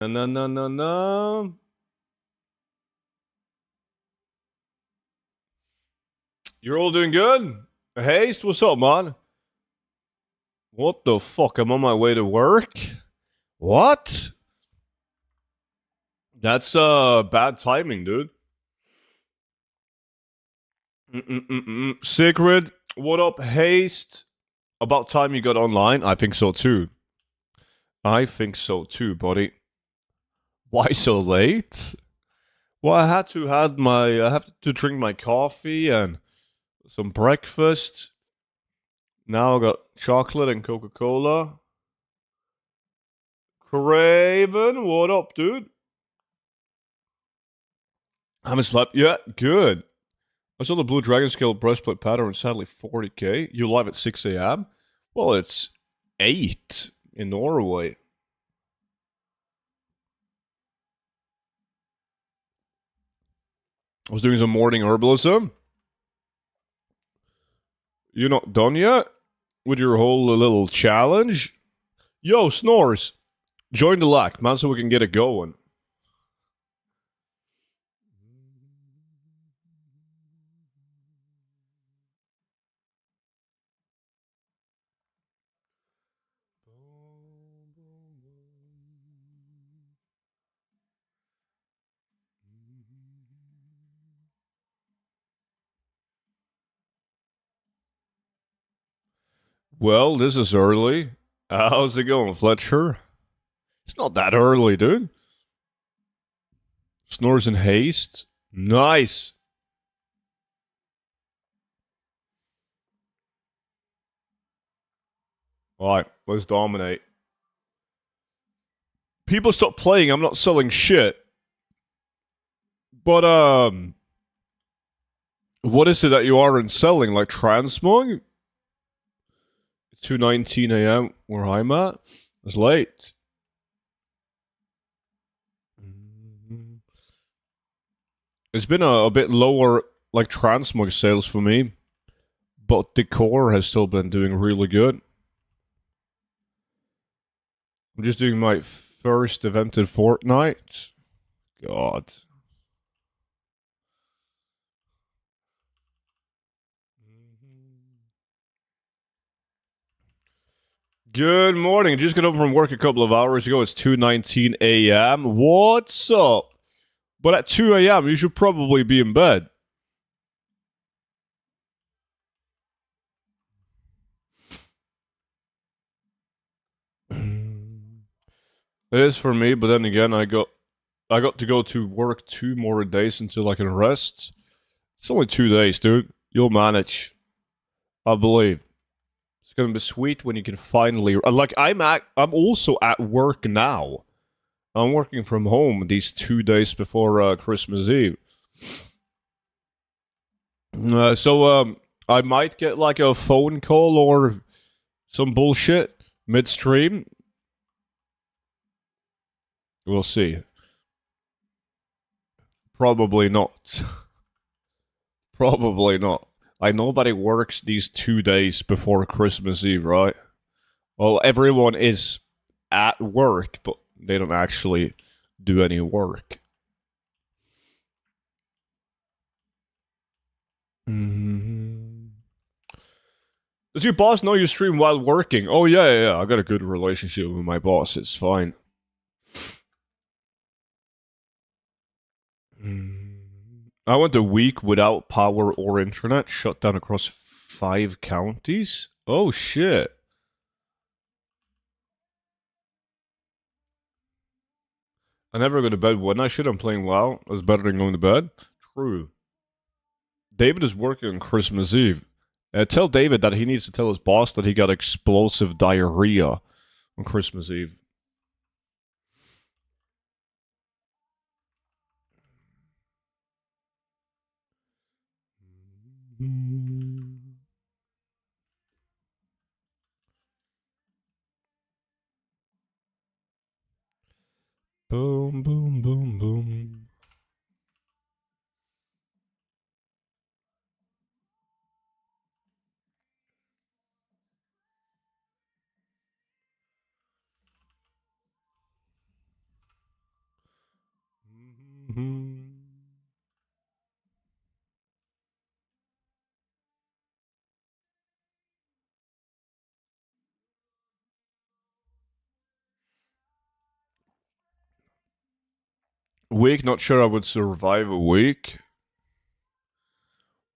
No, no, no, no. You're all doing good? Haste, what's up, man? What the fuck? I'm on my way to work? What? That's bad timing, dude. Sigrid, what up, Haste? About time you got online? I think so too. I think so too, buddy. Why so late? Well, I have to drink my coffee and some breakfast. Now I got chocolate and Coca-Cola. Craven, what up, dude? Haven't slept yet? Good. I saw the Blue Dragon Scale breastplate pattern, sadly 40k. You live at 6 a.m.? Well, it's 8 in Norway. I was doing some morning herbalism. You're not done yet? With your whole little challenge? Yo, Snores, join the lack, man, so we can get it going. Well, this is early. How's it going, Fletcher? It's not that early, dude. Snores in haste. Nice. Alright, let's dominate. People stop playing, I'm not selling shit. But, what is it that you aren't selling? Like transmog? 2:19 a.m. where I'm at? It's late. It's been a bit lower, like, transmog sales for me. But decor has still been doing really good. I'm just doing my first event in Fortnite. God. Good morning. Just got home from work a couple of hours ago. It's 2:19 a.m. What's up? But at 2 a.m., you should probably be in bed. It is for me, but then again, I got to go to work 2 more days until I can rest. It's only 2 days, dude. You'll manage. I believe. It's gonna be sweet when you can finally like I'm also at work now. I'm working from home these 2 days before Christmas Eve. So I might get like a phone call or some bullshit midstream. We'll see. Probably not. Probably not. Like nobody works these 2 days before Christmas Eve, right? Well, everyone is at work, but they don't actually do any work. Mm-hmm. Does your boss know you stream while working? Oh yeah. I got a good relationship with my boss. It's fine. I went a week without power or internet, shut down across 5 counties. Oh shit. I never go to bed when I should. I'm playing WoW. It's better than going to bed. True. David is working on Christmas Eve. Tell David that he needs to tell his boss that he got explosive diarrhea on Christmas Eve. Boom, boom, boom, boom. Week, not sure I would survive a week.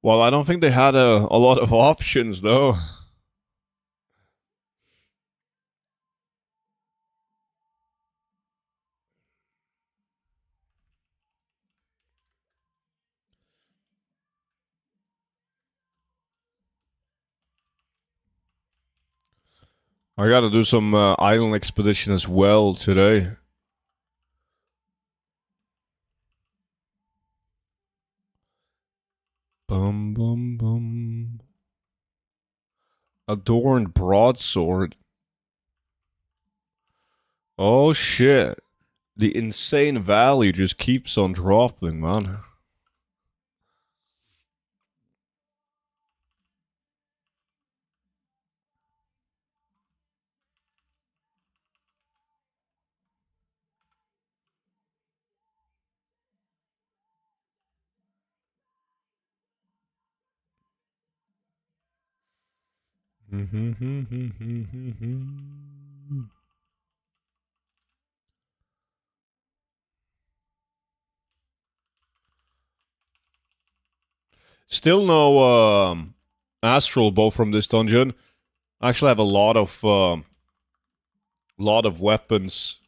Well, I don't think they had a lot of options, though. I gotta do some island expedition as well today. Bum bum bum. Adorned broadsword. Oh shit. The insane value just keeps on dropping, man. Still no astral bow from this dungeon. I actually have a lot of weapons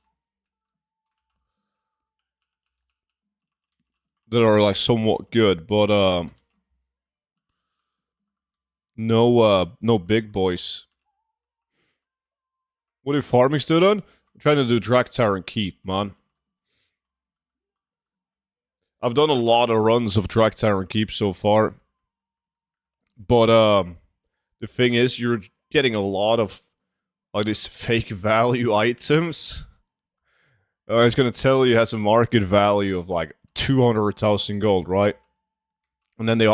that are like somewhat good, but no big boys. What are you farming still done? I'm trying to do Draktar and Keep, man. I've done a lot of runs of Draktar and Keep so far. But the thing is you're getting a lot of like these fake value items. I was gonna tell you it has a market value of like 200,000 gold, right? And then they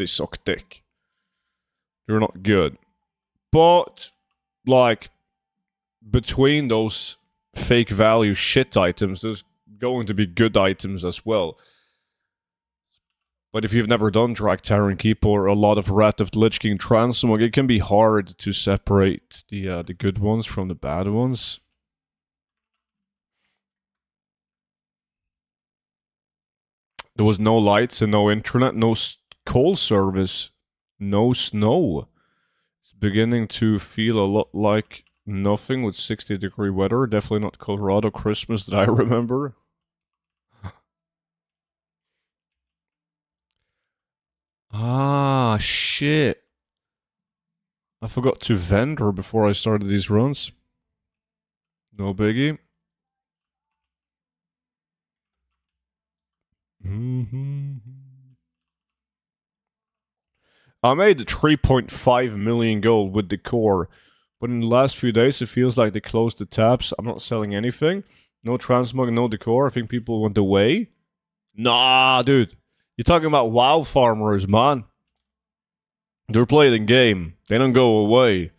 suck dick. They're not good. But like between those fake value shit items, there's going to be good items as well. But if you've never done Draktar and Keep or a lot of Wrath of the Lich King Transmog, it can be hard to separate the good ones from the bad ones. There was no lights and no internet, no coal service, no snow. It's beginning to feel a lot like nothing with 60-degree weather. Definitely not Colorado Christmas that I remember. Ah, shit. I forgot to vendor before I started these runs. No biggie. I made 3.5 million gold with the core, but in the last few days it feels like they closed the tabs. I'm not selling anything. No transmog, no decor. I think people went away. Nah, dude. You're talking about WoW farmers, man. They're playing the game. They don't go away.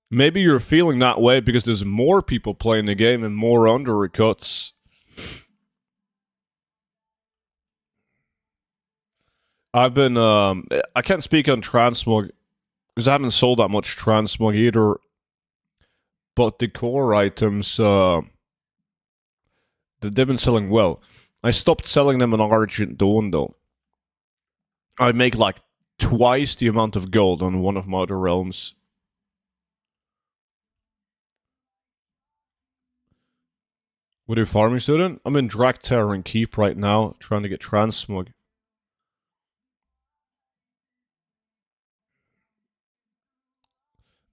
Maybe you're feeling that way because there's more people playing the game and more undercuts. I've been, I can't speak on transmog because I haven't sold that much transmog either. But the core items, they've been selling well. I stopped selling them in Argent Dawn though. I make like twice the amount of gold on one of my other realms. What are you farming, student? I'm in Draktar and Keep right now, trying to get transmog.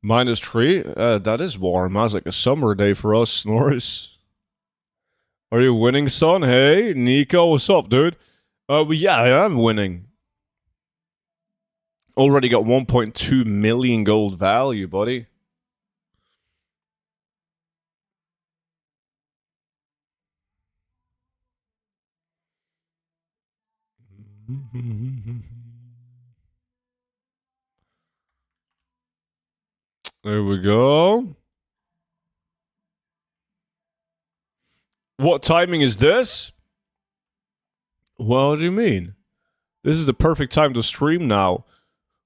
-3? That is warm. That's like a summer day for us, Norris. Are you winning, son? Hey, Nico, what's up, dude? Well, yeah, I am winning. Already got 1.2 million gold value, buddy. There we go. What timing is this? What do you mean? This is the perfect time to stream now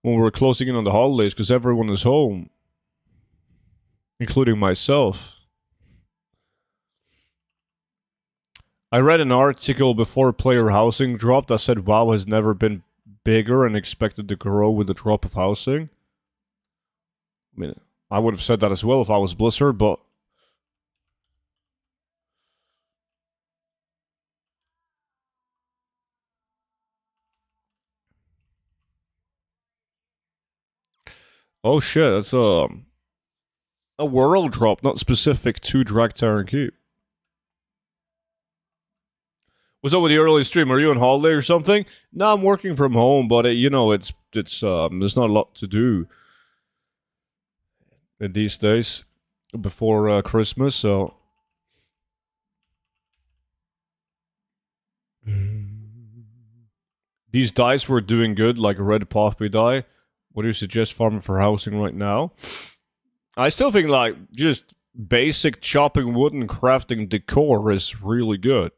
when we're closing in on the holidays because everyone is home, including myself. I read an article before player housing dropped that said WoW has never been bigger and expected to grow with the drop of housing. I mean, I would have said that as well if I was Blizzard, but oh shit, that's a world drop, not specific to Dragtower Keep. What's up with the early stream? Are you on holiday or something? No, I'm working from home, but you know, it's there's not a lot to do in these days before Christmas, so. These dice were doing good, like a red poppy die. What do you suggest farming for housing right now? I still think like just basic chopping wood and crafting decor is really good.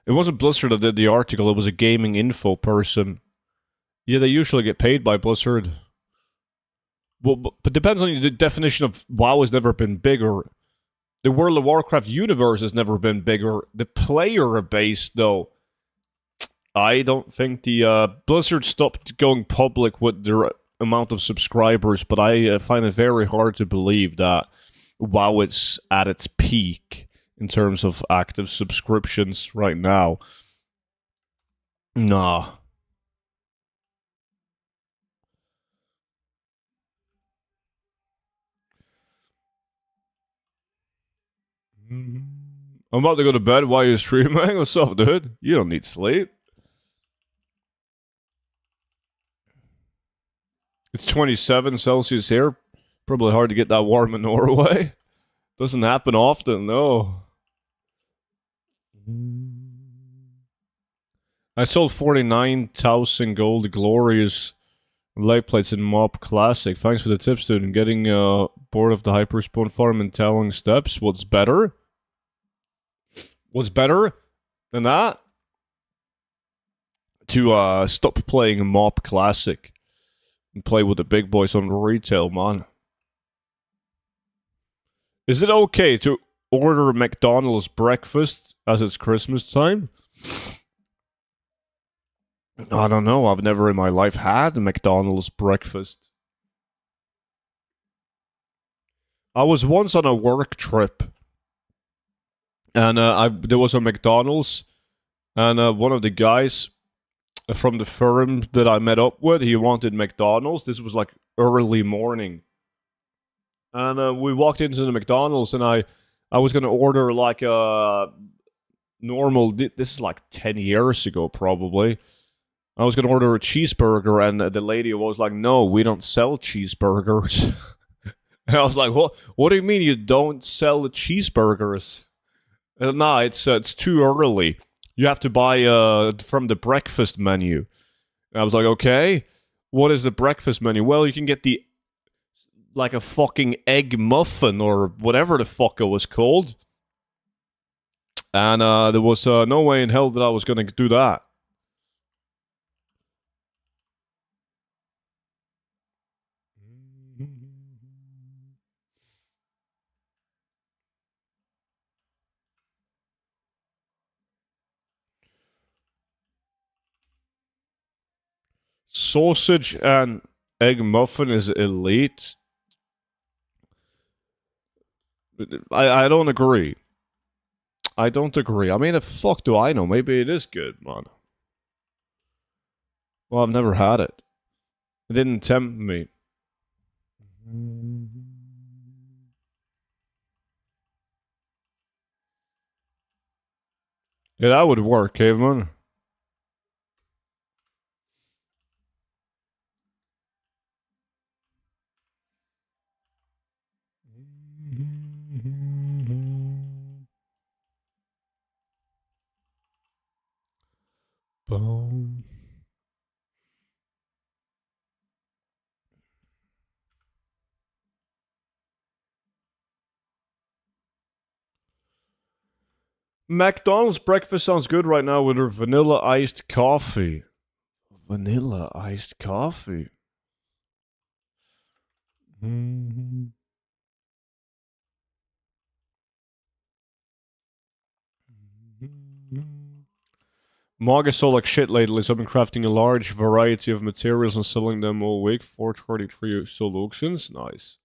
It wasn't Blizzard that did the article, it was a gaming info person. Yeah, they usually get paid by Blizzard. Well, but depends on the definition of WoW has never been bigger. The World of Warcraft universe has never been bigger. The player base, though, I don't think the Blizzard stopped going public with their amount of subscribers, but I find it very hard to believe that WoW is at its peak in terms of active subscriptions right now. Nah. I'm about to go to bed while you're streaming. What's up, dude? You don't need sleep. It's 27 Celsius here. Probably hard to get that warm in Norway. Doesn't happen often, no. I sold 49,000 gold glorious light plates in Mob Classic. Thanks for the tips, dude. And getting bored of the Hyperspawn farm and telling steps. What's better? What's better than that? To stop playing Mob Classic and play with the big boys on retail, man. Is it okay to order McDonald's breakfast as it's Christmas time? I don't know. I've never in my life had a McDonald's breakfast. I was once on a work trip, and there was a McDonald's, and one of the guys from the firm that I met up with, he wanted McDonald's. This was like early morning, and we walked into the McDonald's, and I was gonna order like a normal. This is like 10 years ago, probably. I was gonna order a cheeseburger, and the lady was like, "No, we don't sell cheeseburgers." And I was like, "What? What do you mean you don't sell cheeseburgers?" Nah, it's too early. You have to buy from the breakfast menu. And I was like, "Okay, what is the breakfast menu?" Well, you can get the like a fucking egg muffin or whatever the fuck it was called. And there was no way in hell that I was gonna do that. Sausage and egg muffin is elite. I don't agree. I don't agree. I mean, the fuck do I know? Maybe it is good, man. Well, I've never had it. It didn't tempt me. Yeah, that would work, caveman. Boom. McDonald's breakfast sounds good right now with their vanilla iced coffee. Vanilla iced coffee. Manga sold like shit lately, so I've been crafting a large variety of materials and selling them all week. 423 sold auctions. Nice.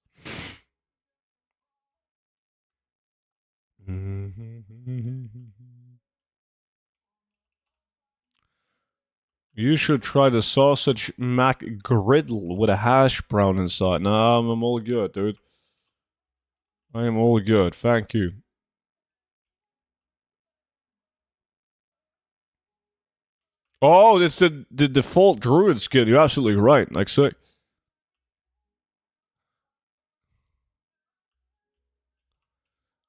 You should try the sausage mac griddle with a hash brown inside. Nah, I'm all good, dude. I am all good. Thank you. Oh, it's the default druid skin. You're absolutely right. Like, sick.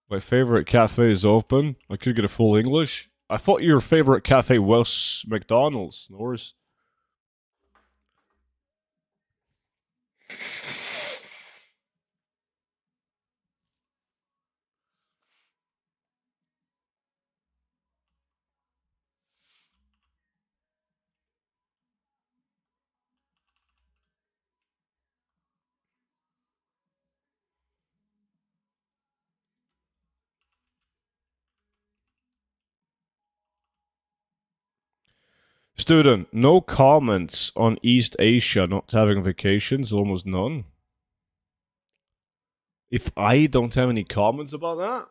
My favorite cafe is open. I could get a full English. I thought your favorite cafe was McDonald's, Norris. Student, no comments on East Asia not having vacations, almost none. If I don't have any comments about that?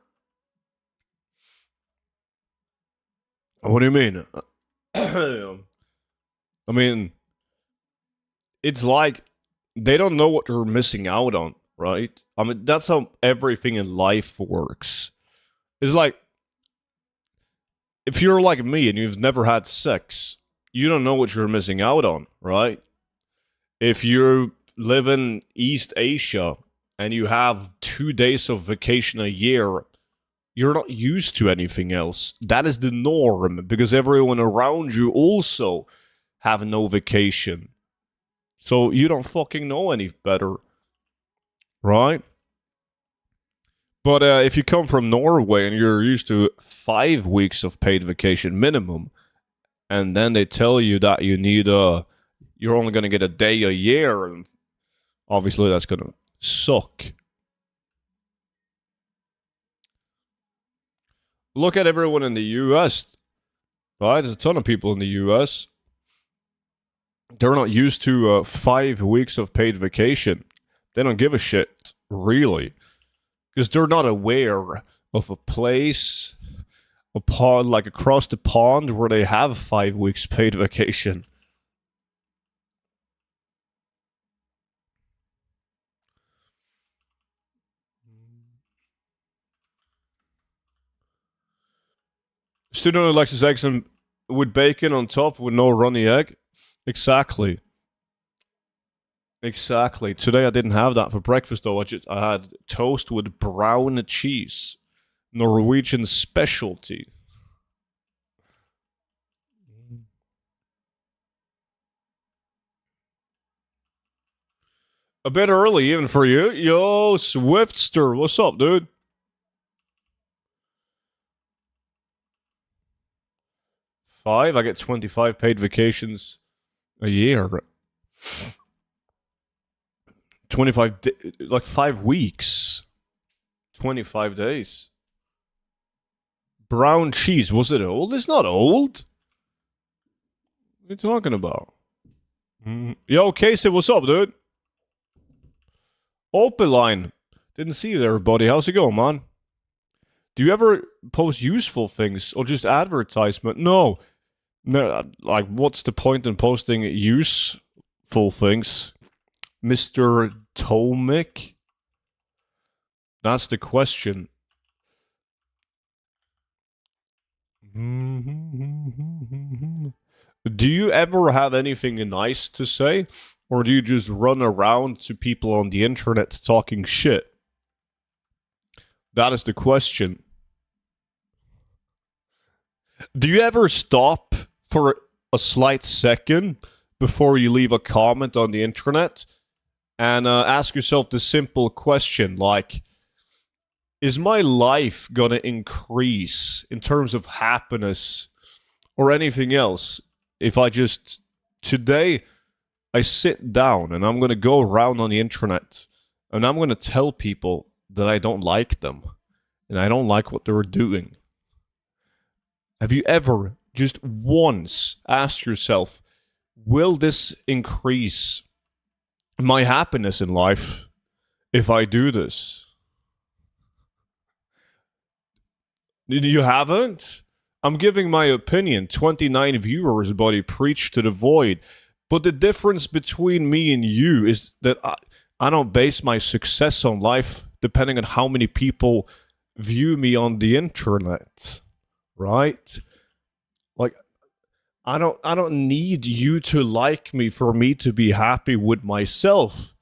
What do you mean? I mean, it's like they don't know what they're missing out on, right? I mean, that's how everything in life works. It's like, if you're like me and you've never had sex, you don't know what you're missing out on, right? If you live in East Asia and you have 2 days of vacation a year, you're not used to anything else. That is the norm because everyone around you also have no vacation. So you don't fucking know any better, right? But if you come from Norway and you're used to 5 weeks of paid vacation minimum, and then they tell you that you need you're only going to get a day a year, and obviously that's going to suck. Look at everyone in the US, right? There's a ton of people in the US. They're not used to 5 weeks of paid vacation. They don't give a shit, really. Because they're not aware of a place, a pond, like across the pond, where they have 5 weeks paid vacation. Student who likes his eggs and with bacon on top with no runny egg. Exactly. Exactly. Today I didn't have that for breakfast though. I had toast with brown cheese. Norwegian specialty. A bit early even for you. Yo, Swiftster, what's up, dude? Five? I get 25 paid vacations a year. like 5 weeks. 25 days. Brown cheese, was it old? It's not old. What are you talking about? Yo, Casey, what's up, dude? Opaline. Didn't see you there, buddy. How's it going, man? Do you ever post useful things or just advertisement? No. No, like, what's the point in posting useful things? Mr. Tomic? That's the question. Do you ever have anything nice to say? Or do you just run around to people on the internet talking shit? That is the question. Do you ever stop for a slight second before you leave a comment on the internet and ask yourself the simple question like, is my life gonna increase in terms of happiness or anything else if I just today I sit down and I'm gonna go around on the internet and I'm gonna tell people that I don't like them and I don't like what they're doing? Have you ever just once ask yourself, will this increase my happiness in life if I do this? You haven't? I'm giving my opinion. 29 viewers, buddy. Preach to the void. But the difference between me and you is that I don't base my success on life depending on how many people view me on the internet. Right? Like, I don't need you to like me for me to be happy with myself.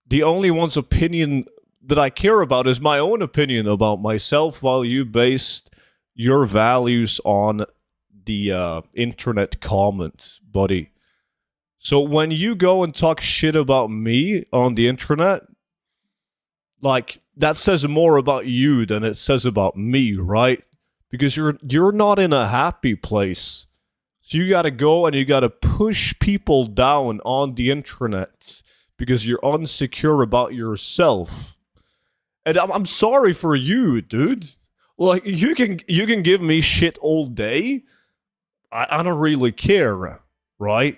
The only one's opinion that I care about is my own opinion about myself, while you based your values on the internet comments, buddy. So when you go and talk shit about me on the internet, like, that says more about you than it says about me, right? Because you're not in a happy place. So you gotta go and you gotta push people down on the internet because you're insecure about yourself. And I'm sorry for you, dude. Like, you can give me shit all day. I don't really care, right?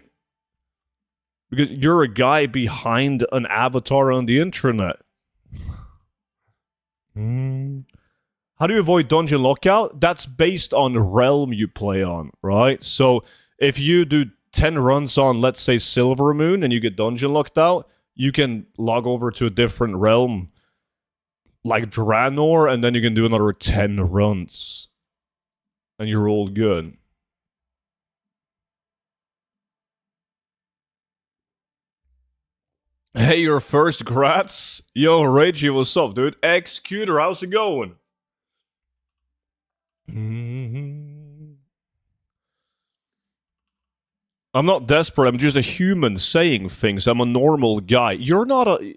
Because you're a guy behind an avatar on the internet. How do you avoid dungeon lockout? That's based on the realm you play on, right? So if you do 10 runs on, let's say, Silver Moon, and you get dungeon locked out, you can log over to a different realm, like Draenor, and then you can do another 10 runs. And you're all good. Hey, your first grats? Yo, Reggie, what's up, dude? Executor, how's it going? I'm not desperate, I'm just a human saying things. I'm a normal guy. You're not a...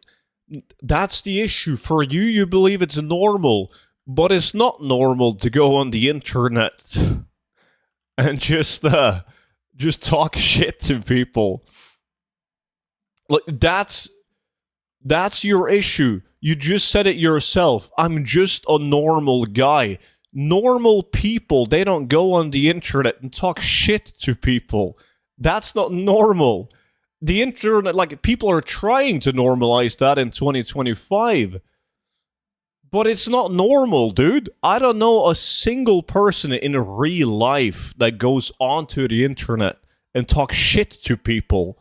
That's the issue. For you, you believe it's normal, but it's not normal to go on the internet and just talk shit to people. Like, that's your issue. You just said it yourself. I'm just a normal guy. Normal people, they don't go on the internet and talk shit to people. That's not normal. The internet, like, people are trying to normalize that in 2025. But it's not normal, dude. I don't know a single person in real life that goes onto the internet and talk shit to people.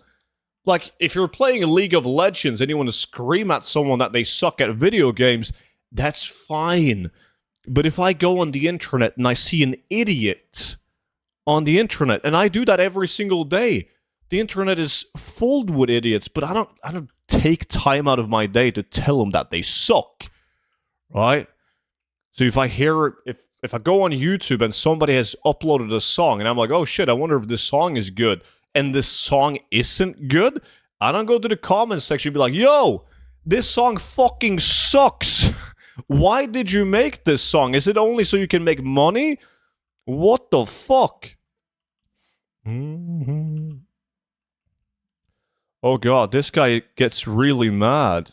Like, if you're playing League of Legends and you want to scream at someone that they suck at video games, that's fine. But if I go on the internet and I see an idiot on the internet, and I do that every single day, the internet is filled with idiots, but I don't take time out of my day to tell them that they suck, right? So if I hear, if I go on YouTube and somebody has uploaded a song, and I'm like, oh shit, I wonder if this song is good, and this song isn't good, I don't go to the comments section and be like, yo, this song fucking sucks. Why did you make this song? Is it only so you can make money? What the fuck? Oh god, this guy gets really mad.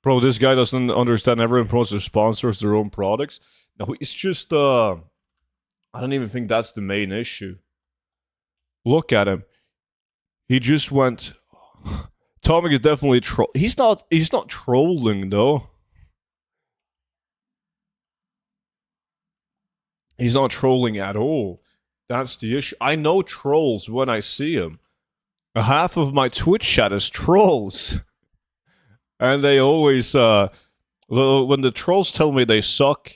Bro, this guy doesn't understand everyone promotes their sponsors their own products. No, it's just, I don't even think that's the main issue. Look at him. He just went... Tomic is definitely he's not trolling, though. He's not trolling at all. That's the issue. I know trolls when I see them. Half of my Twitch chat is trolls. And they always, when the trolls tell me they suck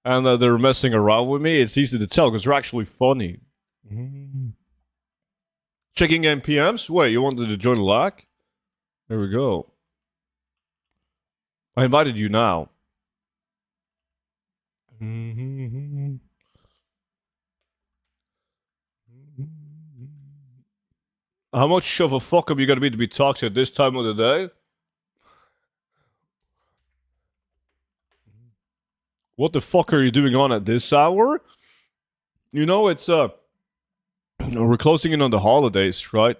and that they're messing around with me, it's easy to tell because they're actually funny. Checking NPMs? Wait, you wanted to join LAC? There we go. I invited you now. How much of a fuck up you gotta be to be talked to at this time of the day? What the fuck are you doing on at this hour? You know, it's, we're closing in on the holidays, right?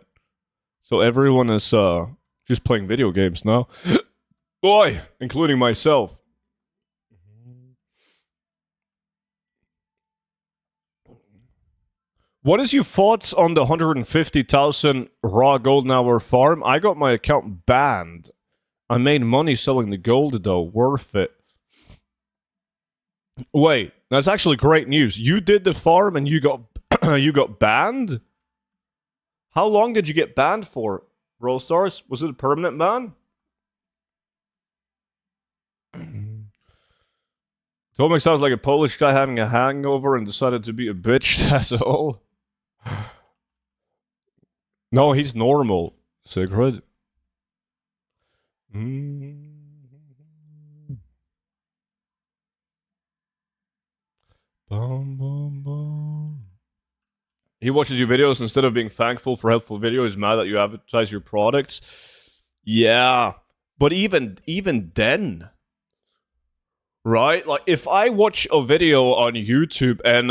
So everyone is, just playing video games now. Boy, including myself. What is your thoughts on the 150,000 raw gold an hour farm? I got my account banned. I made money selling the gold though. Worth it. Wait, that's actually great news. You did the farm and you got you got banned? How long did you get banned for, Brawl Stars? Was it a permanent ban? Tomek sounds like a Polish guy having a hangover and decided to be a bitch, that's all. No, he's normal, Sigrid. Bum, bum, bum. He watches your videos instead of being thankful for helpful videos. He's mad that you advertise your products. Yeah, but even then, right? Like, if I watch a video on YouTube and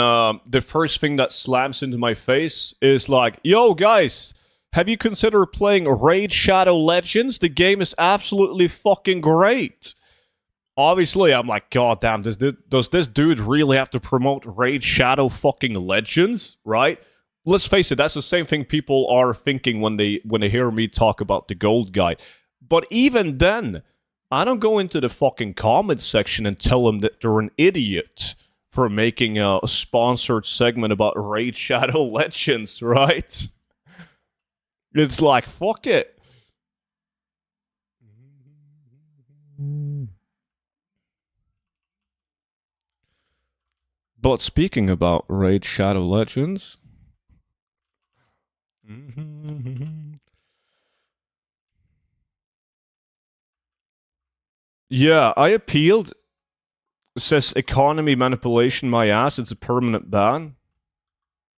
the first thing that slams into my face is like, yo, guys, have you considered playing Raid Shadow Legends? The game is absolutely fucking great. Obviously, I'm like, god damn, does this dude really have to promote Raid Shadow fucking Legends, right? Let's face it, that's the same thing people are thinking when they hear me talk about the gold guy. But even then, I don't go into the fucking comments section and tell them that they're an idiot for making a sponsored segment about Raid Shadow Legends, right? It's like, fuck it. But speaking about Raid Shadow Legends... Yeah, I appealed. It says economy manipulation my ass. It's a permanent ban.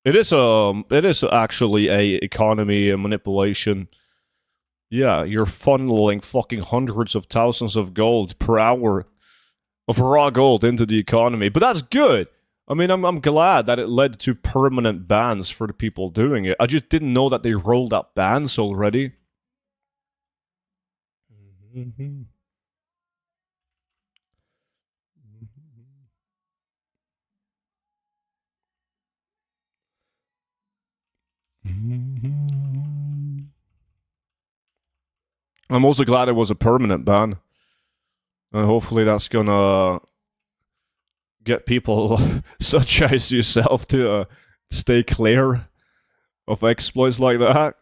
It is actually a economy manipulation. Yeah, you're funneling fucking hundreds of thousands of gold per hour of raw gold into the economy. But that's good. I mean, I'm glad that it led to permanent bans for the people doing it. I just didn't know that they rolled out bans already. I'm also glad it was a permanent ban. And hopefully that's gonna get people such as yourself to stay clear of exploits like that.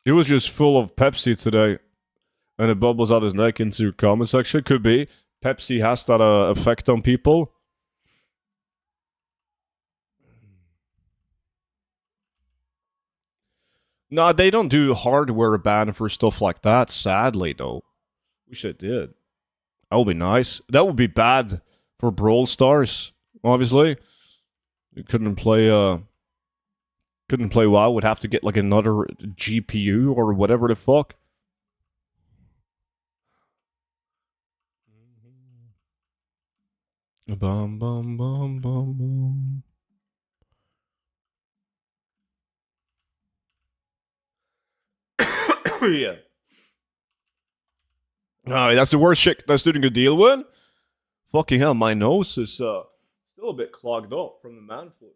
He was just full of Pepsi today. And it bubbles out his neck into comment section. Could be. Pepsi has that effect on people. Nah, they don't do hardware ban for stuff like that, sadly, though. Wish they did. That would be nice. That would be bad for Brawl Stars, obviously. You couldn't play WoW, would have to get like another GPU or whatever the fuck. Bum bum bum bum bum. Yeah. That's the worst shit that student could deal with. Fucking hell, my nose is still a bit clogged up from the man flu.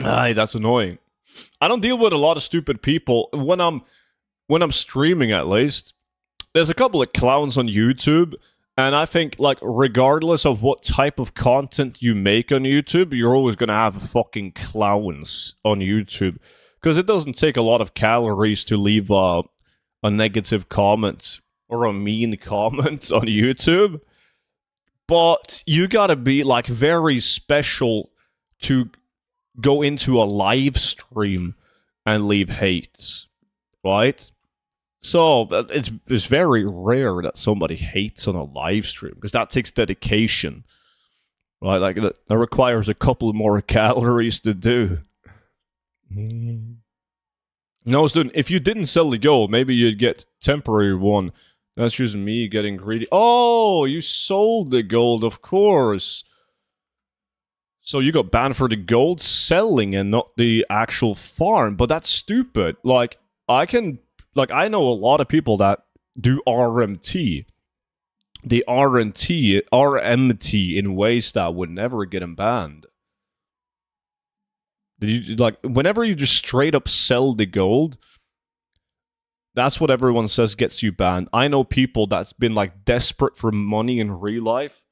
Aye, that's annoying. I don't deal with a lot of stupid people when I'm streaming, at least. There's a couple of clowns on YouTube, and I think, like, regardless of what type of content you make on YouTube, you're always gonna have fucking clowns on YouTube. Because it doesn't take a lot of calories to leave a negative comment or a mean comment on YouTube. But you gotta be, like, very special to go into a live stream and leave hate, right? So it's very rare that somebody hates on a live stream, because that takes dedication, right? Like, that requires a couple more calories to do. No, student, if you didn't sell the gold, maybe you'd get temporary one That's just me getting greedy. Oh, you sold the gold, of course. So you got banned for the gold selling and not the actual farm. But that's stupid. Like, I know a lot of people that do RMT. The RMT in ways that would never get them banned. You, like, whenever you just straight up sell the gold, that's what everyone says gets you banned. I know people that's been like desperate for money in real life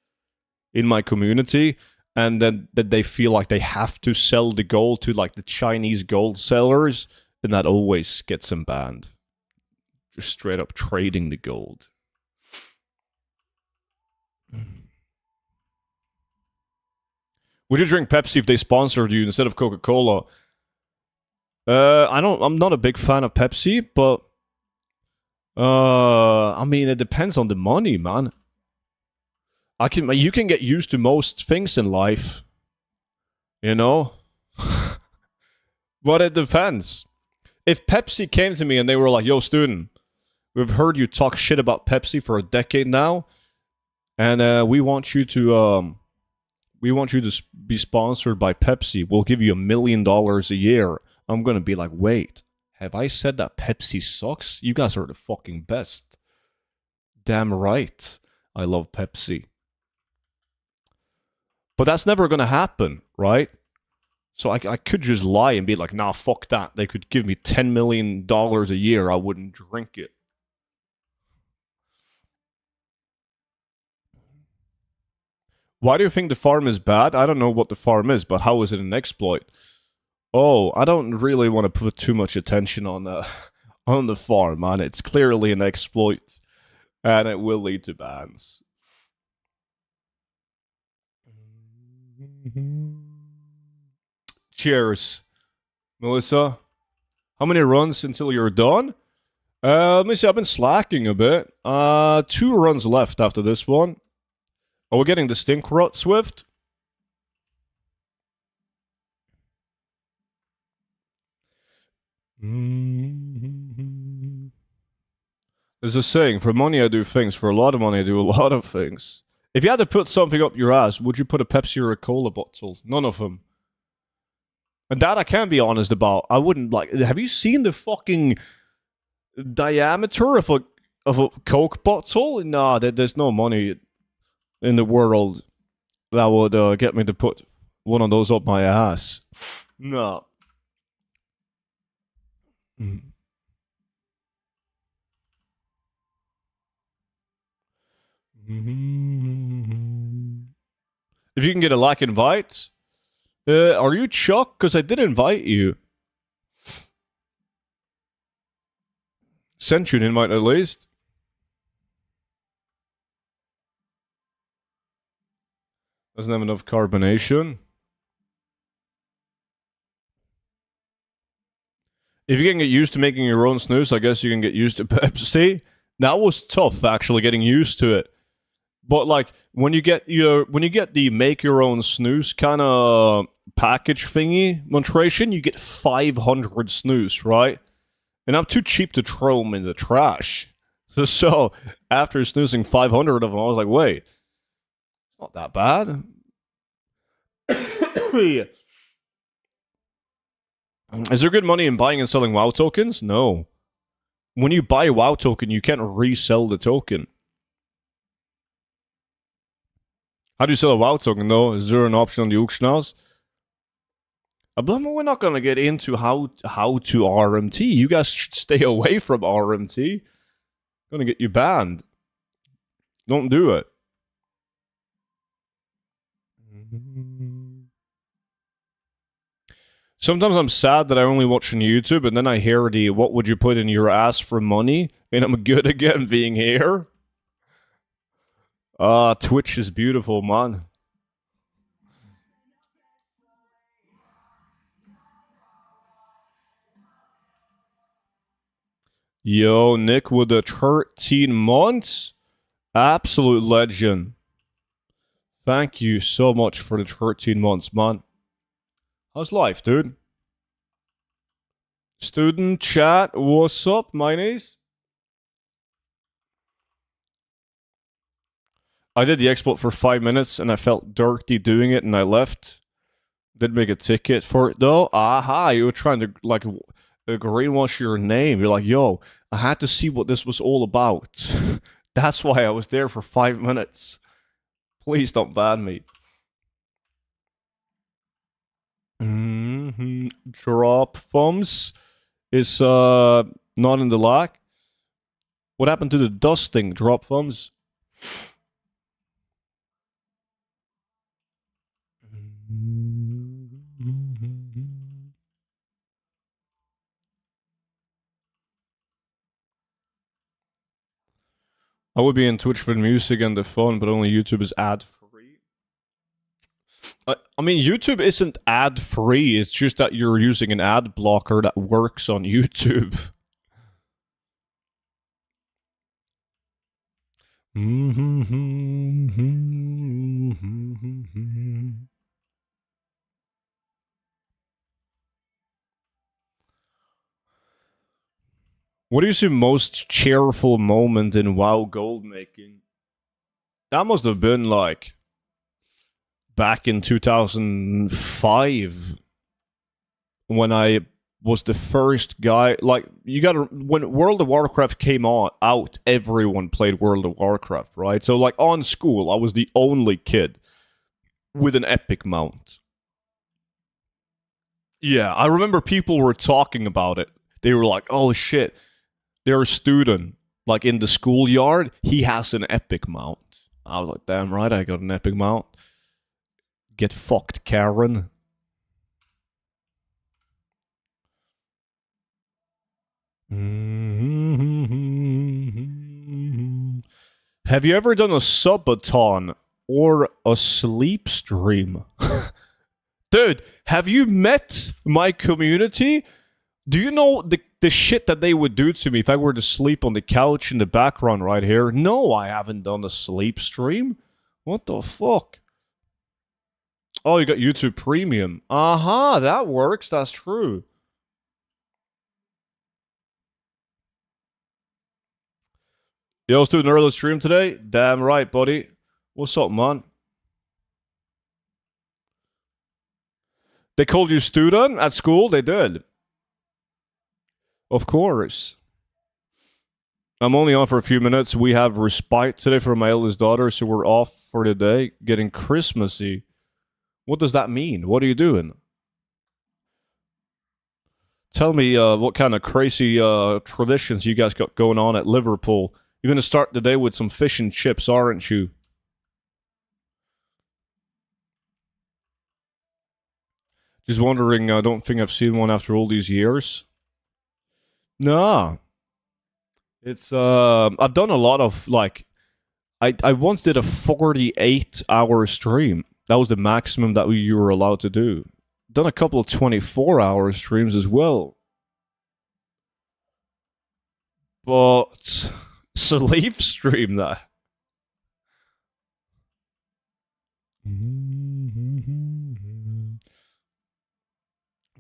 in my community, and then that they feel like they have to sell the gold to like the Chinese gold sellers, and that always gets them banned. Just straight up trading the gold. Would you drink Pepsi if they sponsored you instead of Coca-Cola? I'm not a big fan of Pepsi, but I mean, it depends on the money, man. You can get used to most things in life, you know? But it depends. If Pepsi came to me and they were like, yo, student, we've heard you talk shit about Pepsi for a decade now, and we want you to be sponsored by Pepsi. We'll give you $1 million a year. I'm gonna be like, wait, have I said that Pepsi sucks? You guys are the fucking best. Damn right, I love Pepsi. But that's never gonna happen, right? So I could just lie and be like, nah, fuck that. They could give me $10 million a year. I wouldn't drink it. Why do you think the farm is bad? I don't know what the farm is, but how is it an exploit? Oh, I don't really want to put too much attention on on the farm, man. It's clearly an exploit, and it will lead to bans. Cheers, Melissa. How many runs until you're done? Let me see. I've been slacking a bit. 2 runs left after this one. Are we getting the stink rot Swift? There's a saying, for money I do things, for a lot of money I do a lot of things. If you had to put something up your ass, would you put a Pepsi or a cola bottle? None of them. And that I can be honest about. I wouldn't like. Have you seen the fucking diameter of a Coke bottle? Nah, there's no money in the world that would get me to put one of those up my ass. No. If you can get a like invite, are you Chuck? Because I did invite you. Sent you an invite at least. Doesn't have enough carbonation. If you can get used to making your own snus, I guess you can get used to Pepsi. That was tough, actually, getting used to it. But like when you get the make your own snus kind of package thingy monstration, you get 500 snus, right? And I'm too cheap to throw them in the trash. So after snoozing 500 of them, I was like, wait, it's not that bad. Is there good money in buying and selling WoW tokens? No. When you buy a WoW token, you can't resell the token. How do you sell a WoW token, though? Is there an option on the auction house? We're not going to get into how to RMT. You guys should stay away from RMT. Going to get you banned. Don't do it. Sometimes I'm sad that I only watch on YouTube, and then I hear the "What would you put in your ass for money?" and I'm good again being here. Twitch is beautiful, man. Yo, Nick with the 13 months. Absolute legend. Thank you so much for the 13 months, man. How's life, dude? Student chat, what's up, my niece? I did the export for 5 minutes and I felt dirty doing it and I left. Did make a ticket for it though. Aha, you were trying to like greenwash your name. You're like, yo, I had to see what this was all about. That's why I was there for 5 minutes. Please don't ban me. Drop thumbs is not in the lag. What happened to the dusting? Drop thumbs. I would be in Twitch for the music and the fun, but only YouTube is ad free. I mean, YouTube isn't ad free. It's just that you're using an ad blocker that works on YouTube. What is your most cheerful moment in WoW Goldmaking? That must have been like back in 2005 when I was the first guy. Like, you gotta, when World of Warcraft came out, everyone played World of Warcraft, right? So, like, on school, I was the only kid with an epic mount. Yeah, I remember people were talking about it. They were like, oh shit, their student, like in the schoolyard, he has an epic mount. I was like, damn right, I got an epic mount. Get fucked, Karen. Have you ever done a subathon or a sleep stream? Dude, have you met my community? Do you know the shit that they would do to me if I were to sleep on the couch in the background right here? No, I haven't done a sleep stream. What the fuck? Oh, you got YouTube Premium. Uh-huh, that works. That's true. Yo, let's do an early stream today. Damn right, buddy. What's up, man? They called you student at school? They did. Of course. I'm only on for a few minutes. We have respite today for my eldest daughter, so we're off for the day, getting Christmassy. What does that mean? What are you doing? Tell me what kind of crazy traditions you guys got going on at Liverpool. You're going to start the day with some fish and chips, aren't you? Just wondering, I don't think I've seen one after all these years. Nah. It's, I've done a lot of, like, I once did a 48-hour stream. That was the maximum that you were allowed to do. Done a couple of 24-hour streams as well. But sleep stream that.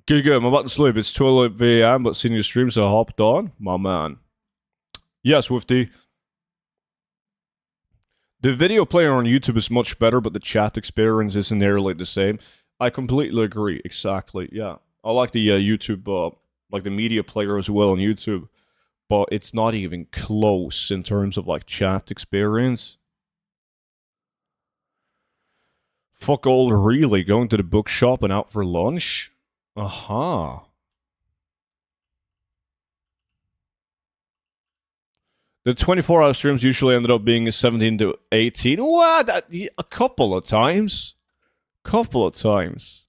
Good, good. I'm about to sleep. It's 12 a.m., but seeing your stream, so I hopped on. My man. Yes, Swifty. The video player on YouTube is much better, but the chat experience isn't nearly the same. I completely agree. Exactly. Yeah. I like the YouTube, like the media player as well on YouTube, but it's not even close in terms of like chat experience. Fuck all, really? Going to the bookshop and out for lunch? Uh-huh. The 24-hour streams usually ended up being 17 to 18. What? A couple of times. Couple of times.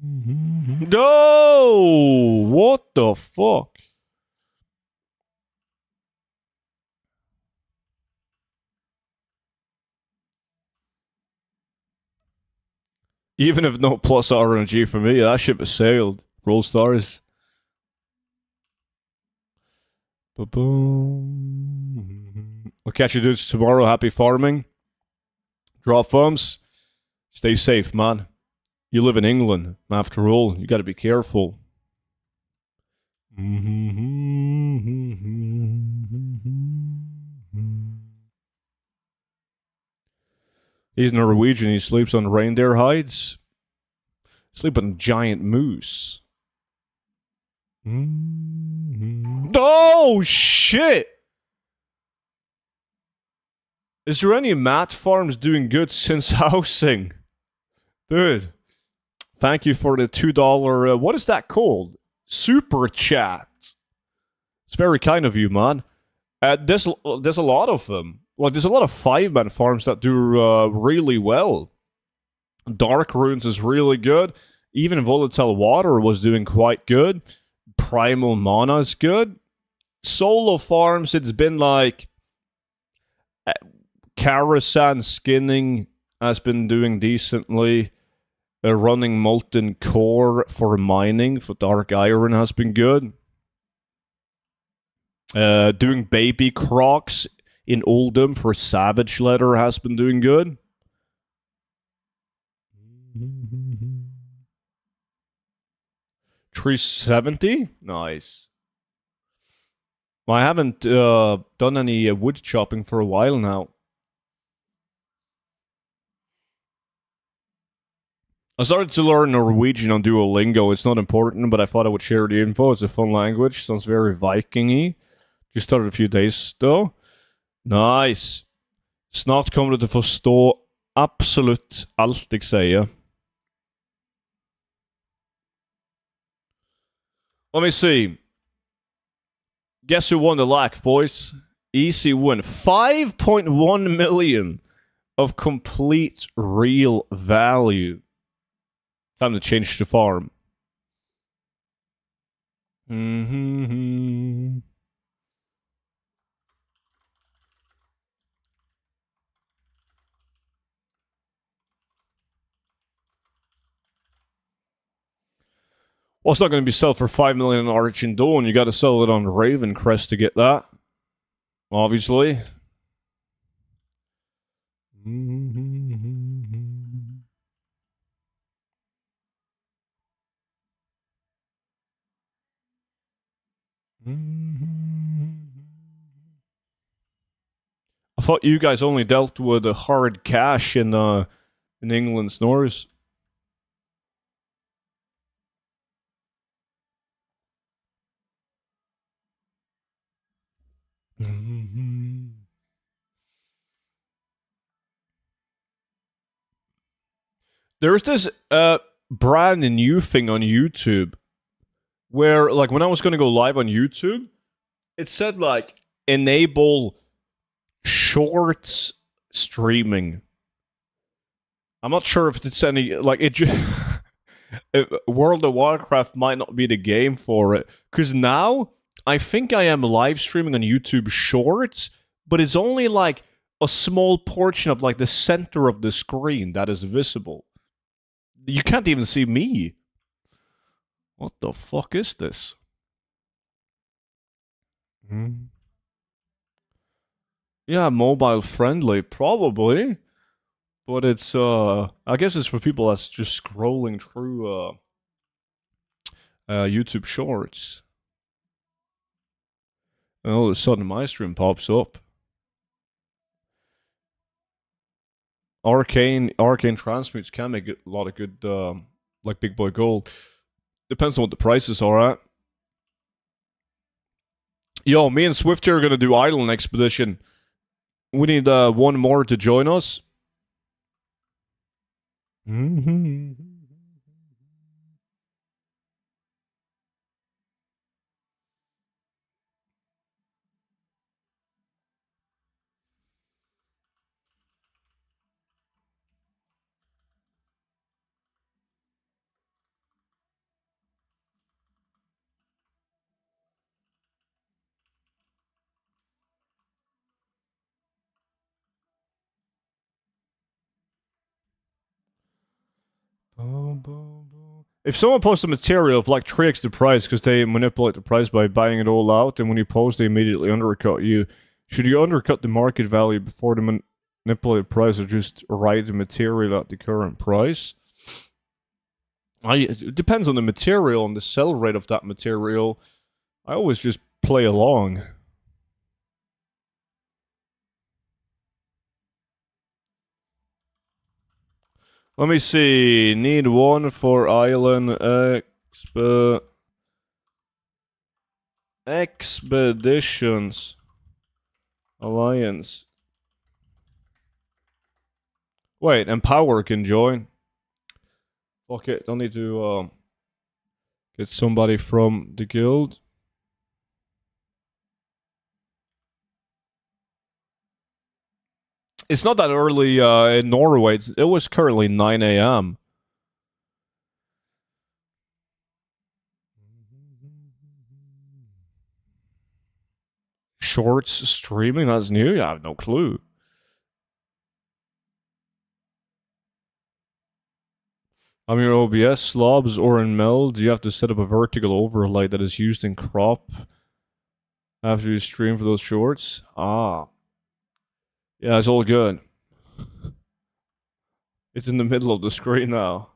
No! What the fuck? Even if no plus RNG for me, that ship has sailed. Roll stars. Ba-boom. I'll catch you dudes tomorrow. Happy farming. Drop thumbs. Stay safe, man. You live in England. After all, you gotta be careful. He's Norwegian. He sleeps on reindeer hides. Sleep on giant moose. Oh, shit! Is there any mat farms doing good since housing? Dude, thank you for the $2, what is that called? Super chat. It's very kind of you, man. There's a lot of them. Like, there's a lot of 5-man farms that do really well. Dark Runes is really good. Even Volatile Water was doing quite good. Primal Mana is good. Solo farms, it's been like... Karasan Skinning has been doing decently. Running Molten Core for mining for Dark Iron has been good. Doing Baby Crocs in Oldham for Savage Leather has been doing good. 370? Nice. Well, I haven't done any wood chopping for a while now. I started to learn Norwegian on Duolingo. It's not important, but I thought I would share the info. It's a fun language. Sounds very Viking-y. Just started a few days though. Nice. Snart kommer du til å forstå absolutt alt jeg sier. Let me see. Guess who won the lack, boys? Easy win. 5.1 million of complete real value. Time to change the farm. Well, it's not going to be sold for 5 million on Arch and Dawn. You got to sell it on Raven Crest to get that. Obviously. I thought you guys only dealt with the hard cash in England's Norse. There's this brand new thing on YouTube where, like, when I was going to go live on YouTube, it said, like, enable shorts streaming. I'm not sure if it's any, like, it just... World of Warcraft might not be the game for it. Because now, I think I am live streaming on YouTube Shorts, but it's only, like, a small portion of, like, the center of the screen that is visible. You can't even see me. What the fuck is this? Yeah, mobile friendly, probably. But it's, I guess it's for people that's just scrolling through, YouTube Shorts. And all of a sudden, my stream pops up. Arcane transmutes can make a lot of good, like Big Boy Gold. Depends on what the prices are at. Yo, me and Swifty are gonna do Island Expedition. We need one more to join us. If someone posts a material of like 3x the price because they manipulate the price by buying it all out, and when you post they immediately undercut you, should you undercut the market value before the manipulated price, or just write the material at the current price? It depends on the material and the sell rate of that material. I always just play along. Let me see. Need one for island expeditions. Alliance. Wait, Empower can join. Fuck it, don't need to get somebody from the guild. It's not that early in Norway. It was currently 9 a.m. Shorts streaming? That's new? I have no clue. On your OBS slobs or in meld, you have to set up a vertical overlay that is used in crop after you stream for those shorts. Ah. Yeah, it's all good. It's in the middle of the screen now.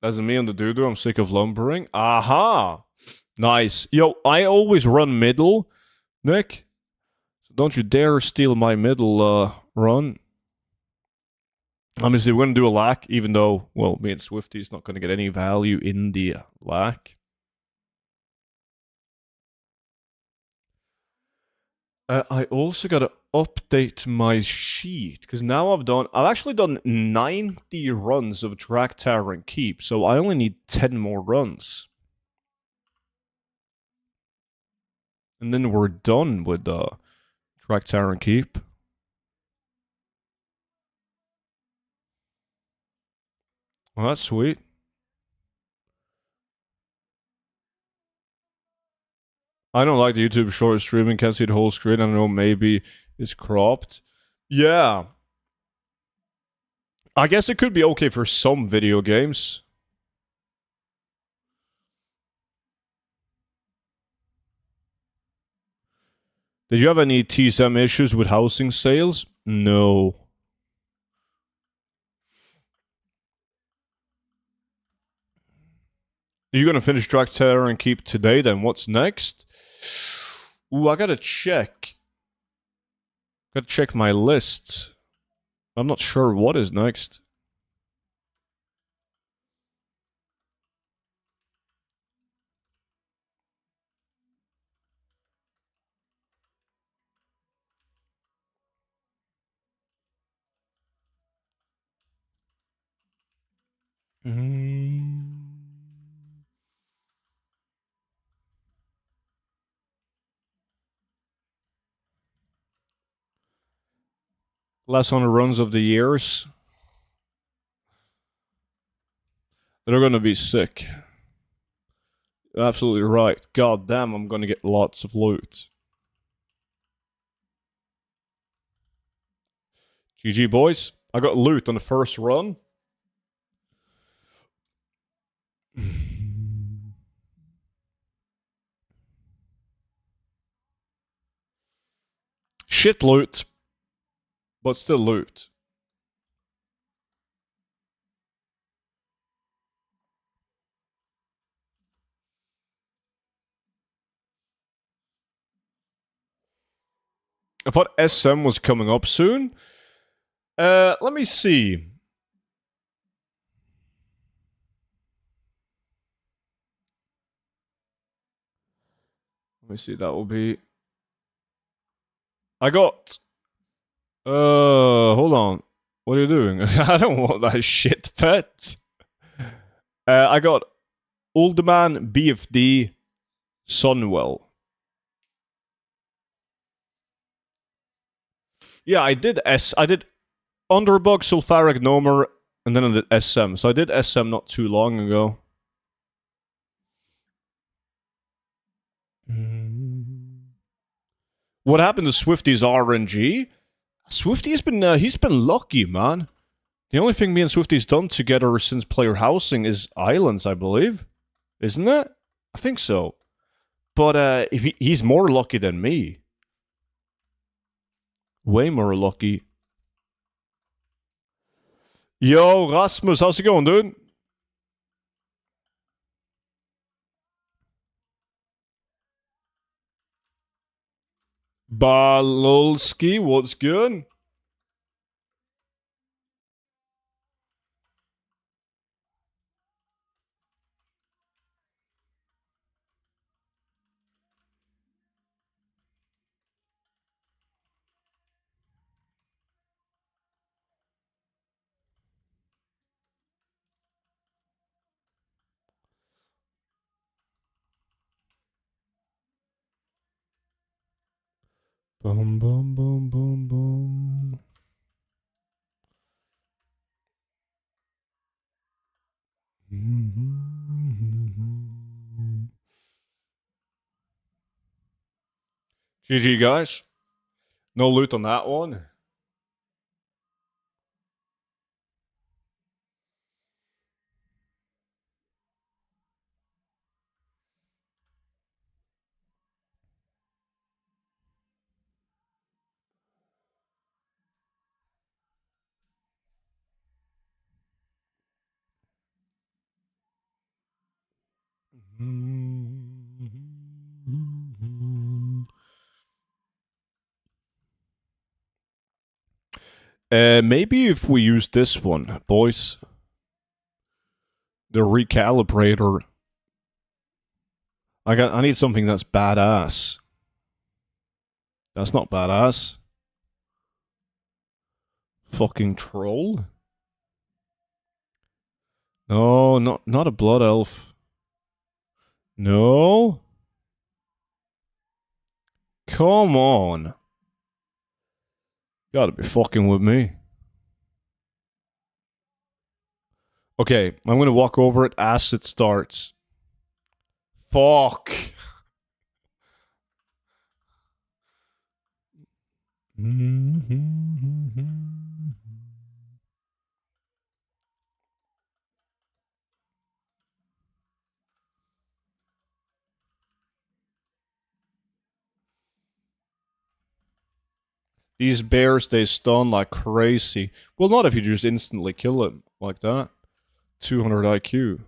As me and the dude, I'm sick of lumbering. Aha! Nice. Yo, I always run middle, Nick. So don't you dare steal my middle run. Let me see, we're going to do a lack, even though, well, me and Swifty's not going to get any value in the lack. I also got to update my sheet, because now I've actually done 90 runs of Track Tower and Keep, so I only need 10 more runs. And then we're done with Track Tower and Keep. Well, that's sweet. I don't like the YouTube short streaming, can't see the whole screen. I don't know, maybe it's cropped. Yeah. I guess it could be okay for some video games. Did you have any TSM issues with housing sales? No. Are you gonna finish Track Terror and Keep today then? What's next? Ooh, I gotta check. Gotta check my list. I'm not sure what is next. Last 100 runs of the years. They're gonna be sick. Absolutely right. God damn, I'm gonna get lots of loot. GG, boys. I got loot on the first run. Shit loot. But still loot. I thought SM was coming up soon. Let me see. Let me see, that will be... I got... hold on. What are you doing? I don't want that shit pet. I got Oldman BFD Sunwell. Yeah, I did Underbug, Sulfuric Gnomer, and then I did SM. So I did SM not too long ago. What happened to Swifty's RNG? Swifty's been he's been lucky, man. The only thing me and Swifty's done together since player housing is islands, I believe. Isn't it? I think so. But he's more lucky than me. Way more lucky. Yo, Rasmus, how's it going, dude? Balolski, what's good? Boom, boom, boom, boom, boom. GG, guys. No loot on that one. Maybe if we use this one, boys. The recalibrator. I need something that's badass. That's not badass. Fucking troll. No, not a blood elf. No. Come on. Gotta be fucking with me. Okay, I'm gonna walk over it as it starts. Fuck. These bears, they stun like crazy. Well, not if you just instantly kill them like that. 200 IQ.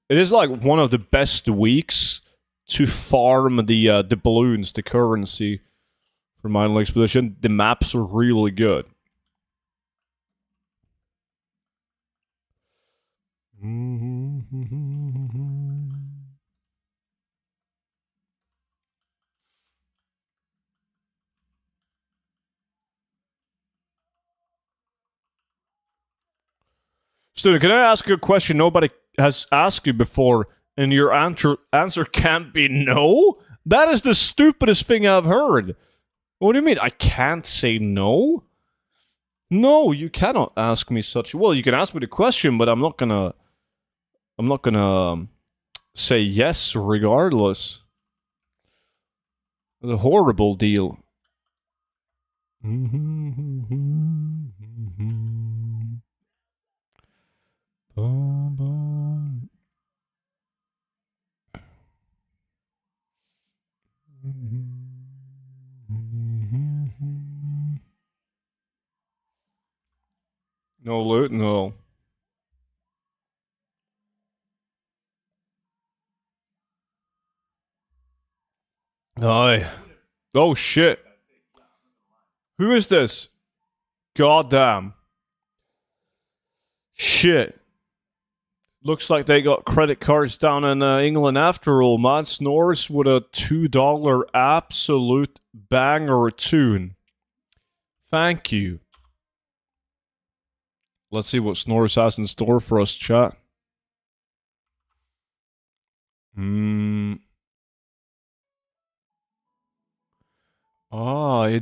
It is like one of the best weeks to farm the balloons, the currency for Minor Expedition. The maps are really good. Student, can I ask you a question nobody has asked you before, and your answer can't be no? That is the stupidest thing I've heard. What do you mean? I can't say no? No, you cannot ask me such. Well, you can ask me the question, but I'm not gonna. Say yes regardless. It's a horrible deal. No loot, no. Aye. Oh shit. Who is this? Goddamn. Shit. Looks like they got credit cards down in England after all, man. Snores with a $2 absolute banger tune. Thank you. Let's see what Snores has in store for us, chat.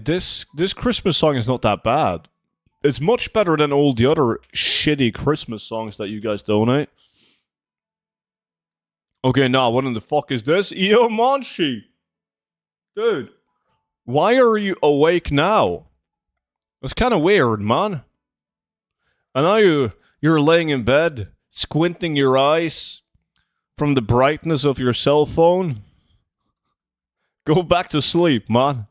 This Christmas song is not that bad. It's much better than all the other shitty Christmas songs that you guys donate. Okay, now what in the fuck is this? Yo, Monchi! Dude, why are you awake now? That's kind of weird, man. I know you're laying in bed, squinting your eyes from the brightness of your cell phone. Go back to sleep, man.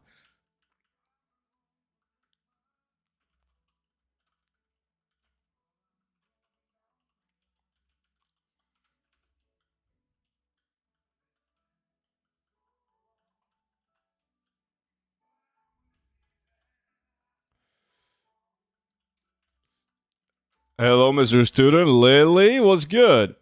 Hello, Mr. Student. Lily, what's good?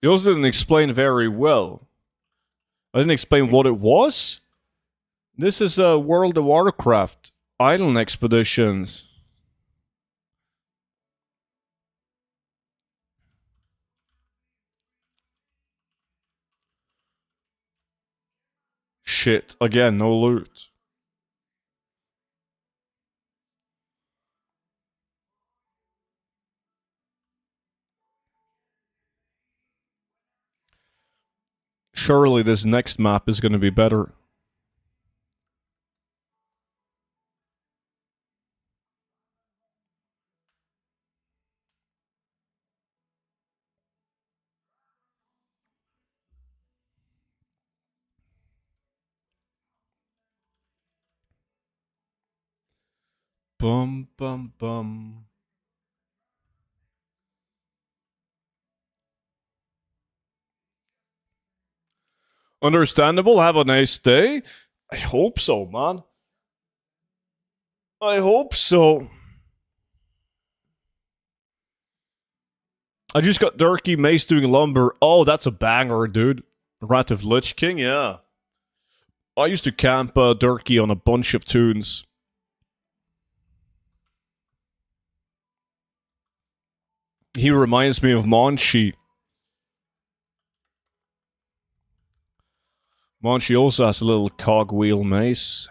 Yours didn't explain very well. I didn't explain what it was. This is a World of Warcraft Island Expeditions. Shit. Again, no loot. Surely this next map is going to be better. Bum, bum, bum. Understandable. Have a nice day. I hope so, man. I hope so. I just got Durkee Mace doing lumber. Oh, that's a banger, dude. Wrath of Lich King, yeah. I used to camp Durkee on a bunch of tunes. He reminds me of Monchi. Monchi also has a little cogwheel mace.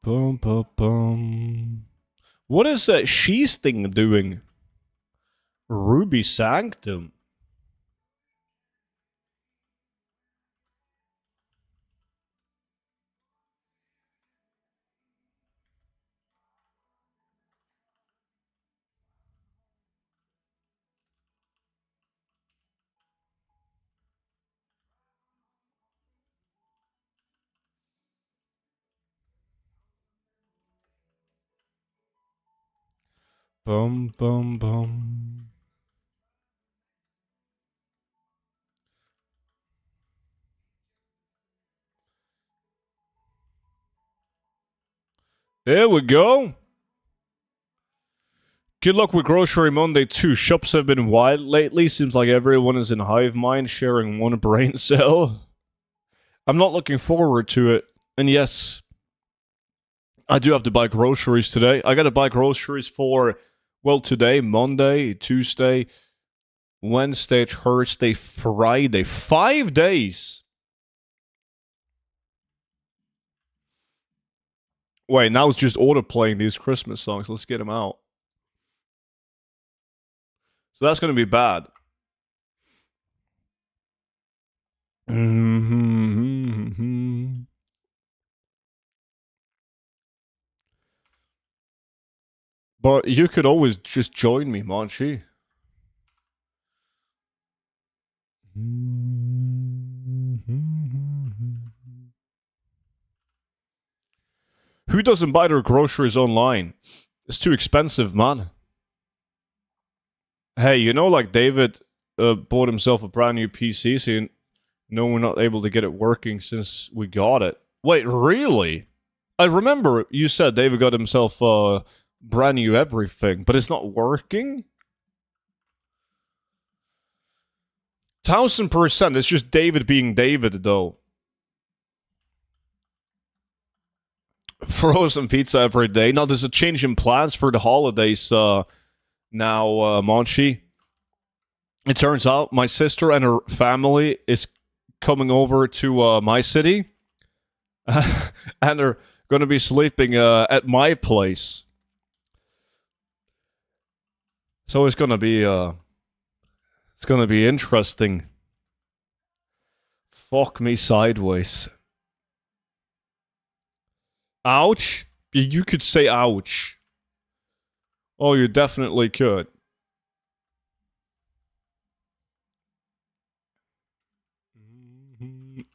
Bum, bum, bum. What is that she's thing doing? Ruby Sanctum. Bum, bum, bum. There we go. Good luck with Grocery Monday too. Shops have been wild lately. Seems like everyone is in hive mind sharing one brain cell. I'm not looking forward to it. And yes, I do have to buy groceries today. I gotta buy groceries for, well, today, Monday, Tuesday, Wednesday, Thursday, Friday. 5 days. Wait, now it's just auto playing these Christmas songs. Let's get them out. So that's gonna be bad. But you could always just join me, Monchi. Who doesn't buy their groceries online? It's too expensive, man. Hey, you know, like David bought himself a brand new PC, so no, we're not able to get it working since we got it. Wait, really? I remember you said David got himself brand new everything, but it's not working? 1000%. It's just David being David, though. Frozen pizza every day. Now, there's a change in plans for the holidays now, Monchi. It turns out my sister and her family is coming over to my city, and they're going to be sleeping at my place. So it's going to be interesting. Fuck me sideways. Ouch. You could say ouch. Oh, you definitely could.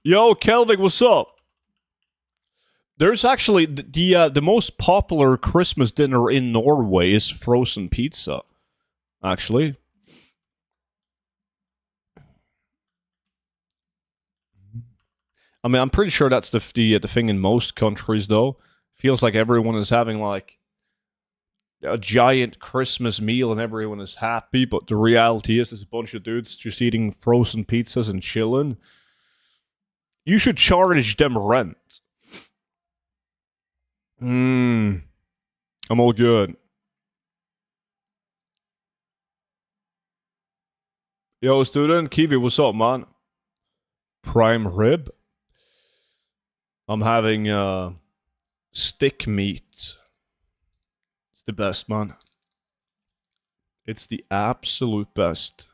Yo, Kelvin, what's up? There's actually the most popular Christmas dinner in Norway is frozen pizza. Actually, I mean, I'm pretty sure that's the thing in most countries, though. Feels like everyone is having like a giant Christmas meal and everyone is happy, but the reality is there's a bunch of dudes just eating frozen pizzas and chilling. You should charge them rent. I'm all good. Yo, student, Kiwi, what's up, man? Prime rib. I'm having stick meat. It's the best, man. It's the absolute best.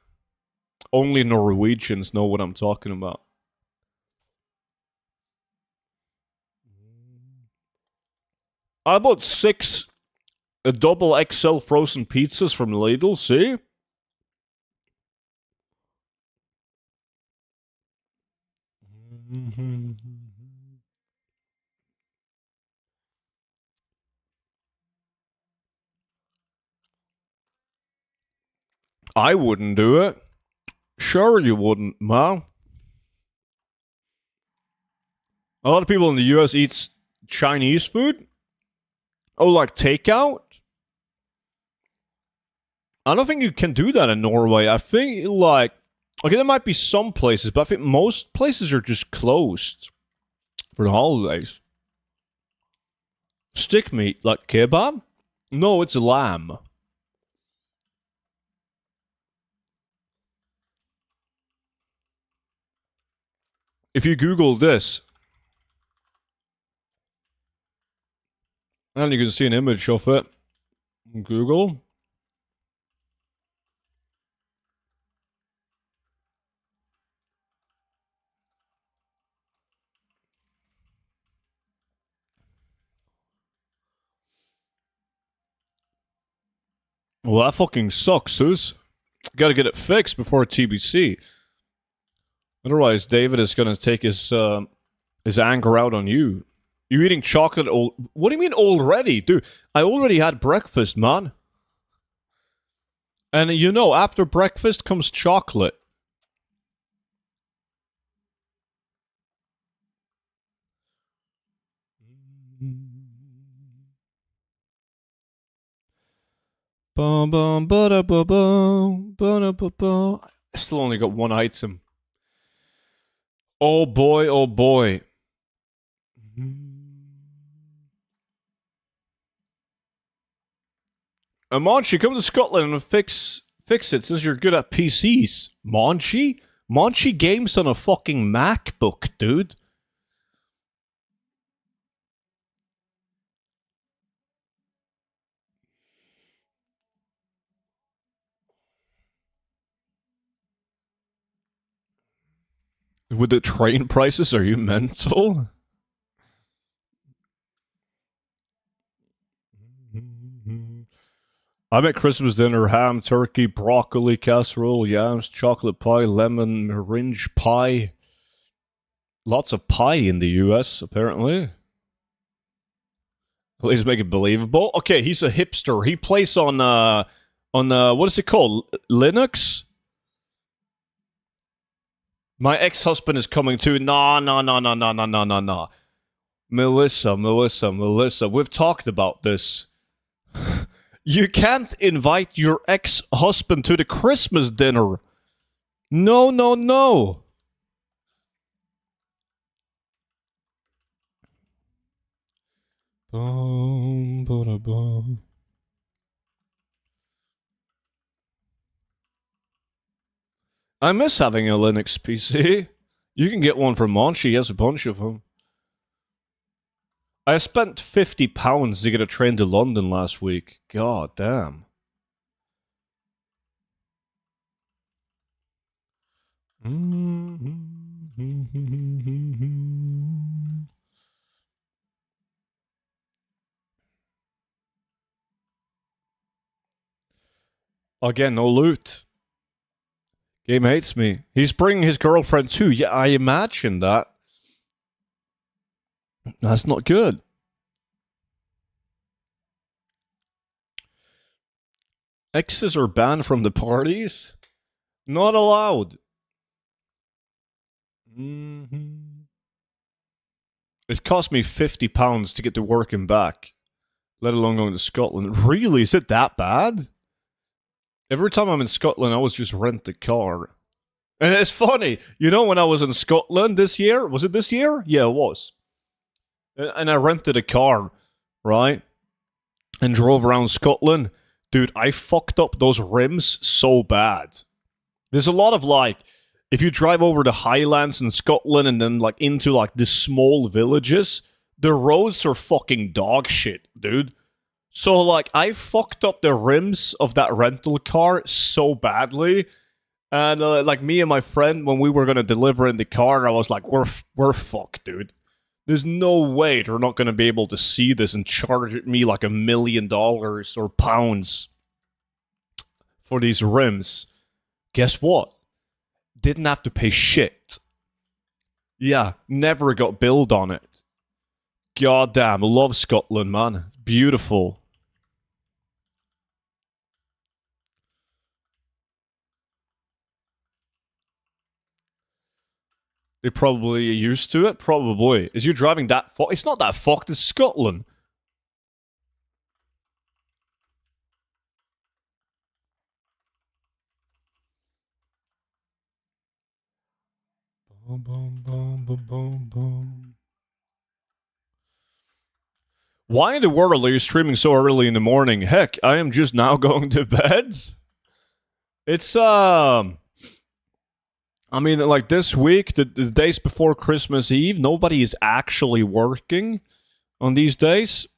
Only Norwegians know what I'm talking about. I bought 6 double XL frozen pizzas from Lidl, see? I wouldn't do it. Sure you wouldn't, man. A lot of people in the US eat Chinese food. Oh, like takeout? I don't think you can do that in Norway. I think, like, okay, there might be some places, but I think most places are just closed for the holidays. Stick meat, like kebab? No, it's lamb. If you Google this, and you can see an image of it, Google. Well, that fucking sucks, Sus. Gotta get it fixed before TBC. Otherwise, David is gonna take his anger out on you. You eating chocolate? What do you mean already, dude? I already had breakfast, man. And you know, after breakfast comes chocolate. Bum bum ba da ba bum ba da ba bum. I still only got one item. Oh boy, oh boy. Monchi, come to Scotland and fix it since you're good at PCs. Monchi? Monchi games on a fucking MacBook, dude. With the train prices, are you mental? I make Christmas dinner ham, turkey, broccoli, casserole, yams, chocolate pie, lemon, orange pie. Lots of pie in the US, apparently. Please make it believable. Okay, he's a hipster. He plays on what is it called? Linux? My ex-husband is coming too. No. Melissa. We've talked about this. You can't invite your ex-husband to the Christmas dinner. No. I miss having a Linux PC. You can get one from Monchi. He has a bunch of them. I spent £50 to get a train to London last week. God damn. Again, no loot. Game hates me. He's bringing his girlfriend too. Yeah, I imagine that. That's not good. Exes are banned from the parties? Not allowed. Mm-hmm. It's cost me £50 to get to work and back, let alone going to Scotland. Really? Is it that bad? Every time I'm in Scotland, I always just rent a car. And it's funny, you know, when I was in Scotland this year, was it this year? Yeah, it was. And I rented a car, right? And drove around Scotland. Dude, I fucked up those rims so bad. There's a lot of like, if you drive over the highlands in Scotland and then like into like the small villages, the roads are fucking dog shit, dude. So like, I fucked up the rims of that rental car so badly. And like me and my friend, when we were gonna deliver in the car, I was like, "We're fucked, dude. There's no way they're not gonna be able to see this and charge me like $1 million or pounds for these rims." Guess what? Didn't have to pay shit. Yeah, never got billed on it. Goddamn, love Scotland, man. It's beautiful. They probably used to it. Probably. Is you driving that fucked? It's not that fucked. It's Scotland. Boom, boom, boom, boom, boom, boom. Why in the world are you streaming so early in the morning? Heck, I am just now going to bed. It's I mean, like this week, the days before Christmas Eve, nobody is actually working on these days.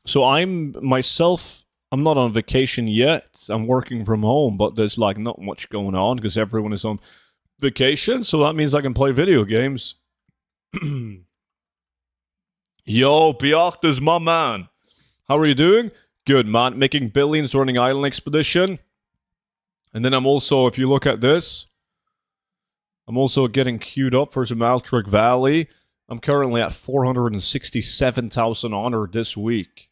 So I'm myself, I'm not on vacation yet. I'm working from home, but there's like not much going on because everyone is on vacation. So that means I can play video games. Yo, Bjork is my man. How are you doing? Good, man. Making billions running Island Expedition. And then I'm also, if you look at this, I'm also getting queued up for some Altric Valley. I'm currently at 467,000 honor this week.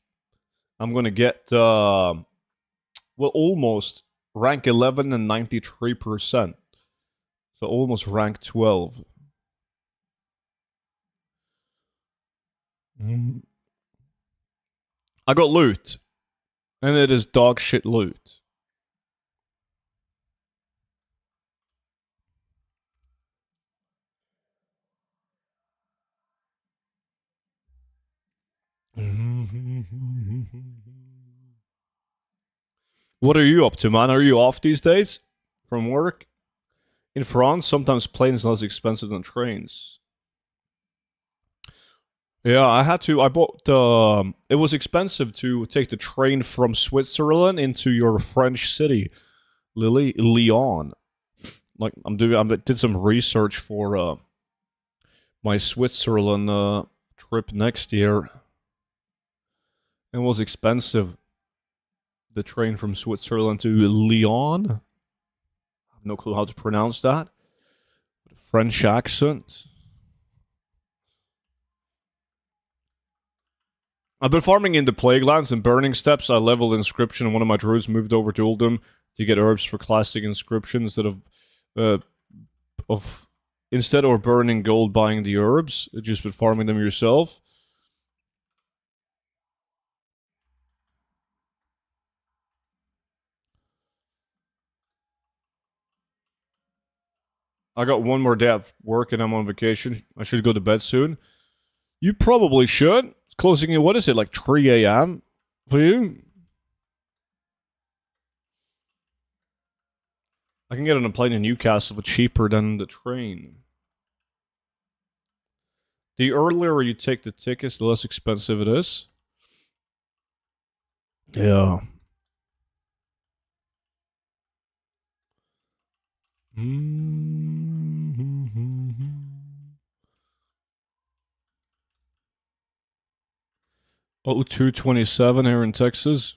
I'm going to get, well, almost rank 11 and 93%. So almost rank 12. I got loot. And it is dog shit loot. What are you up to, man? Are you off these days from work? In France, sometimes planes less expensive than trains. Yeah, I had to. I bought. It was expensive to take the train from Switzerland into your French city, Lyon. Like I did some research for my Switzerland trip next year. It was expensive. The train from Switzerland to Lyon. I have no clue how to pronounce that. French accent. I've been farming in the Plaguelands and Burning Steps. I leveled Inscription, and one of my druids moved over to Uldum to get herbs for classic Inscription instead of burning gold buying the herbs. Just been farming them yourself. I got one more day of work and I'm on vacation. I should go to bed soon. You probably should. It's closing in, what is it, like 3 a.m. for you? I can get on a plane in Newcastle for cheaper than the train. The earlier you take the tickets, the less expensive it is. Yeah. Oh, 227 here in Texas.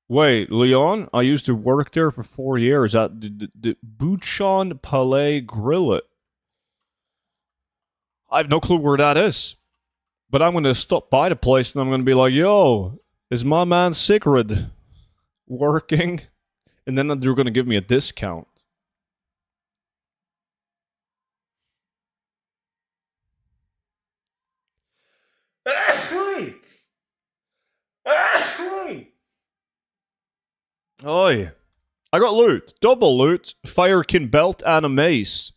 Wait, Leon? I used to work there for 4 years at the Bouchon Palais Grillet. I have no clue where that is. But I'm gonna stop by the place and I'm gonna be like, yo, is my man Sigrid working? And then they're gonna give me a discount. Oi. I got loot. Double loot. Firekin belt and a mace.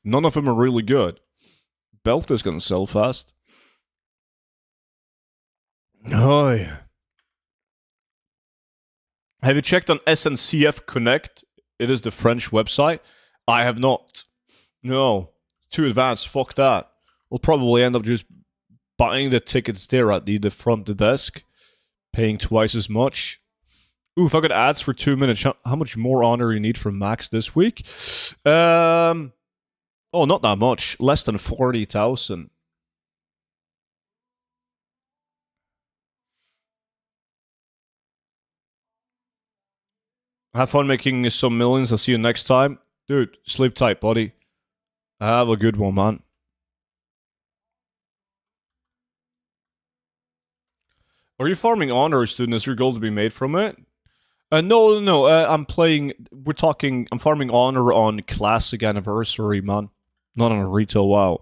None of them are really good. Belt is gonna sell fast. Oi. Have you checked on SNCF Connect? It is the French website. I have not. No. Too advanced. Fuck that. We'll probably end up just buying the tickets there at the front desk, paying twice as much. Ooh, if I got ads for 2 minutes, how much more honor you need from Max this week? Oh, not that much. Less than 40,000. Have fun making some millions. I'll see you next time. Dude, sleep tight, buddy. Have a good one, man. Are you farming honor, student? Is your goal to be made from it? No. I'm playing. I'm farming honor on classic anniversary, man. Not on a retail WoW.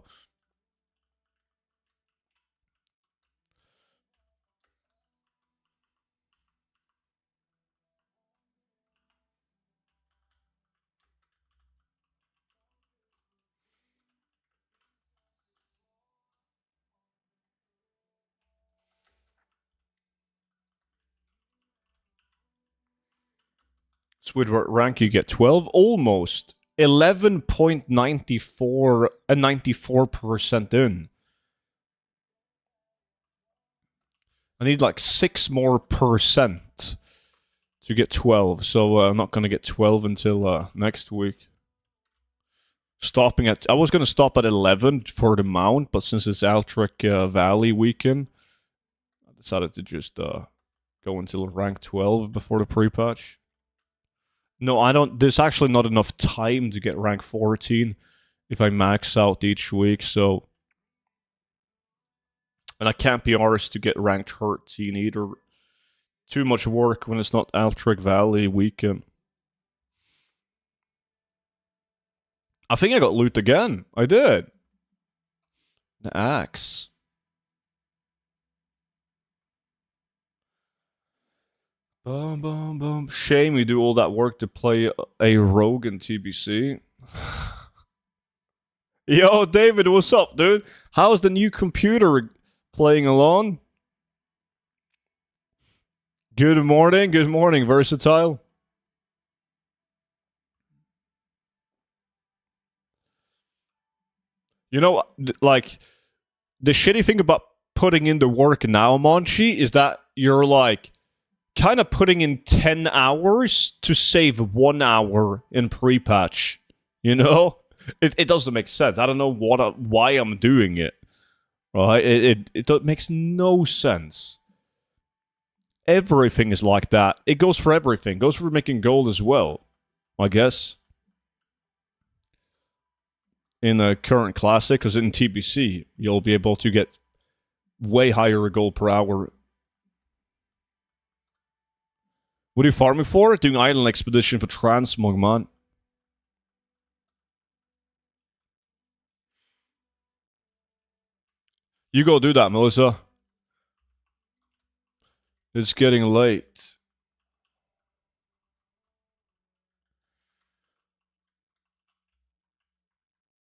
With what rank you get? 12? Almost. 11.94 and 94% in. I need like 6 more percent to get 12, so I'm not going to get 12 until next week. I was going to stop at 11 for the mount, but since it's Altric Valley weekend, I decided to just go until rank 12 before the pre-patch. No, I don't. There's actually not enough time to get rank 14 if I max out each week, so. And I can't be arsed to get rank 13 either. Too much work when it's not Altric Valley weekend. I think I got loot again. I did. The axe. Boom, boom, boom. Shame we do all that work to play a rogue in TBC. Yo, David, what's up, dude? How's the new computer playing along? Good morning, Versatile. You know, like, the shitty thing about putting in the work now, Monchi, is that you're like kind of putting in 10 hours to save 1 hour in pre-patch. You know? It doesn't make sense. I don't know why I'm doing it. Right? It makes no sense. Everything is like that. It goes for everything. It goes for making gold as well, I guess. In a current classic, because in TBC, you'll be able to get way higher gold per hour. What are you farming for? Doing island expedition for transmog, man. You go do that, Melissa. It's getting late.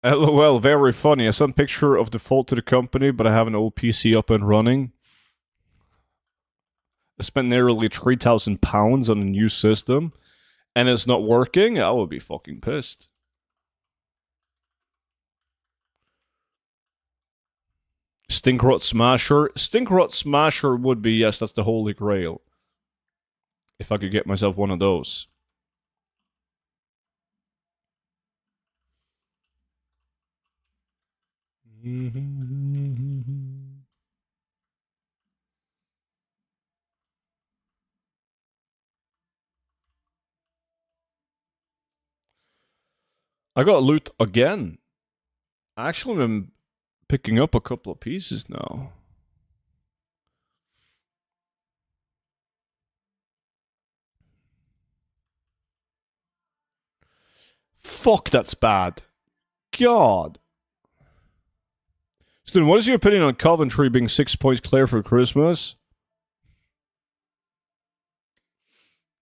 LOL, very funny. I sent a picture of the fault to the company, but I have an old PC up and running. I spent nearly £3,000 on a new system, and it's not working. I would be fucking pissed. Stinkrot Smasher. Stinkrot Smasher would be, yes, that's the holy grail. If I could get myself one of those. I got loot again. Actually, I'm picking up a couple of pieces now. Fuck, that's bad. God. Student, what is your opinion on Coventry being 6 points clear for Christmas?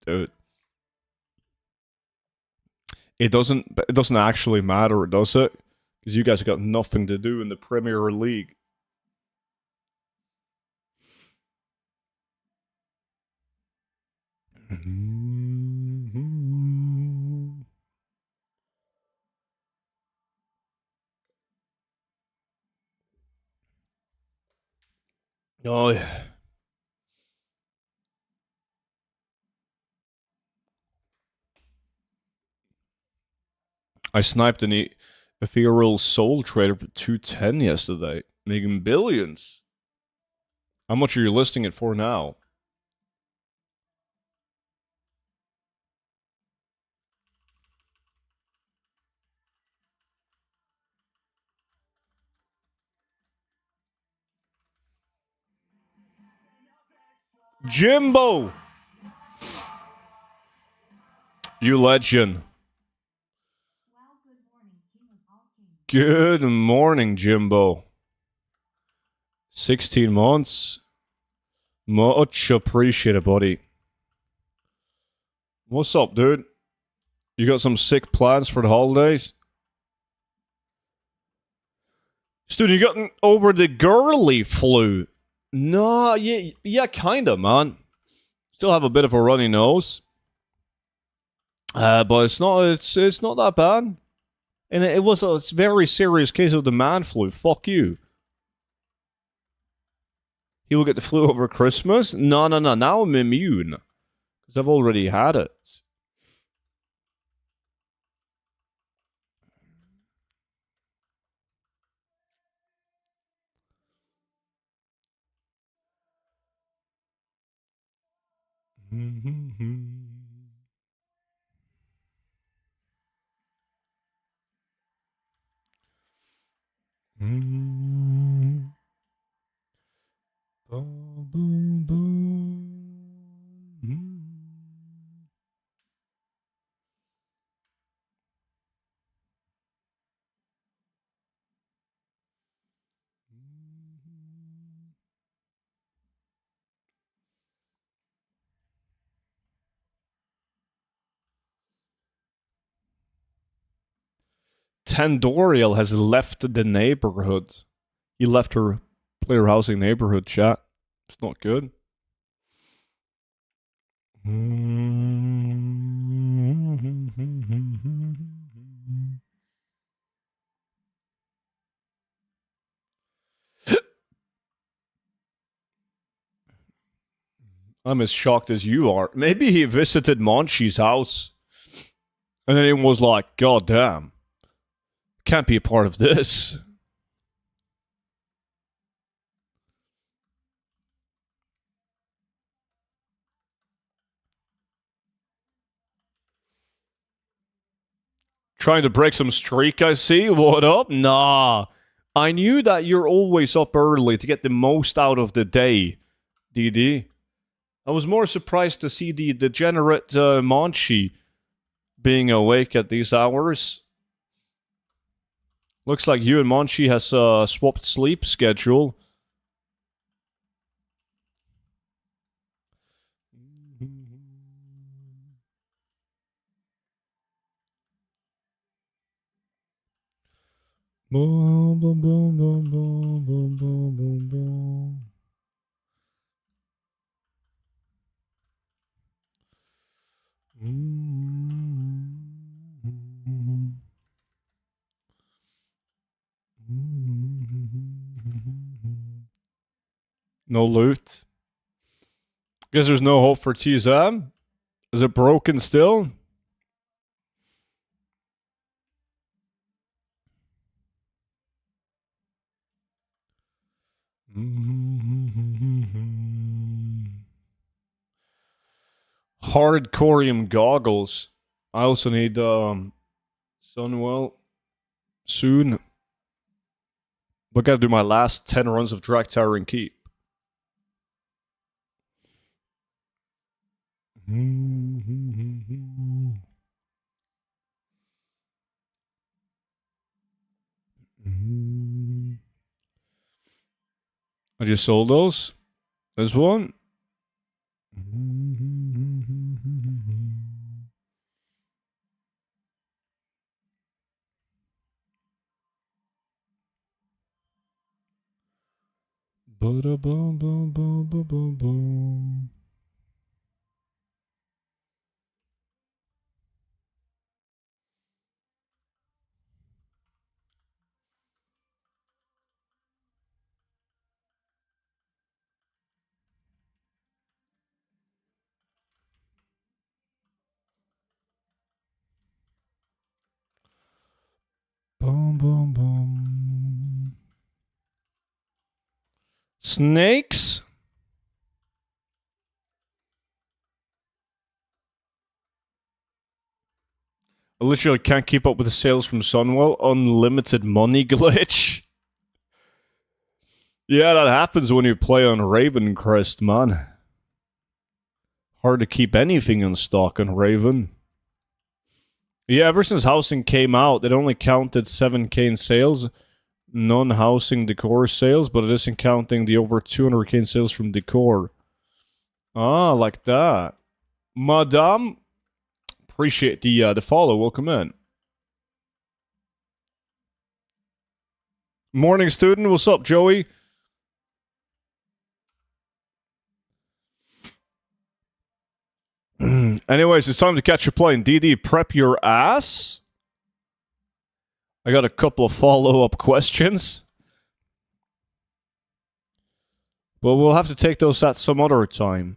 Dude. It doesn't actually matter, does it? Because you guys have got nothing to do in the Premier League. Oh yeah. I sniped an ethereal soul trader for 210 yesterday, making billions. How much are you listing it for now? Jimbo! You legend. Good morning, Jimbo. 16 months. Much appreciated, buddy. What's up, dude? You got some sick plans for the holidays? Student, you gotten over the girly flu? No, yeah, kinda, man. Still have a bit of a runny nose. But it's not that bad. And it was a very serious case of the man flu. Fuck you. He will get the flu over Christmas? No. Now I'm immune. Because I've already had it. Tandoriel has left the neighborhood. He left her player housing neighborhood, chat. It's not good. I'm as shocked as you are. Maybe he visited Monchi's house and then he was like, God damn, can't be a part of this. Trying to break some streak, I see. What up? Nah. I knew that you're always up early to get the most out of the day, DD. I was more surprised to see the degenerate Monchi being awake at these hours. Looks like you and Monchi has swapped sleep schedule. Boom, boom, boom, boom, boom, boom, boom, boom, boom. No loot. Guess there's no hope for TZM. Is it broken still? Hardcorium goggles. I also need Sunwell soon. But gotta do my last 10 runs of Drag Tower and Keep. I just sold those. There's one. Ba-da-bum, bum, bum, bum, bum, bum. Boom, boom, boom. Snakes? I literally can't keep up with the sales from Sunwell. Unlimited money glitch. Yeah, that happens when you play on Ravencrest, man. Hard to keep anything in stock on Raven. Yeah, ever since housing came out, it only counted 7k in sales. Non-housing decor sales, but it isn't counting the over 200k in sales from decor. Ah, like that. Madame, appreciate the follow. Welcome in. Morning, student. What's up, Joey? Anyways, it's time to catch a plane. DD, prep your ass. I got a couple of follow-up questions. But we'll have to take those at some other time.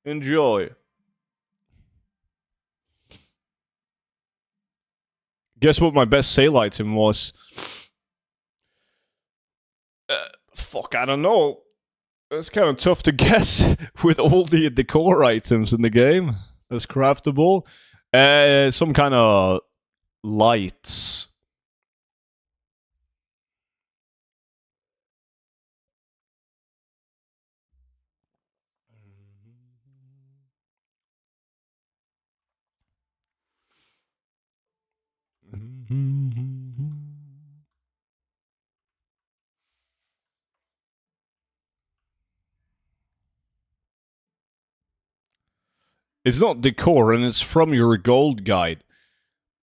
Enjoy. Guess what my best sale item was? Fuck, I don't know. It's kind of tough to guess with all the decor items in the game that's craftable. Some kind of lights. It's not decor, and it's from your gold guide.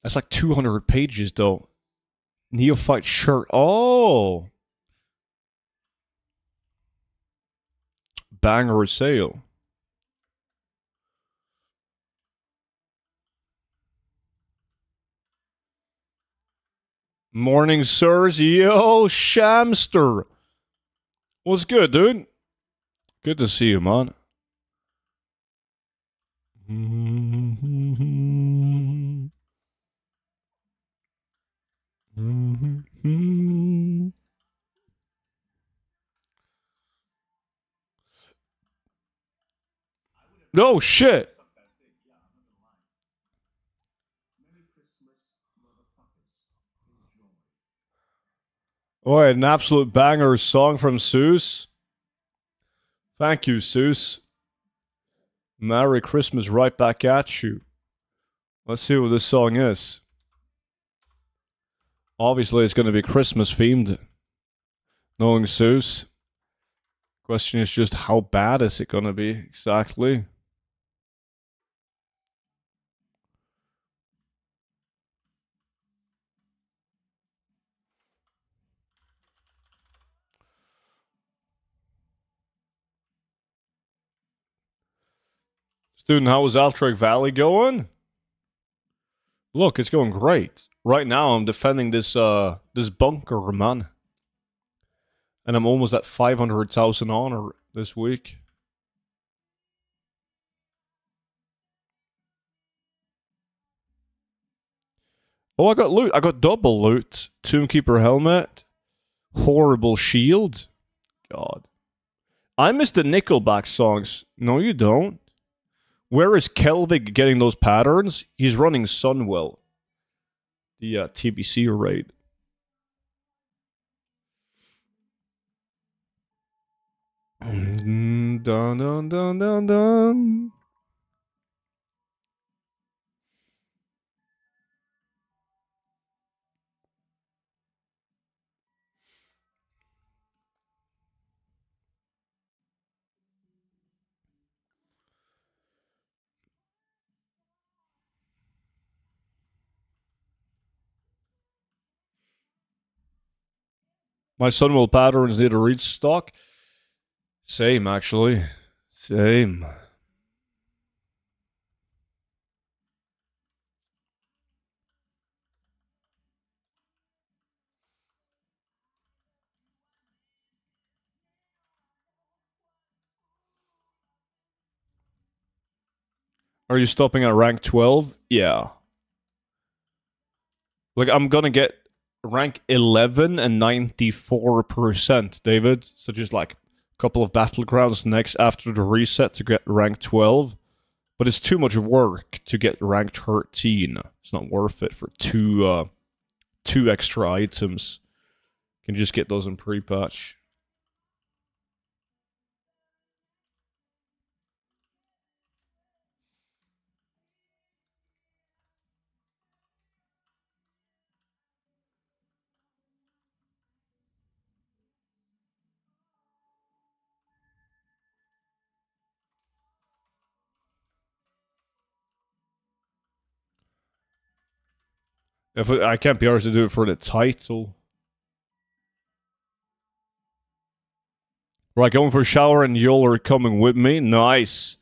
That's like 200 pages, though. Neophyte shirt. Oh! Banger sale. Morning, sirs. Yo, Shamster. What's good, dude? Good to see you, man. No shit. Oh, an absolute banger song from Seuss. Thank you, Seuss. Merry Christmas right back at you. Let's see what this song is. Obviously, it's going to be Christmas themed. Knowing Seuss. Question is just how bad is it going to be exactly? Student, how is Altrek Valley going? Look, it's going great. Right now, I'm defending this bunker, man. And I'm almost at 500,000 honor this week. Oh, I got loot. I got double loot. Tombkeeper helmet. Horrible shield. God. I miss the Nickelback songs. No, you don't. Where is Kelvig getting those patterns? He's running Sunwell. The TBC raid. Dun dun dun dun dun. My son will patterns need to reach stock. Same, actually. Same. Are you stopping at rank 12? Yeah. Like, I'm gonna get rank 11 and 94%, David. So just like a couple of battlegrounds next after the reset to get rank 12. But it's too much work to get rank 13. It's not worth it for two extra items. You can just get those in pre-patch. If I can't be arsed to do it for the title. Right, going for a shower and y'all are coming with me. Nice.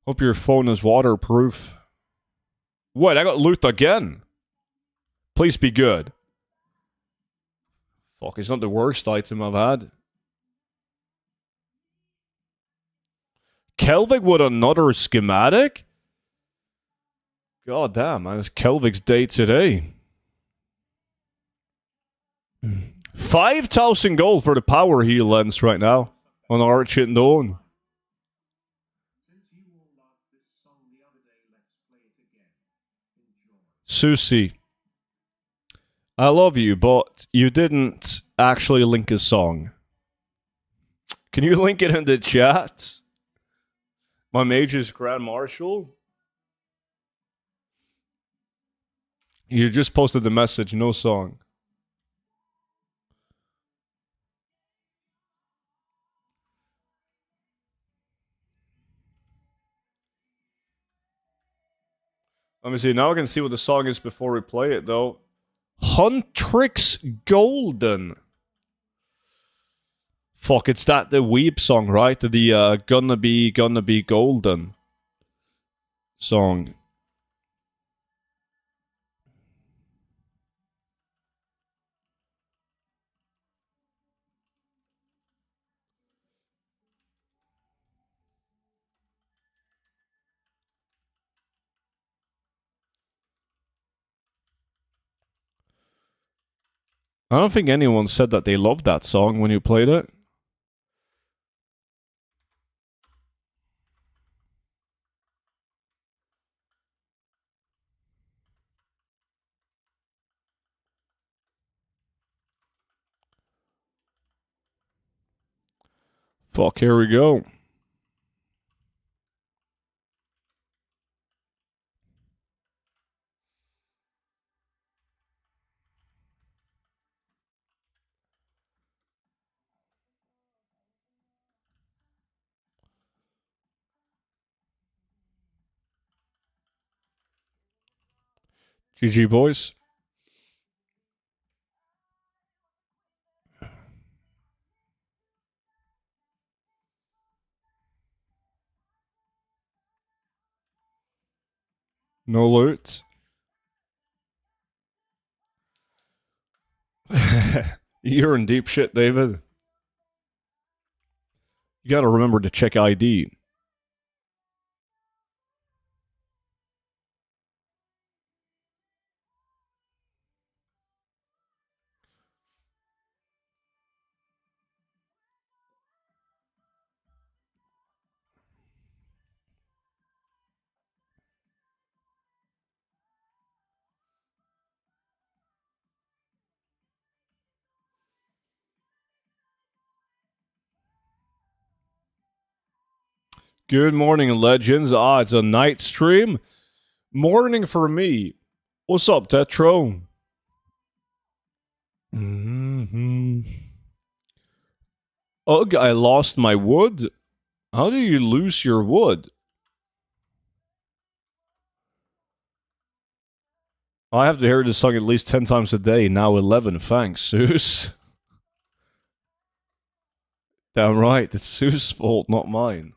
Hope your phone is waterproof. What? I got loot again. Please be good. Fuck, it's not the worst item I've had. Kelvig with another schematic? God damn, man. It's Kelvig's day today. 5,000 gold for the power heal lens right now on Arch and Dawn. Susie, I love you, but you didn't actually link a song. Can you link it in the chat? My mage is Grand Marshal. You just posted the message, no song. Let me see. Now I can see what the song is before we play it, though. Huntrix Golden. Fuck, it's that the Weep song, right? The Gonna Be Golden song. I don't think anyone said that they loved that song when you played it. Fuck, here we go. GG, boys. No loot. You're in deep shit, David. You gotta remember to check ID. Good morning, legends. It's a night stream. Morning for me. What's up, Tetro? Mm-hmm. Ugh, I lost my wood. How do you lose your wood? I have to hear this song at least 10 times a day. Now 11. Thanks, Zeus. Damn right. It's Zeus' fault, not mine.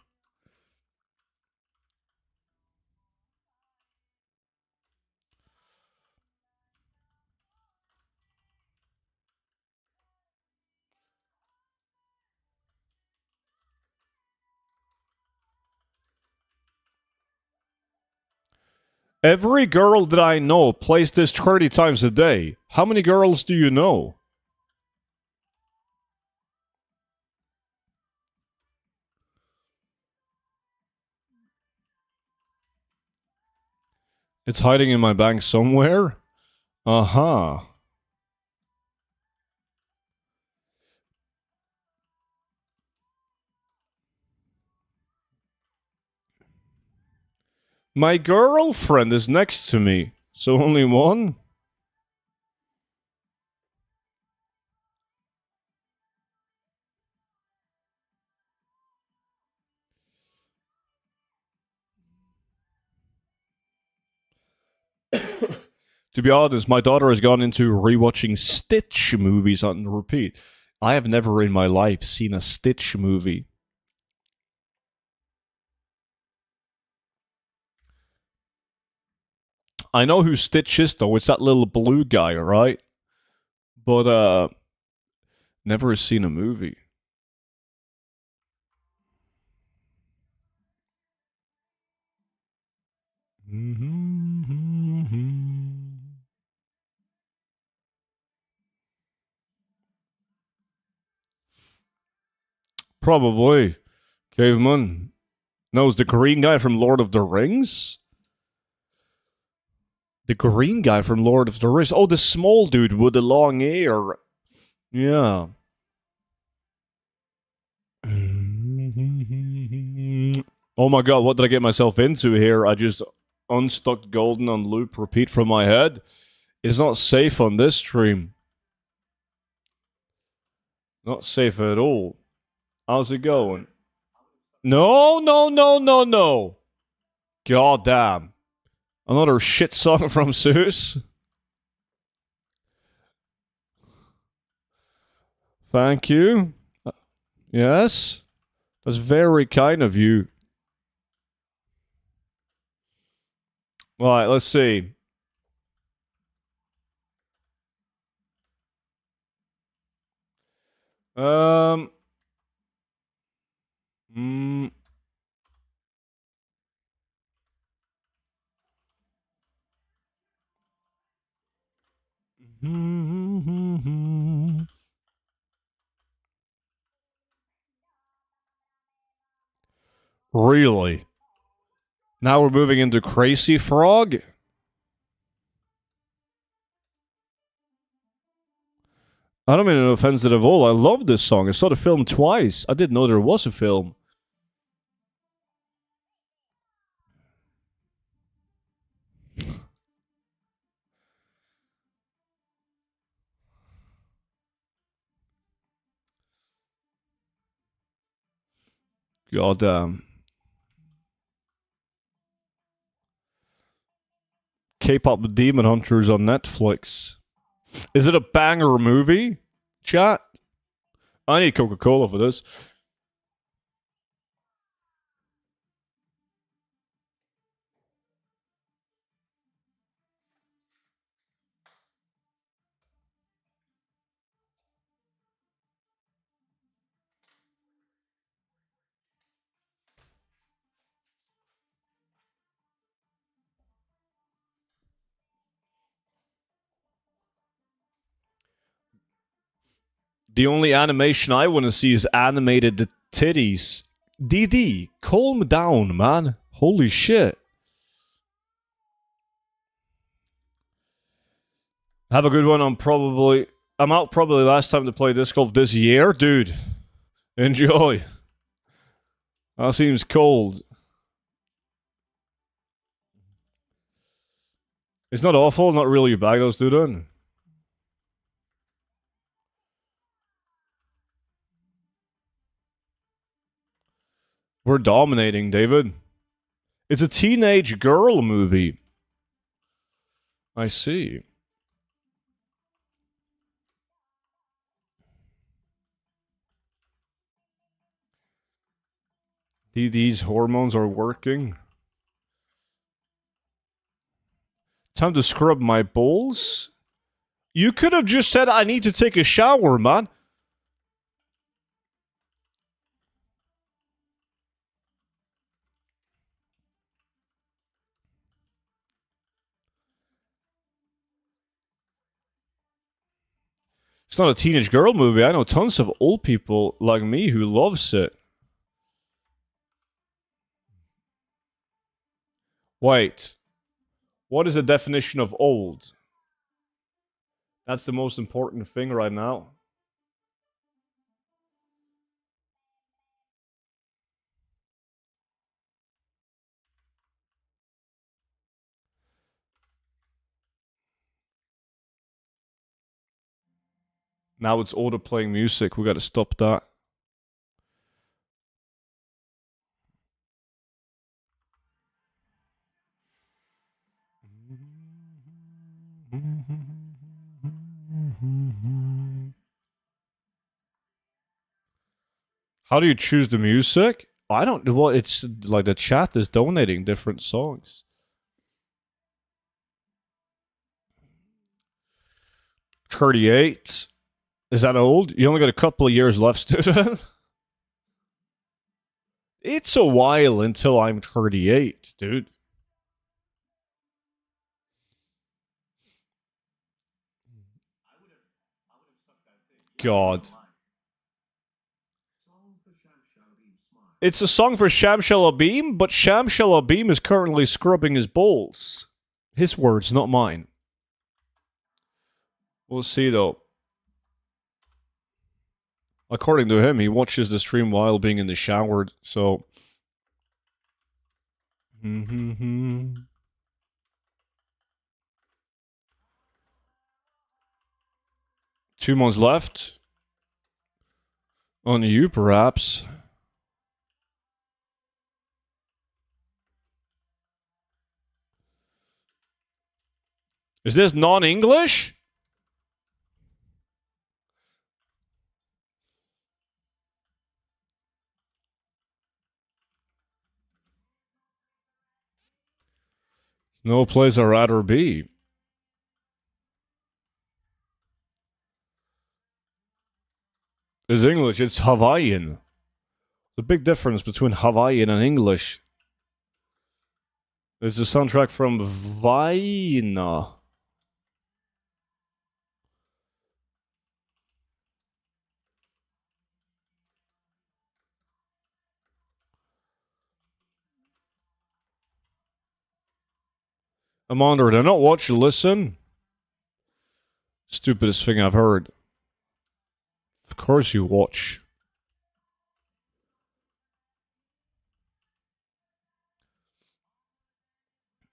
Every girl that I know plays this 30 times a day. How many girls do you know? It's hiding in my bank somewhere? Uh-huh. My girlfriend is next to me. So only one? To be honest, my daughter has gone into rewatching Stitch movies on repeat. I have never in my life seen a Stitch movie. I know who Stitch is, though. It's that little blue guy, right? But, never seen a movie. Probably. Caveman. Knows the green guy from Lord of the Rings? The green guy from Lord of the Rings. Oh, the small dude with the long hair. Yeah. Oh my god, what did I get myself into here? I just unstuck golden on loop repeat from my head. It's not safe on this stream. Not safe at all. How's it going? No, no, no, no, no. God damn. Another shit song from Zeus. Thank you. Yes. That's very kind of you. Alright, let's see. Um. Mm, really? Now we're moving into Crazy Frog? I don't mean an offensive at all. I love this song. I saw the film twice. I didn't know there was a film. God damn. K-pop Demon Hunters on Netflix. Is it a banger movie? Chat? I need Coca-Cola for this. The only animation I want to see is animated titties. DD, calm down, man. Holy shit. Have a good one. I'm out probably last time to play disc golf this year, dude. Enjoy. That seems cold. It's not awful, not really bad, though, student. We're dominating, David. It's a teenage girl movie. I see. These hormones are working. Time to scrub my balls? You could have just said I need to take a shower, man. It's not a teenage girl movie. I know tons of old people like me who loves it. Wait. What is the definition of old? That's the most important thing right now. Now it's auto playing music. We gotta stop that. How do you choose the music? I don't know. Well, it's like the chat is donating different songs. 38. Is that old? You only got a couple of years left, student. It's a while until I'm 38, dude. God. It's a song for Shamshal Abim, but Shamshal Abim is currently scrubbing his balls. His words, not mine. We'll see, though. According to him, he watches the stream while being in the shower, so... 2 months left. On you, perhaps. Is this non-English? No place I'd rather be. It's English, it's Hawaiian. The big difference between Hawaiian and English. It's a soundtrack from Vaina. Amanda, did I not watch you listen? Stupidest thing I've heard. Of course you watch.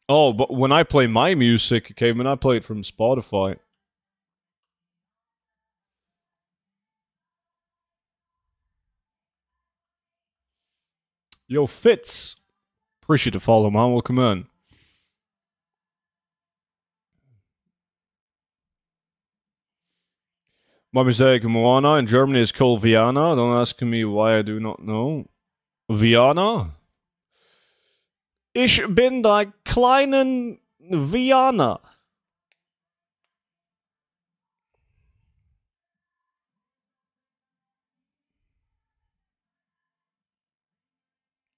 Oh, but when I play my music, Caveman, I play it from Spotify. Yo, Fitz. Appreciate the follow, man. Welcome in. My mistake, Moana in Germany is called Vienna. Don't ask me why I do not know. Vienna? Ich bin der kleinen Vienna.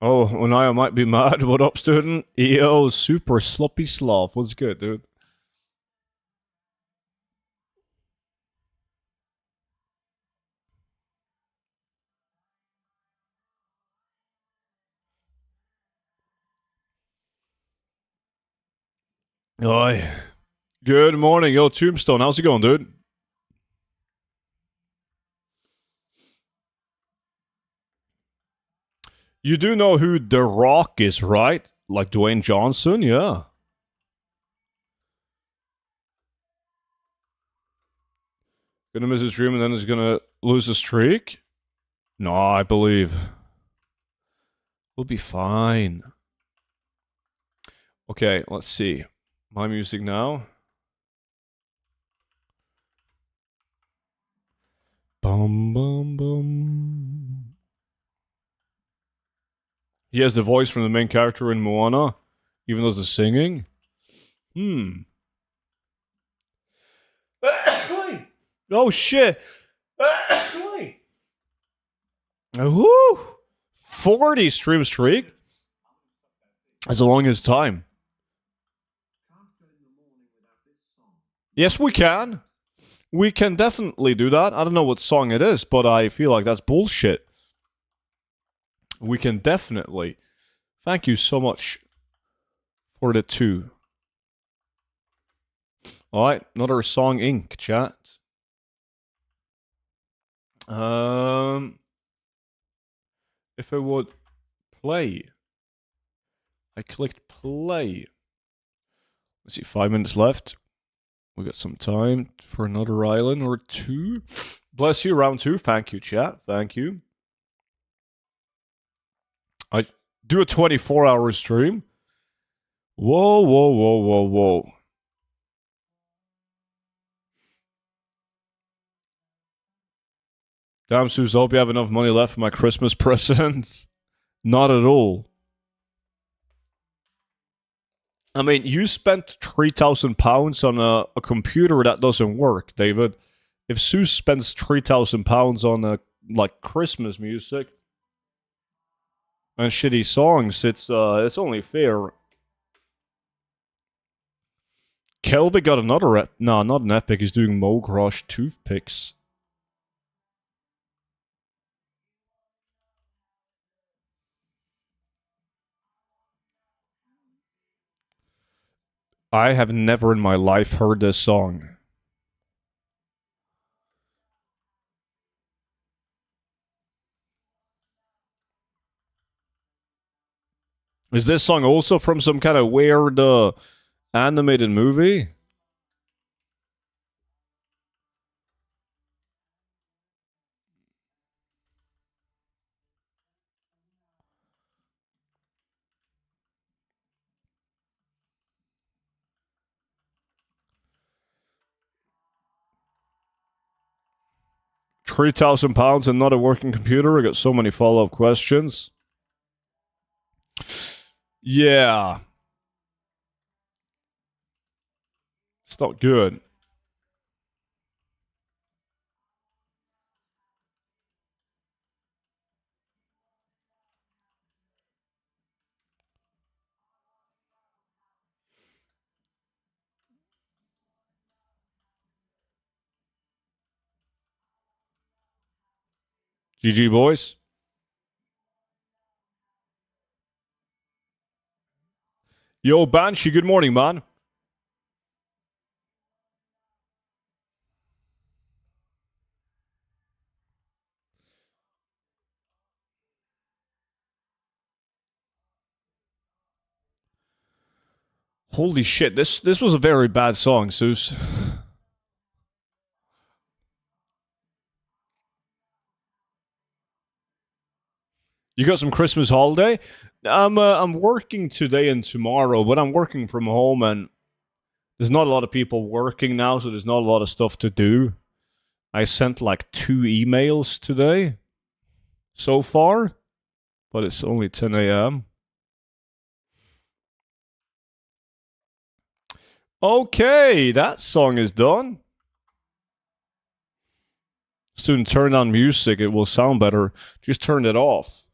Oh, and I might be mad. What up, student? Yo, super sloppy sloth. What's good, dude? Oi. Good morning, yo, Tombstone. How's it going, dude? You do know who The Rock is, right? Like Dwayne Johnson, yeah. Gonna miss his dream and then he's gonna lose a streak? No, I believe. We'll be fine. Okay, let's see. My music now. Bum bum bum. He has the voice from the main character in Moana, even though the singing. Oh shit! Woo! 40 stream streak? That's a longest time. Yes, we can. We can definitely do that. I don't know what song it is, but I feel like that's bullshit. We can definitely. Thank you so much for the 2. Alright, another song Inc. chat. If I would play. I clicked play. Let's see, 5 minutes left. We got some time for another island or 2. Bless you, round 2. Thank you, chat. Thank you. I do a 24-hour stream. Whoa, whoa, whoa, whoa, whoa. Damn, Suze, hope you have enough money left for my Christmas presents. Not at all. I mean, you spent £3,000 on a computer that doesn't work, David. If Sue spends £3,000 on like Christmas music and shitty songs, it's only fair. Kelby got another no, not an epic. He's doing Mogrush toothpicks. I have never in my life heard this song. Is this song also from some kind of weird animated movie? £3,000 and not a working computer. I got so many follow-up questions. Yeah. It's not good. GG, boys. Yo, Banshee, good morning, man. Holy shit, this was a very bad song, Seuss. You got some Christmas holiday? I'm working today and tomorrow, but I'm working from home and there's not a lot of people working now, so there's not a lot of stuff to do. I sent like 2 emails today so far, but it's only 10 a.m. Okay, that song is done. Soon turn on music, it will sound better. Just turn it off.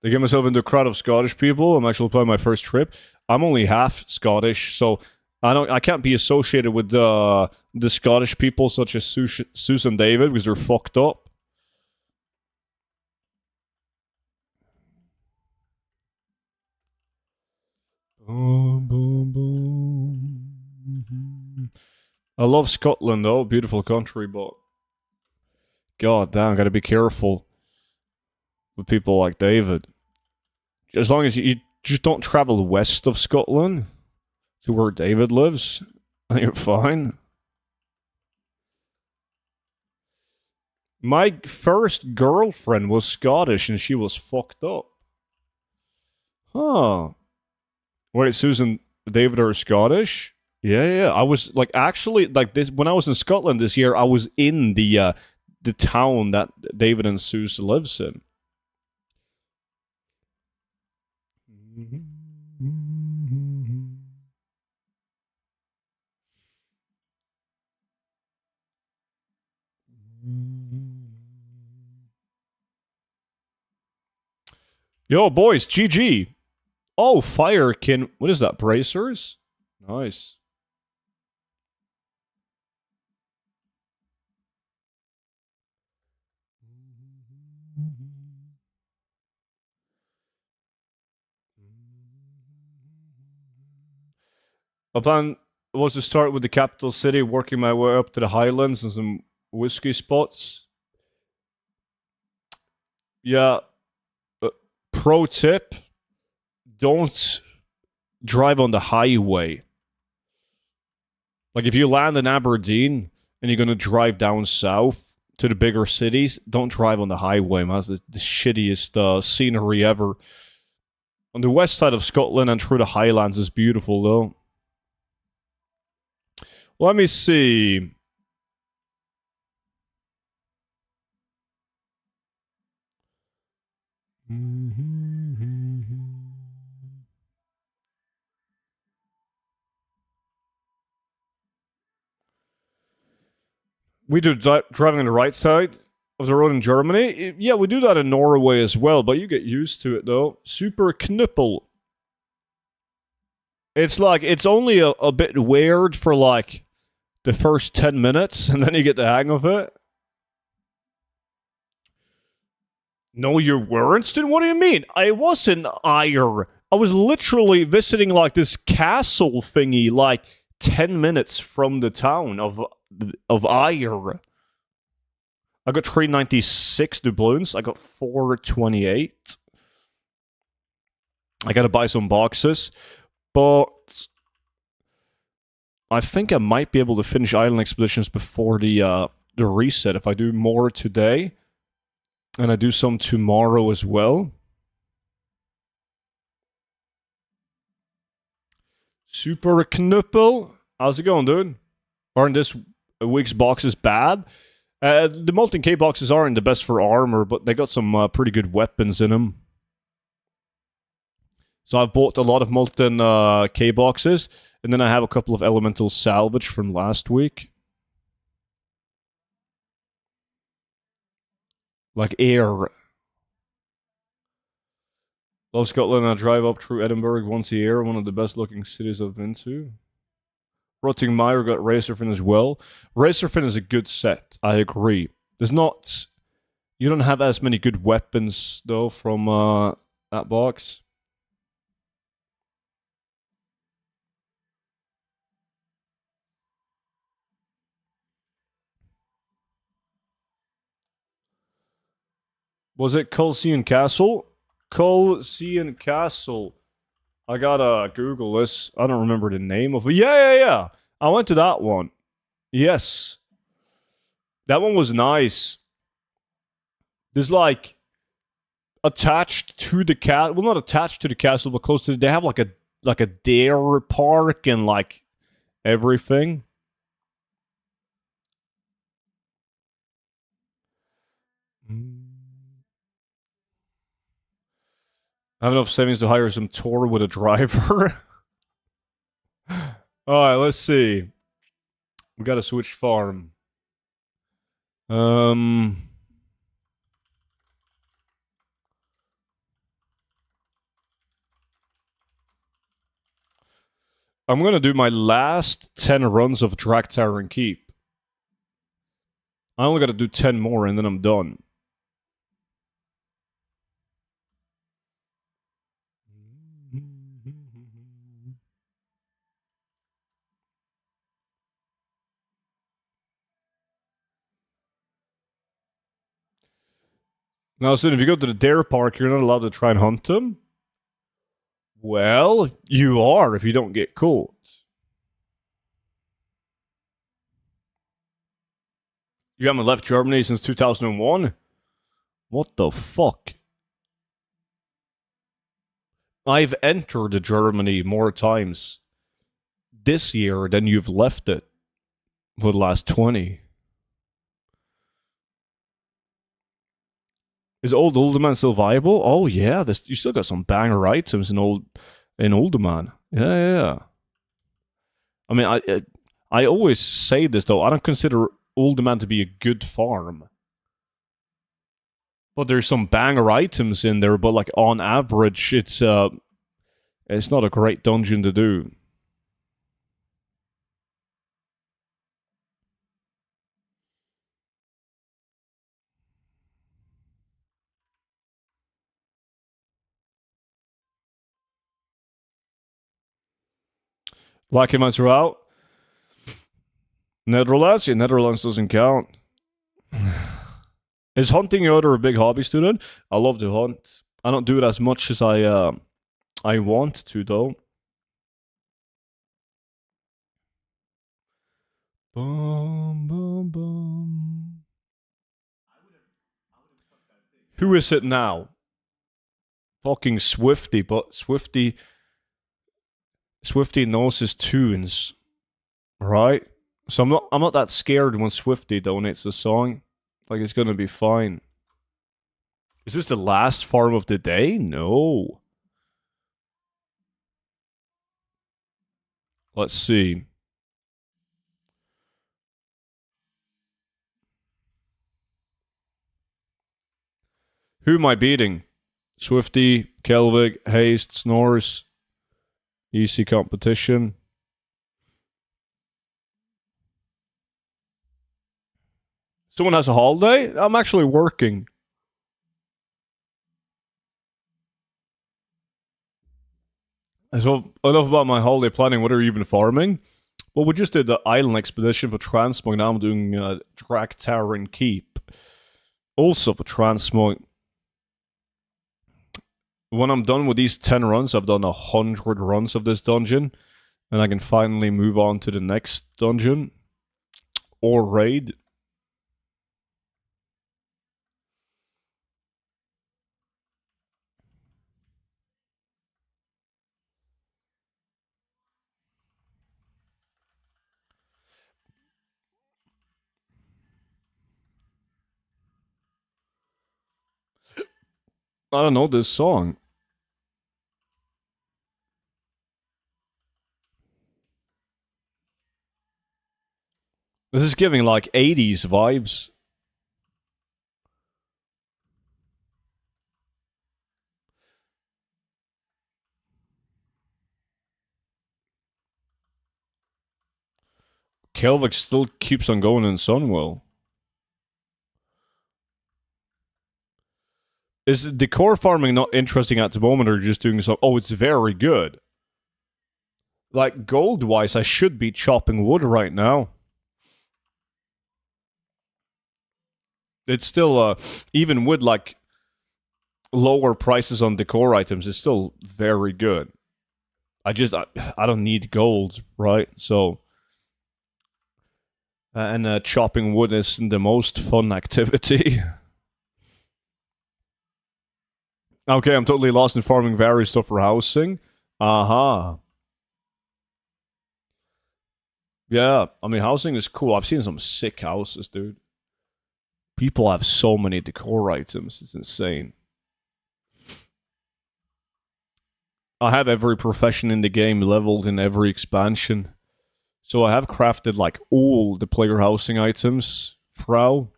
They get myself into a crowd of Scottish people. I'm actually planning my first trip. I'm only half Scottish, so I can't be associated with the Scottish people such as Susan David because they're fucked up. Boom, boom, boom. I love Scotland though, beautiful country, but god damn, gotta be careful with people like David. As long as you just don't travel west of Scotland to where David lives, and you're fine. My first girlfriend was Scottish and she was fucked up. Huh. Wait, Susan David are Scottish? Yeah, yeah. I was like actually like this when I was in Scotland this year. I was in the town that David and Susan lives in. Yo, boys, GG. Oh, fire can. What is that? Bracers? Nice. My plan was to start with the capital city, working my way up to the highlands and some whiskey spots. Yeah. Uh, Pro tip: don't drive on the highway. Like if you land in Aberdeen and you're gonna drive down south to the bigger cities, don't drive on the highway, man. It's the shittiest scenery ever. On the west side of Scotland and through the Highlands is beautiful though. Let me see. We do driving on the right side of the road in Germany. Yeah, we do that in Norway as well, but you get used to it though. Super Knuppel. It's like, it's only a bit weird for like the first 10 minutes and then you get the hang of it. No, you weren't, dude. What do you mean? I was in Ayr. I was literally visiting like this castle thingy, like 10 minutes from the town of Ayr. I got 396 doubloons. I got 428. I gotta buy some boxes, but I think I might be able to finish island expeditions before the reset if I do more today, and I do some tomorrow as well. Super Knuppel. How's it going, dude? Aren't this week's boxes bad? The Molten K boxes aren't the best for armor, but they got some pretty good weapons in them. So I've bought a lot of Molten K boxes, and then I have a couple of Elemental Salvage from last week. Like air. Love Scotland. I drive up through Edinburgh once a year, one of the best looking cities I've been to. Rottingmire got Racerfin as well. Racerfin is a good set, I agree. There's not... You don't have as many good weapons, though, from that box. Was it Culsean Castle? Culsean Castle. I gotta Google this. I don't remember the name of it. Yeah. I went to that one. Yes. That one was nice. There's like attached to the castle. Well, not attached to the castle, but close to. They have like a dare park and like everything. I have enough savings to hire some tour with a driver. All right, let's see. We got to switch farm. Um. I'm gonna do my last 10 runs of Track Tower and Keep. I only gotta do 10 more and then I'm done. Now, so if you go to the Dare Park, you're not allowed to try and hunt them? Well, you are if you don't get caught. You haven't left Germany since 2001? What the fuck? I've entered Germany more times this year than you've left it for the last 20. Is Older Man still viable? Oh yeah, you still got some banger items in Older Man. Yeah. I mean, I always say this though. I don't consider Older Man to be a good farm, but there's some banger items in there. But like on average, it's not a great dungeon to do. Lucky Monster out. Netherlands? Yeah, Netherlands doesn't count. Is hunting your other a big hobby, student? I love to hunt. I don't do it as much as I want to though. Boom, boom, boom. Who is it now? Fucking Swifty, but Swifty knows his tunes, right? So I'm not that scared when Swifty donates a song. Like it's gonna be fine. Is this the last farm of the day? No. Let's see. Who am I beating? Swifty, Kelvig, Haste, Snores. Easy competition. Someone has a holiday? I'm actually working. So enough about my holiday planning. What are you even farming? Well, we just did the island expedition for Transmog. Now I'm doing Track Tower and Keep. Also for Transmog. When I'm done with these 10 runs, I've done 100 runs of this dungeon. And I can finally move on to the next dungeon. Or raid. I don't know this song. This is giving like 80s vibes. Kelvik still keeps on going in Sunwell. Is decor farming not interesting at the moment, or just doing some? Oh, it's very good. Like gold wise, I should be chopping wood right now. It's still even with like lower prices on decor items, it's still very good. I don't need gold, right? So and chopping wood is the most fun activity. Okay, I'm totally lost in farming various stuff for housing. Uh-huh. Yeah, I mean, housing is cool. I've seen some sick houses, dude. People have so many decor items. It's insane. I have every profession in the game leveled in every expansion. So I have crafted like all the player housing items, Frau.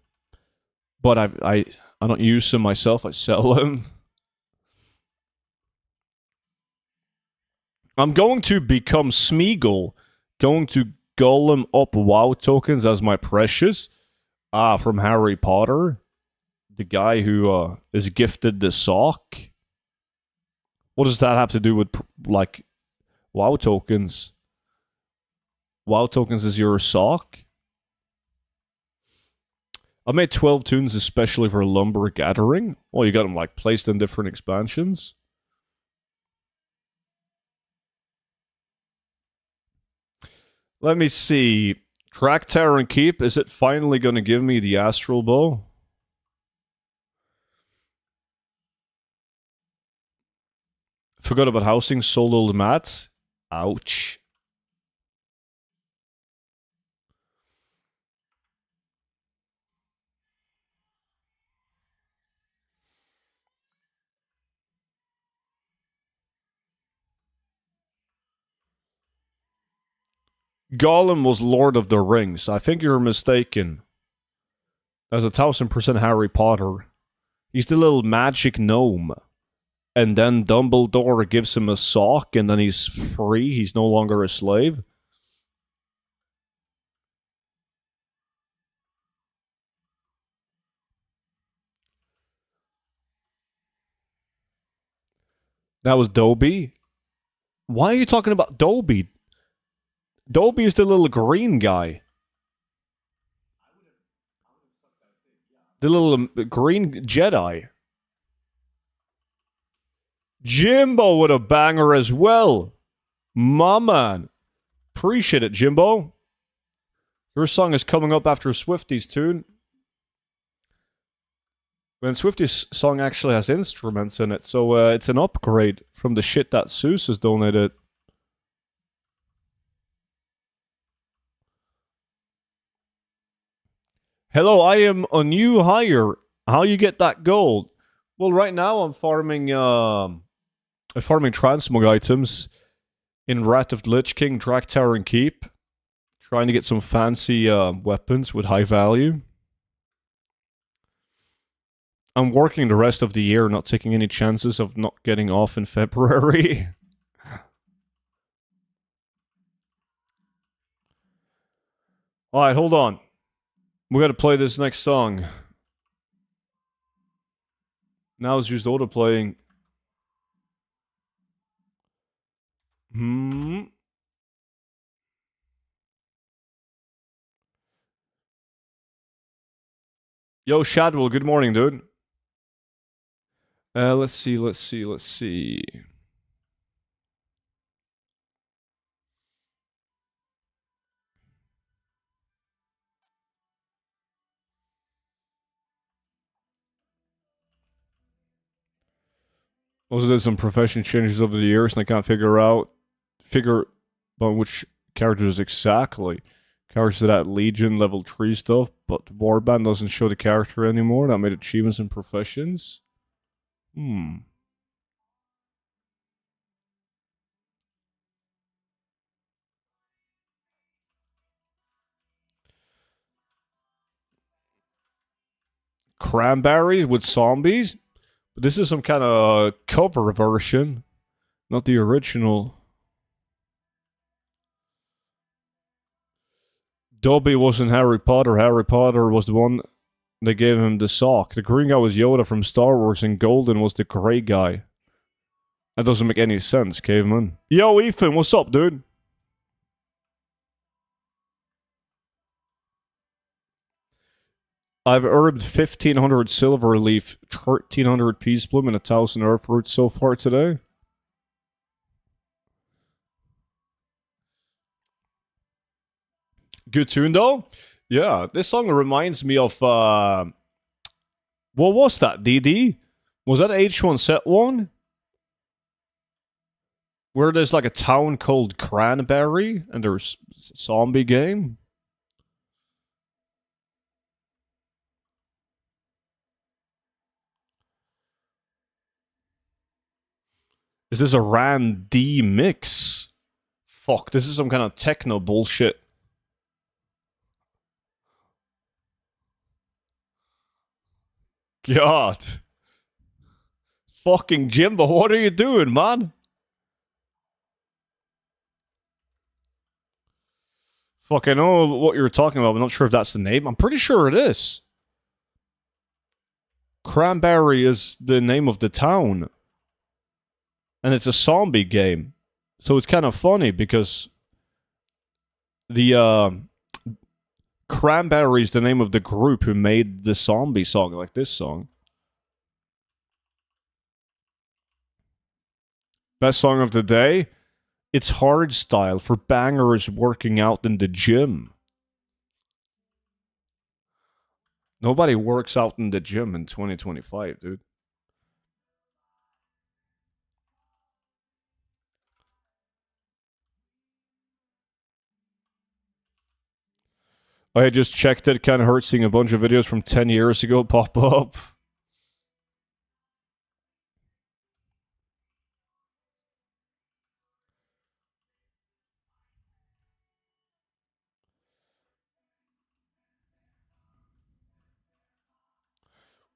But I don't use them myself. I sell them. I'm going to become Smeagol. Going to golem up WoW tokens as my precious. From Harry Potter. The guy who is gifted the sock. What does that have to do with, like, WoW tokens? WoW tokens is your sock? I made 12 tunes especially for Lumber Gathering. Well, you got them, like, placed in different expansions. Let me see. Track Tower and Keep. Is it finally going to give me the Astral Bow? Forgot about housing. Solo the mats. Ouch. Gollum was Lord of the Rings. I think you're mistaken. That's 1000% Harry Potter. He's the little magic gnome. And then Dumbledore gives him a sock, and then he's free. He's no longer a slave. That was Dobby. Why are you talking about Dobby? Dobby is the little green guy. The little green Jedi. Jimbo with a banger as well. My man. Appreciate it, Jimbo. Your song is coming up after Swifty's tune. When Swifty's song actually has instruments in it, so it's an upgrade from the shit that Zeus has donated. Hello, I am a new hire. How you get that gold? Well, right now I'm farming transmog items in Wrath of the Lich King, Track Tower and Keep. Trying to get some fancy weapons with high value. I'm working the rest of the year, not taking any chances of not getting off in February. Alright, hold on. We gotta play this next song. Now it's just auto-playing. Yo, Shadwell, good morning, dude. Let's see. Also did some profession changes over the years, and I can't figure out which characters exactly. Characters that Legion level 3 stuff, but Warband doesn't show the character anymore. That made achievements and professions. Cranberries with zombies? But this is some kind of cover version, not the original. Dobby wasn't Harry Potter. Harry Potter was the one that gave him the sock. The green guy was Yoda from Star Wars, and Golden was the gray guy. That doesn't make any sense, caveman. Yo, Ethan, what's up, dude? I've earned 1,500 silver leaf, 1,300 peace bloom, and 1,000 earth roots so far today. Good tune, though. Yeah, this song reminds me of what was that? DD? Was that H1 set 1? Where there's like a town called Cranberry and there's a zombie game? Is this a Ran D mix? Fuck, this is some kind of techno bullshit. God. Fucking Jimbo, what are you doing, man? Fuck, I know what you're talking about. I'm not sure if that's the name. I'm pretty sure it is. Cranberry is the name of the town. And it's a zombie game. So it's kind of funny because the Cranberry is the name of the group who made the zombie song, like this song. Best song of the day? It's hardstyle for bangers working out in the gym. Nobody works out in the gym in 2025, dude. I just checked it. Kind of hurts seeing a bunch of videos from 10 years ago pop up.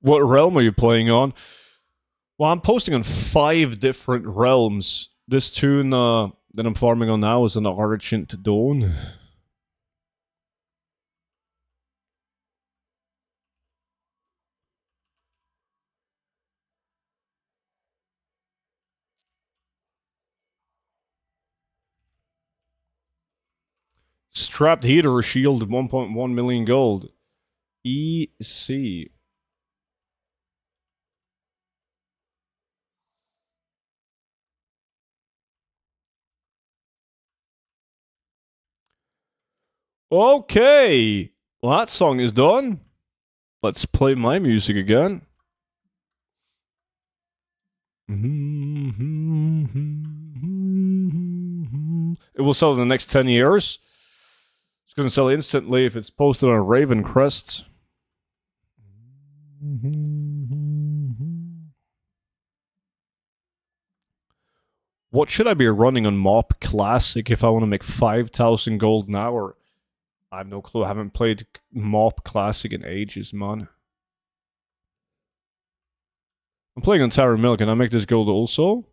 What realm are you playing on? Well, I'm posting on 5 different realms. This tune that I'm farming on now is an Argent Dawn. Strapped heater shield 1.1 million gold. EC. Okay. Well, that song is done. Let's play my music again. It will sell in the next 10 years. It's going to sell instantly if it's posted on Raven Crest. What should I be running on Mop Classic if I want to make 5,000 gold an hour? I have no clue. I haven't played Mop Classic in ages, man. I'm playing on Tower Milk. Can I make this gold also?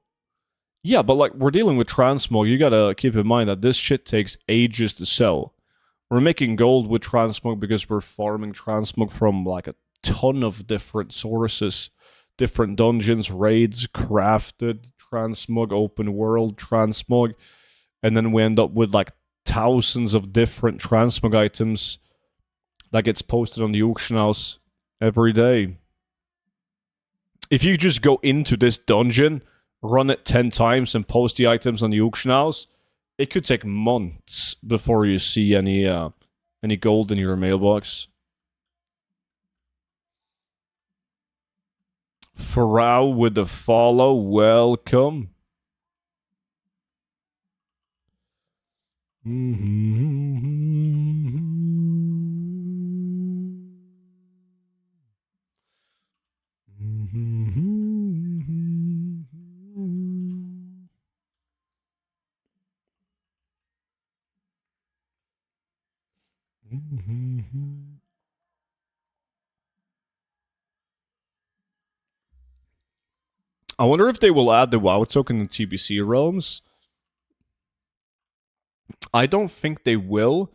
Yeah, but like, we're dealing with transmog. You gotta keep in mind that this shit takes ages to sell. We're making gold with transmog because we're farming transmog from like a ton of different sources, different dungeons, raids, crafted transmog, open world transmog, and then we end up with like thousands of different transmog items that gets posted on the auction house every day. If you just go into this dungeon, run it 10 times, and post the items on the auction house, it could take months before you see any gold in your mailbox. Farao with the follow, welcome. I wonder if they will add the WoW token in TBC realms. I don't think they will,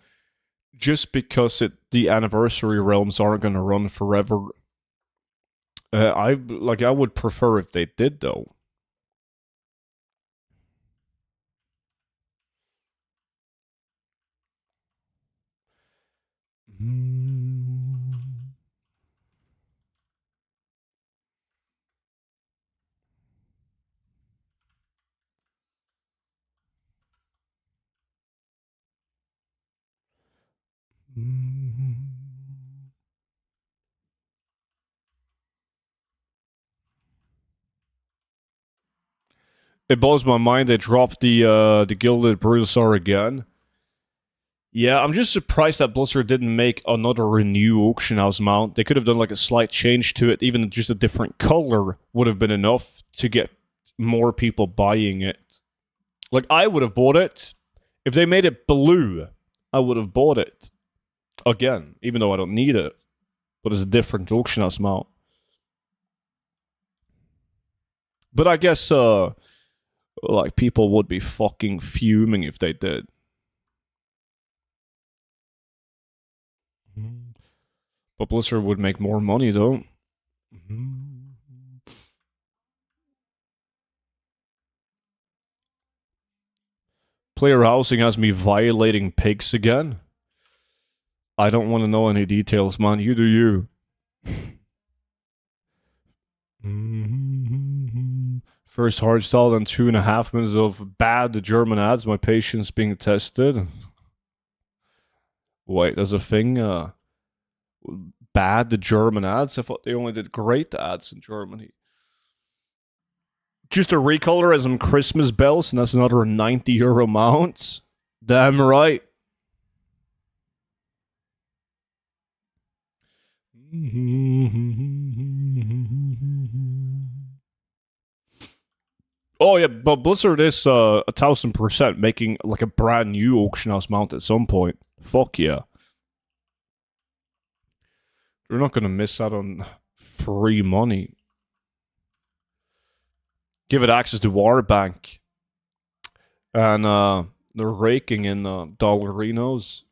just because the anniversary realms aren't going to run forever. I would prefer if they did though. It blows my mind they dropped the Gilded Bruiser again. Yeah, I'm just surprised that Blizzard didn't make another Renew auction house mount. They could have done like a slight change to it, even just a different color would have been enough to get more people buying it. Like, I would have bought it. If they made it blue, I would have bought it. Again, even though I don't need it. But it's a different auction house mount. But I guess, like, people would be fucking fuming if they did. But Blizzard would make more money though. Player housing has me violating pigs again. I don't want to know any details, man. You do you. First hard stall, then 2.5 minutes of bad German ads. My patience being tested. Wait, there's a thing. Bad German ads. I thought they only did great ads in Germany. Just a recolor as some Christmas bells, and that's another €90 mount. Damn right. Oh yeah, but Blizzard is 1,000% making like a brand new auction house mount at some point. Fuck yeah. You're not gonna miss out on free money. Give it access to Water Bank. And they're raking in dollarinos.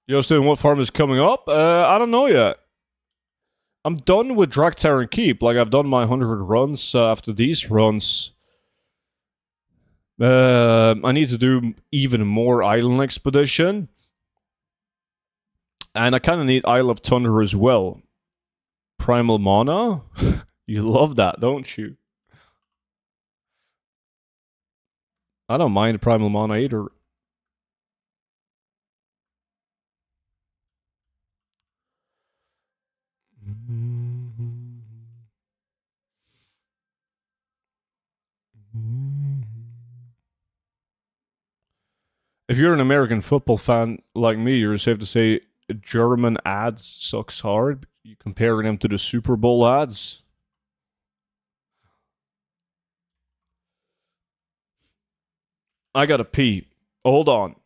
Yo, Steven, what farm is coming up? I don't know yet. I'm done with Draktar Keep. Like, I've done my 100 runs. After these runs, I need to do even more Island Expedition. And I kind of need Isle of Thunder as well. Primal Mana? You love that, don't you? I don't mind Primal Mana either. If you're an American football fan like me, you're safe to say German ads sucks hard. You comparing them to the Super Bowl ads. I gotta pee. Hold on.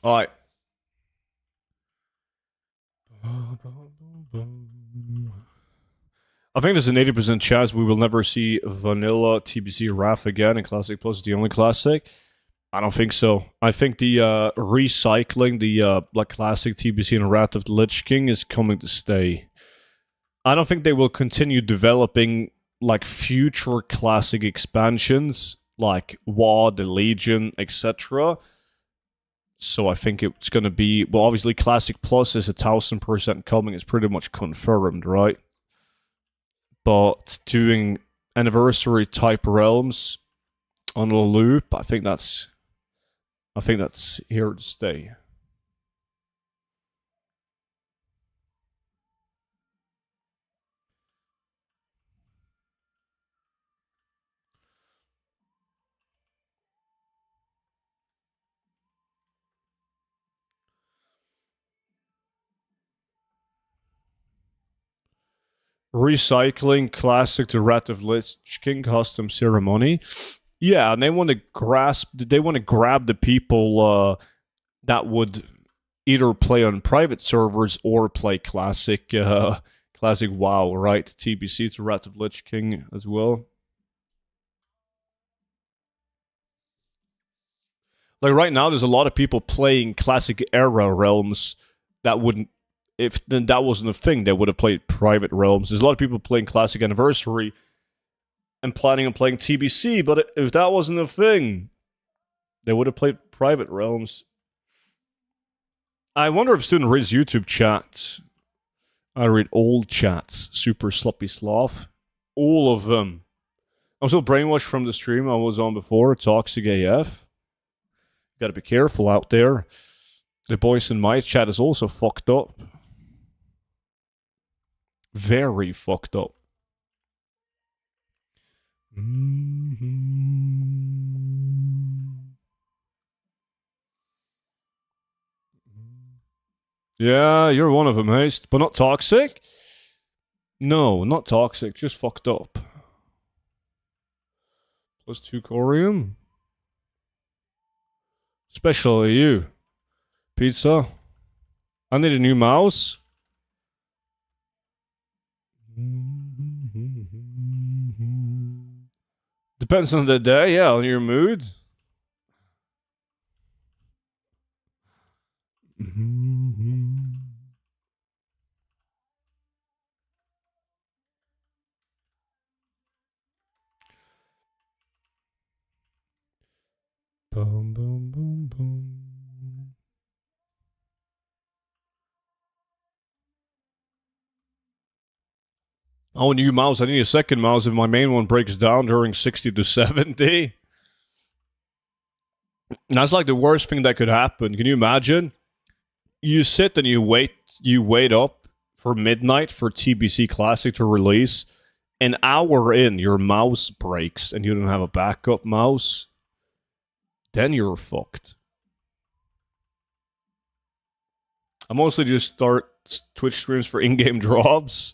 All right. I think there's an 80% chance we will never see vanilla TBC Wrath again, and Classic Plus is the only classic. I don't think so. I think the recycling the like classic TBC and Wrath of the Lich King is coming to stay. I don't think they will continue developing like future classic expansions like WoW, the Legion, etc. So I think it's going to be, well, obviously Classic Plus is 1,000% coming. It's pretty much confirmed, right? But doing anniversary type realms on a loop, I think that's here to stay. Recycling classic to Wrath of Lich King custom ceremony. Yeah, and they want to grab the people that would either play on private servers or play classic WoW, right? TBC to Wrath of Lich King as well. Like right now, there's a lot of people playing classic era realms that wouldn't. If then that wasn't a thing, they would have played private realms. There's a lot of people playing classic anniversary and planning on playing TBC, but if that wasn't a thing, they would have played private realms. I wonder if student reads YouTube chats. I read old chats. Super sloppy sloth. All of them. I'm still brainwashed from the stream I was on before. Toxic AF. Gotta be careful out there. The boys in my chat is also fucked up. Very fucked up. Yeah, you're one of them, Haste. But not toxic? No, not toxic. Just fucked up. +2 corium. Especially you. Pizza. I need a new mouse. Depends on the day, yeah, on your mood. Boom, boom, boom, boom. Oh, new mouse. I need a second mouse if my main one breaks down during 60 to 70. That's like the worst thing that could happen. Can you imagine? You sit and you wait up for midnight for TBC Classic to release. An hour in, your mouse breaks and you don't have a backup mouse. Then you're fucked. I mostly just start Twitch streams for in-game drops.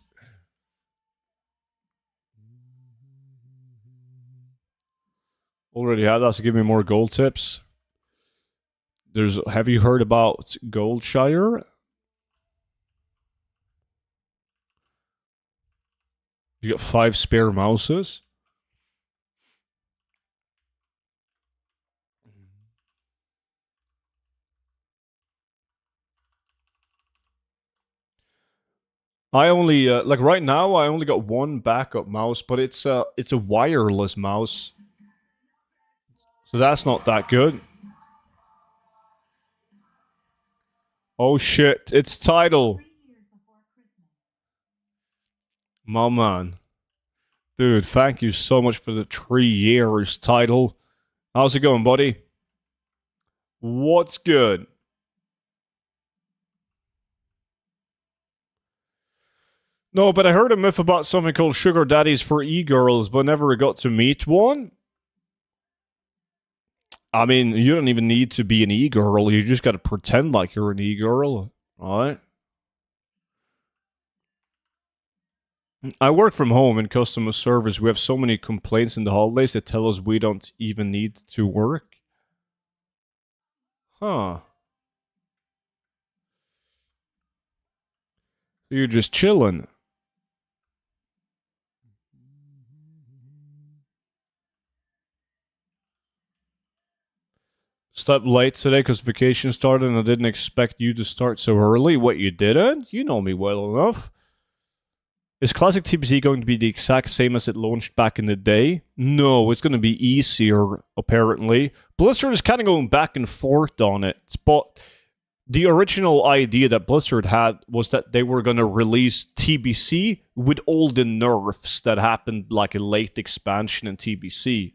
Already had that, so give me more gold tips. Have you heard about Goldshire? You got 5 spare mouses. I only like right now I only got one backup mouse, but it's a wireless mouse. So that's not that good. Oh shit, it's Tidal. My man. Dude, thank you so much for the 3 years, Tidal. How's it going, buddy? What's good? No, but I heard a myth about something called sugar daddies for e-girls, but never got to meet one. I mean, you don't even need to be an e-girl. You just gotta pretend like you're an e-girl, alright? I work from home in customer service. We have so many complaints in the holidays that tell us we don't even need to work. Huh. You're just chilling. Slept late today because vacation started and I didn't expect you to start so early. What, you didn't? You know me well enough. Is Classic TBC going to be the exact same as it launched back in the day? No, it's going to be easier, apparently. Blizzard is kind of going back and forth on it, but the original idea that Blizzard had was that they were going to release TBC with all the nerfs that happened like a late expansion in TBC.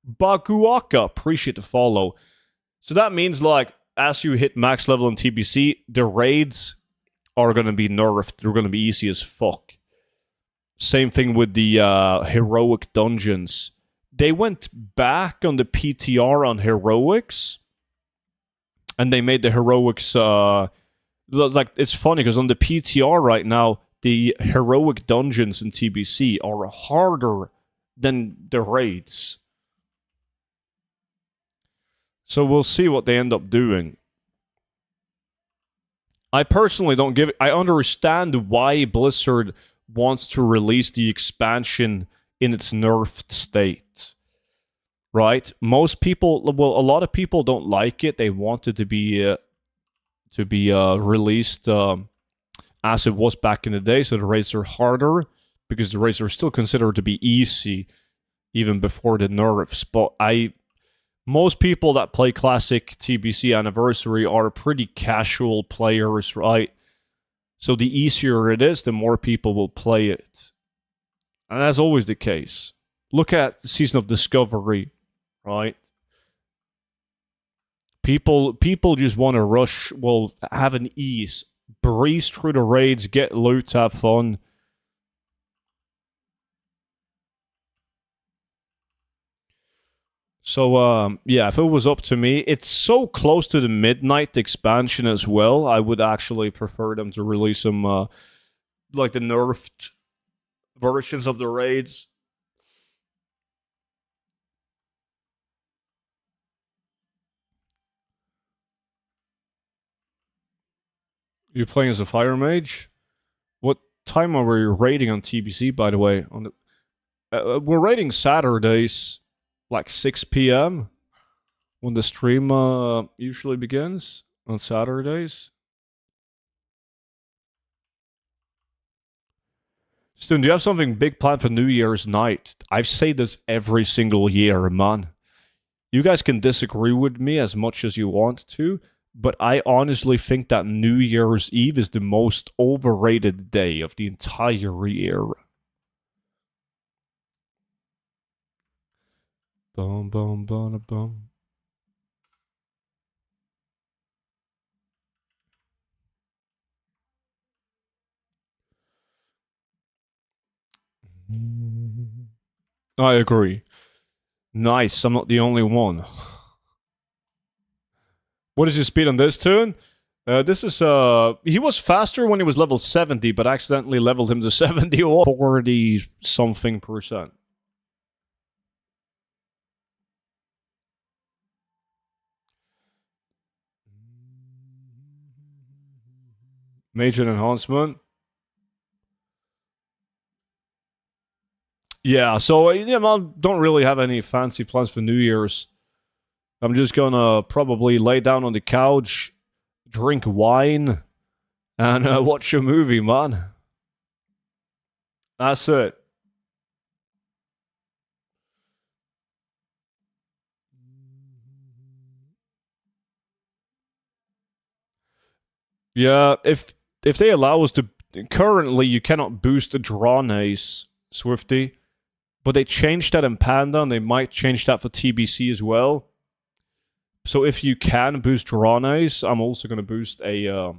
Baguaka, appreciate the follow. So that means, like, as you hit max level in TBC, the raids are going to be nerfed. They're going to be easy as fuck. Same thing with the heroic dungeons. They went back on the PTR on heroics, and they made the heroics... like, it's funny, because on the PTR right now, the heroic dungeons in TBC are harder than the raids. So we'll see what they end up doing. I personally don't give it. I understand why Blizzard wants to release the expansion in its nerfed state. Right? Most people, well, a lot of people don't like it. They want it to be released as it was back in the day, so the raids are harder because the raids are still considered to be easy even before the nerfs. But most people that play classic TBC Anniversary are pretty casual players, right? So the easier it is, the more people will play it. And that's always the case. Look at the Season of Discovery, right? People just want to rush, well, have an ease, breeze through the raids, get loot, have fun. So, yeah, if it was up to me, it's so close to the Midnight expansion as well. I would actually prefer them to release some, like the nerfed versions of the raids. You're playing as a fire mage? What time are we raiding on TBC, by the way? On the, we're raiding Saturdays, like 6 p.m. when the stream usually begins on Saturdays. Stu, do you have something big planned for New Year's night? I say this every single year, man. You guys can disagree with me as much as you want to, but I honestly think that New Year's Eve is the most overrated day of the entire year. Bum, bum, bum, bum. I agree. Nice, I'm not the only one. What is your speed on this tune? This is, he was faster when he was level 70, but accidentally leveled him to 70 or 40 something percent. Major enhancement. Yeah, so yeah, I don't really have any fancy plans for New Year's. I'm just gonna probably lay down on the couch, drink wine, and watch a movie, man. That's it. Yeah, if they allow us to, currently you cannot boost the drawn ace, Swifty, but they changed that in Panda, and they might change that for TBC as well. So if you can boost drawn ace, I'm also gonna boost a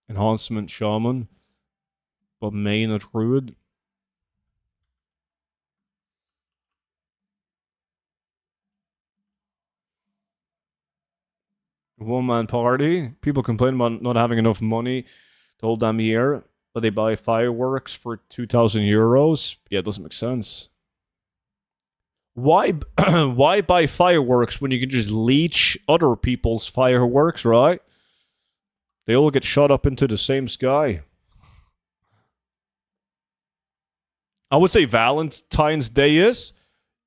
enhancement shaman, but main a druid. One-man party. People complain about not having enough money the whole damn year, but they buy fireworks for 2,000 euros. Yeah, it doesn't make sense. Why, why buy fireworks when you can just leech other people's fireworks, right? They all get shot up into the same sky. I would say Valentine's Day is.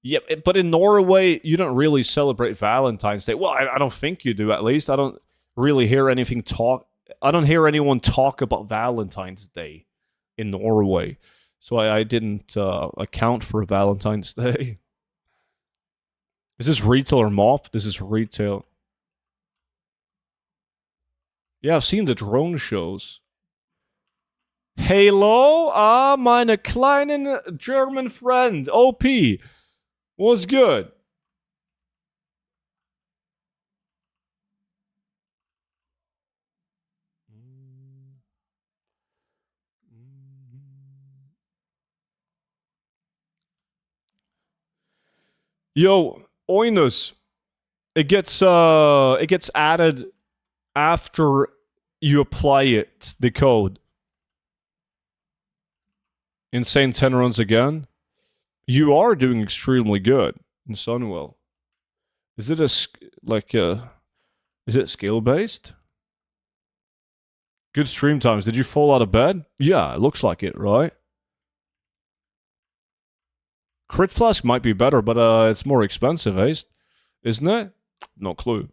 Yeah, but in Norway, you don't really celebrate Valentine's Day. Well, I don't think you do, at least. I don't really hear anything talk. I don't hear anyone talk about Valentine's Day in Norway. So I didn't account for Valentine's Day. Is this retail or mop? This is retail. Yeah, I've seen the drone shows. Hello, meine kleinen German friend, OP. What's good? Yo, Oinus, it gets added after you apply it, the code. Insane 10 runs again. You are doing extremely good in Sunwell. Is it is it skill based? Good stream times. Did you fall out of bed? Yeah, it looks like it, right? Crit Flask might be better, but it's more expensive, isn't it? No clue.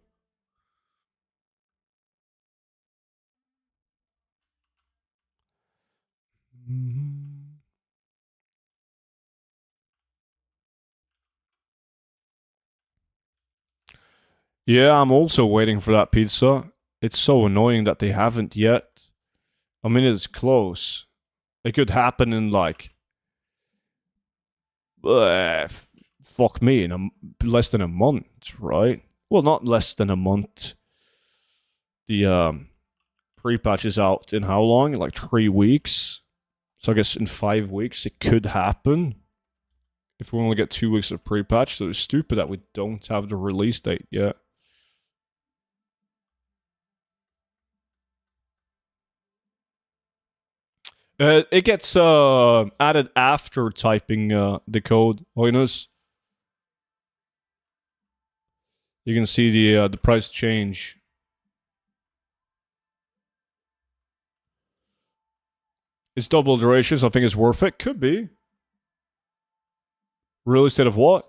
Yeah, I'm also waiting for that pizza. It's so annoying that they haven't yet. I mean, it's close. It could happen in like, uh, fuck me, in less than a month, right? Well, not less than a month. The pre-patch is out in how long? Like 3 weeks. So I guess in 5 weeks it could happen. If we only get 2 weeks of pre-patch, so it's stupid that we don't have the release date yet. It gets added after typing the code, Hoinus. You can see the price change. It's double duration, so I think it's worth it. Could be. Release date of what?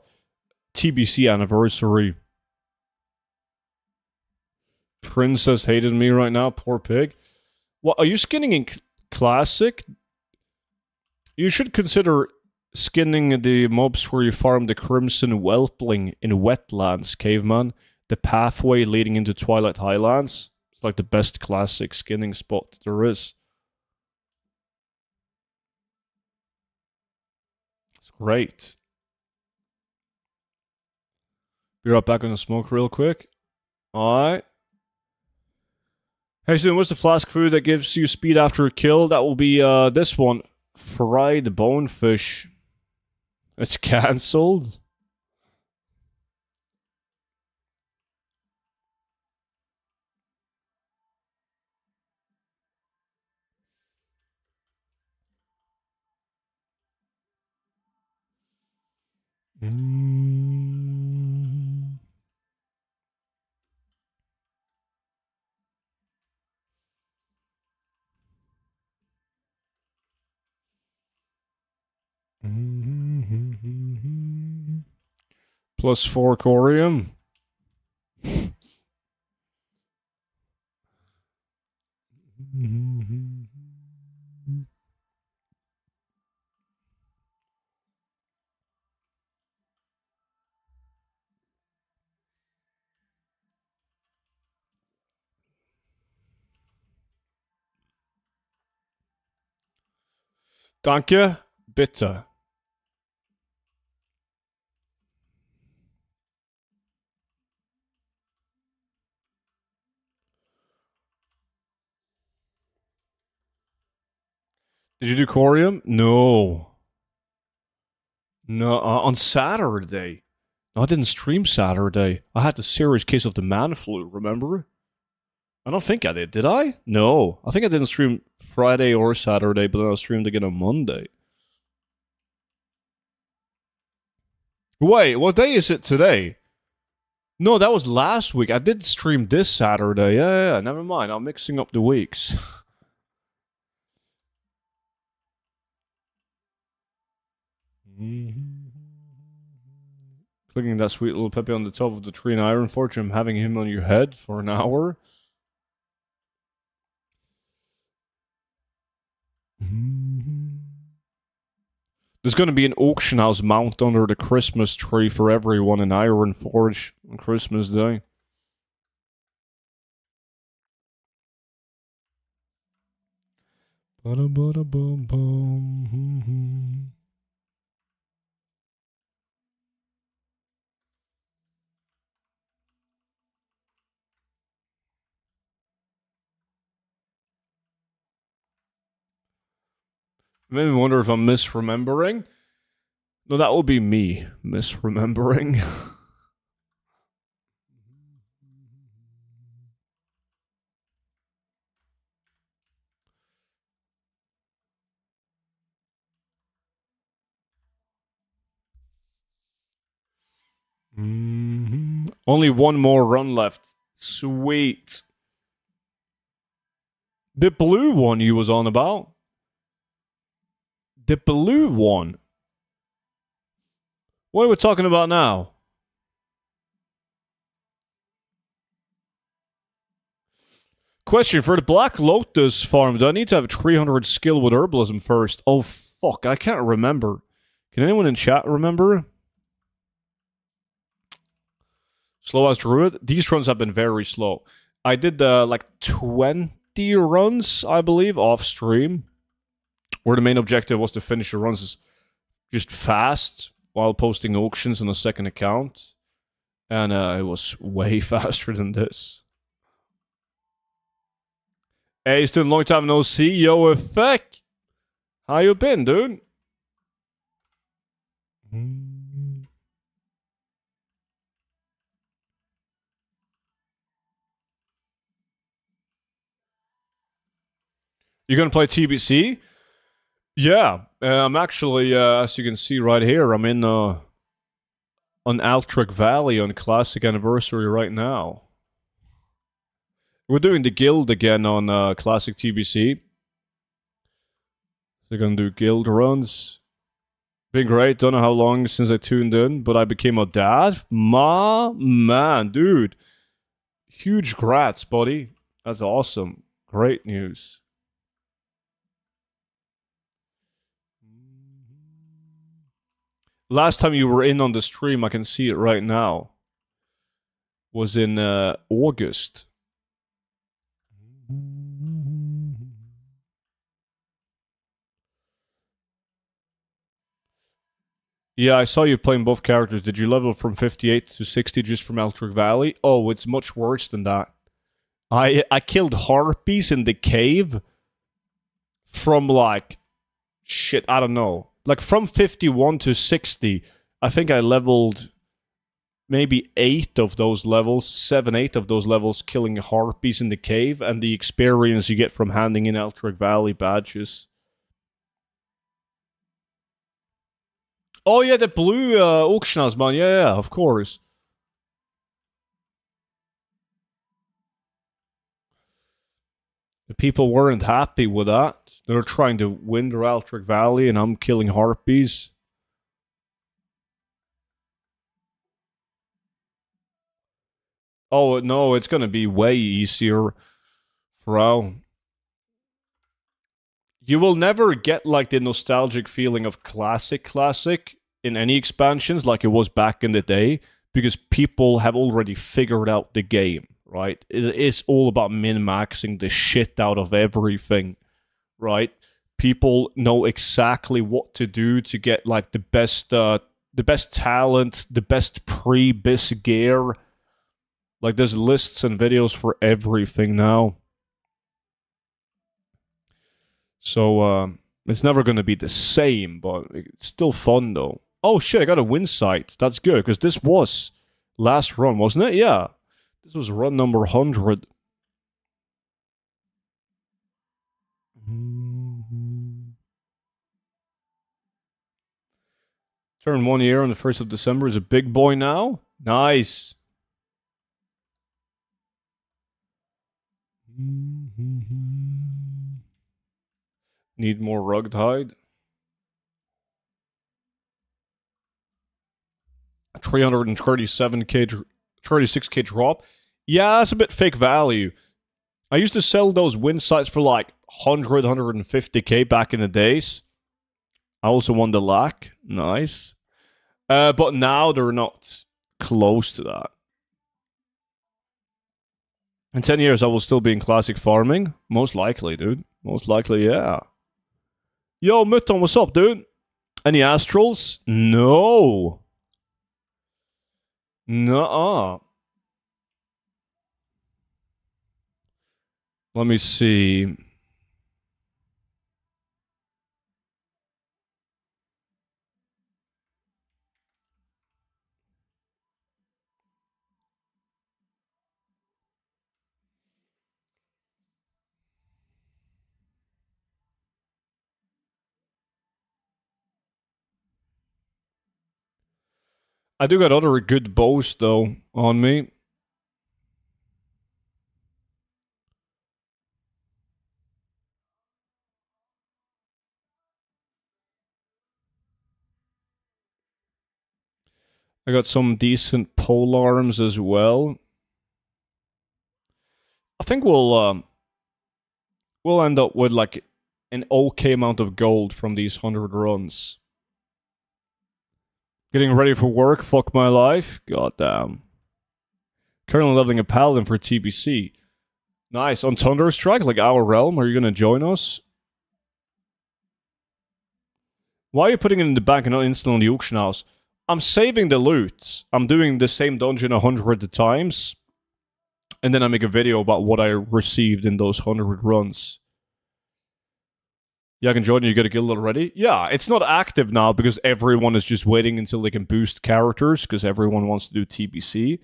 TBC anniversary. Princess hated me right now. Poor pig. What are you skinning in classic? You should consider skinning the mobs where you farm the Crimson Whelpling in Wetlands, caveman. The pathway leading into Twilight Highlands. It's like the best classic skinning spot there is. It's great. Be right back on the smoke real quick. Alright. Hey, soon, what's the flask food that gives you speed after a kill? That will be this one. Fried bonefish. It's cancelled. +4 corium. Danke, bitte. Did you do corium? No. No, on Saturday. No, I didn't stream Saturday. I had the serious case of the man flu, remember? I don't think I did I? No. I think I didn't stream Friday or Saturday, but then I streamed again on Monday. Wait, what day is it today? No, that was last week. I did stream this Saturday. Yeah, never mind. I'm mixing up the weeks. Clicking that sweet little Pepe on the top of the tree in Iron Fortune, having him on your head for an hour. There's going to be an auction house mount under the Christmas tree for everyone in Iron Forge on Christmas Day. Maybe wonder if I'm misremembering. No, that will be me misremembering. Only one more run left. Sweet. The blue one you was on about? The blue one? What are we talking about now? Question, for the Black Lotus farm, do I need to have 300 skill with herbalism first? Oh, fuck, I can't remember. Can anyone in chat remember? Slow as Druid? These runs have been very slow. I did like 20 runs, I believe, off stream, where the main objective was to finish the runs just fast while posting auctions on a second account. And it was way faster than this. Hey, it's been a long time no see. Yo, Effect. How you been, dude? You gonna play TBC? Yeah, I'm actually, as you can see right here, I'm in on Altric Valley on Classic Anniversary right now. We're doing the guild again on Classic TBC. They're gonna do guild runs. Been great. Don't know how long since I tuned in, but I became a dad. My man, dude. Huge grats, buddy. That's awesome. Great news. Last time you were in on the stream, I can see it right now, was in August. Yeah, I saw you playing both characters. Did you level from 58 to 60 just from Altric Valley? Oh, it's much worse than that. I killed harpies in the cave from like shit, I don't know. Like from 51 to 60, I think I leveled maybe 8 of those levels, 7, 8 of those levels killing harpies in the cave, and the experience you get from handing in Altric Valley badges. Oh yeah, the blue auction house, man. Yeah, of course. The people weren't happy with that. They're trying to win their Altric Valley, and I'm killing harpies. Oh no, it's gonna be way easier, bro. You will never get like the nostalgic feeling of classic in any expansions like it was back in the day, because people have already figured out the game, right? It's all about min-maxing the shit out of everything, right? People know exactly what to do to get like the best talent, the best pre-bis gear. Like there's lists and videos for everything now. So it's never going to be the same, but it's still fun though. Oh shit, I got a win site. That's good, because this was last run, wasn't it? Yeah. This was run number 100. Turn 1 year on the 1st of December. Is a big boy now. Nice. Need more rugged hide. 337k, 36k drop. Yeah, that's a bit fake value. I used to sell those win sites for like 100, 150k back in the days. I also won the lack. Nice. But now they're not close to that. In 10 years, I will still be in classic farming. Most likely, dude. Most likely, yeah. Yo, Mutton, what's up, dude? Any astrals? No. Nuh-uh. Let me see. I do got other good bows though on me. I got some decent pole arms as well. I think we'll end up with like an okay amount of gold from these 100 runs. Getting ready for work, fuck my life. God damn. Currently leveling a paladin for TBC. Nice. On Thunderstrike, like our realm, are you gonna join us? Why are you putting it in the bank and not instantly in the auction house? I'm saving the loot. I'm doing the same dungeon 100 times. And then I make a video about what I received in those 100 runs. Yeah, I can join you. You got a guild already? Yeah, it's not active now because everyone is just waiting until they can boost characters because everyone wants to do TBC.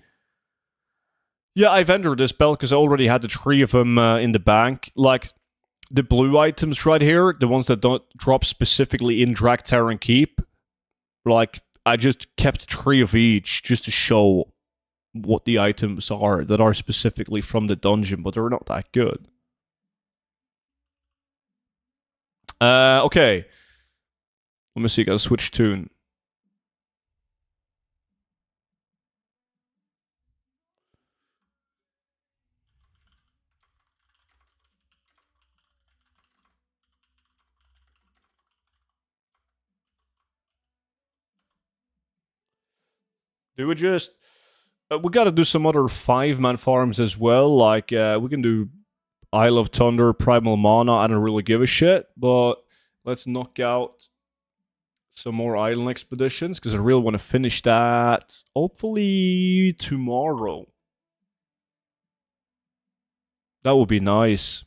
Yeah, I've entered this belt because I already had the 3 of them in the bank. Like, the blue items right here, the ones that don't drop specifically in Dragterran Keep, like, I just kept 3 of each just to show what the items are that are specifically from the dungeon, but they're not that good. Okay. Let me see, gotta switch tune. Do we just... we gotta do some other 5-man farms as well, like, we can do Isle of Thunder, Primal Mana, I don't really give a shit, but let's knock out some more island expeditions, because I really want to finish that, hopefully tomorrow. That would be nice.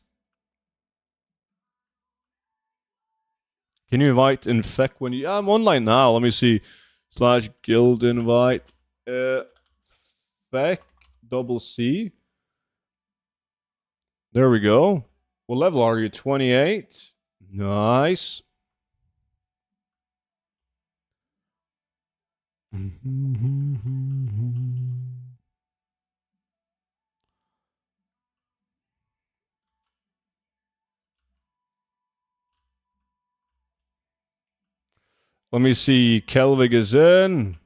Can you invite infect when you... Yeah, I'm online now, let me see. Slash guild invite. Feck double C. There we go. What level are you? 28. Nice. Let me see. Kelvig is in.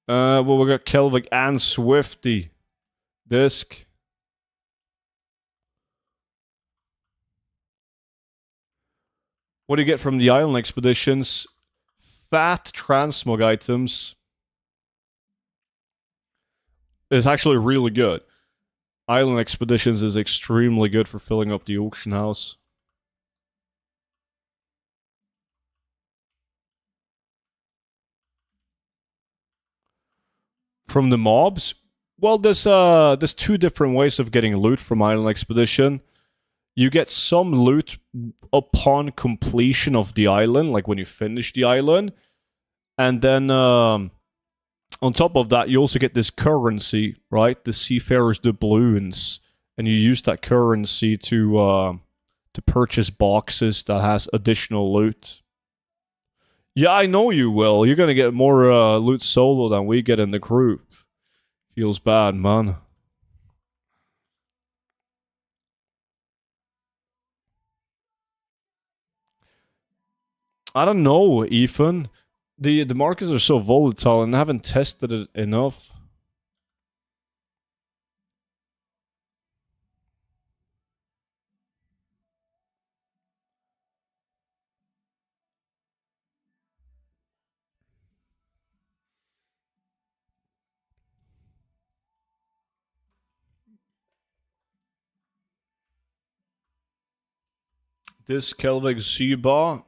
Well, we got Kelvig and Swifty. Disc. What do you get from the island expeditions? Fat transmog items. It's actually really good. Island expeditions is extremely good for filling up the auction house. From the mobs? Well, there's 2 different ways of getting loot from Island Expedition. You get some loot upon completion of the island, like when you finish the island. And then on top of that, you also get this currency, right? The Seafarer's doubloons. And you use that currency to purchase boxes that has additional loot. Yeah, I know you will. You're gonna get more loot solo than we get in the crew. Feels bad, man. I don't know, Ethan. The markets are so volatile and I haven't tested it enough. This Kelvig Sheba.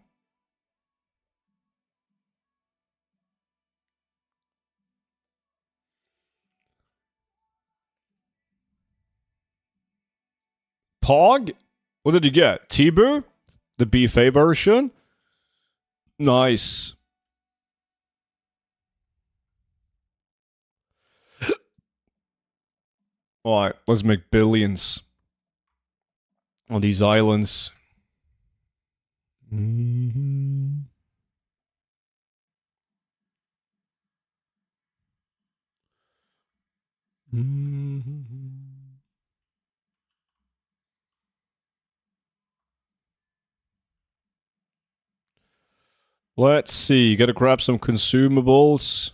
Pog? What did you get? Tibu? The BFA version? Nice. Alright, let's make billions. on these islands. Mm-hmm. Mm-hmm. Let's see. Gotta grab some consumables.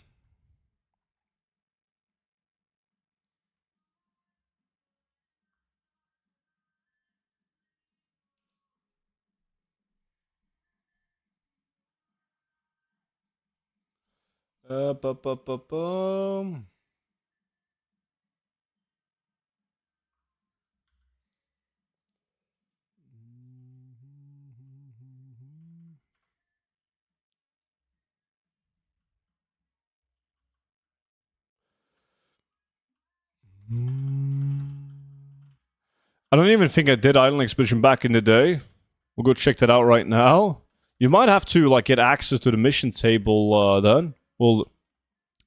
Ba-ba-ba-bum. I don't even think I did Island Expedition back in the day. We'll go check that out right now. You might have to like get access to the mission table then. Well,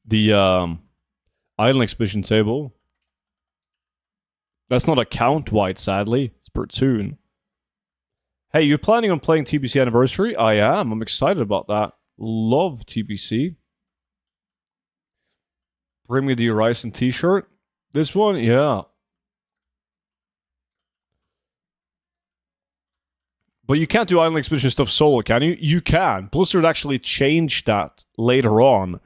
the Island Expedition table. That's not account wide, sadly. It's per tune. Hey, you're planning on playing TBC Anniversary? I am. I'm excited about that. Love TBC. Bring me the Horizon t-shirt. This one? Yeah. But you can't do Island Expedition stuff solo, can you? You can. Blizzard actually changed that later on.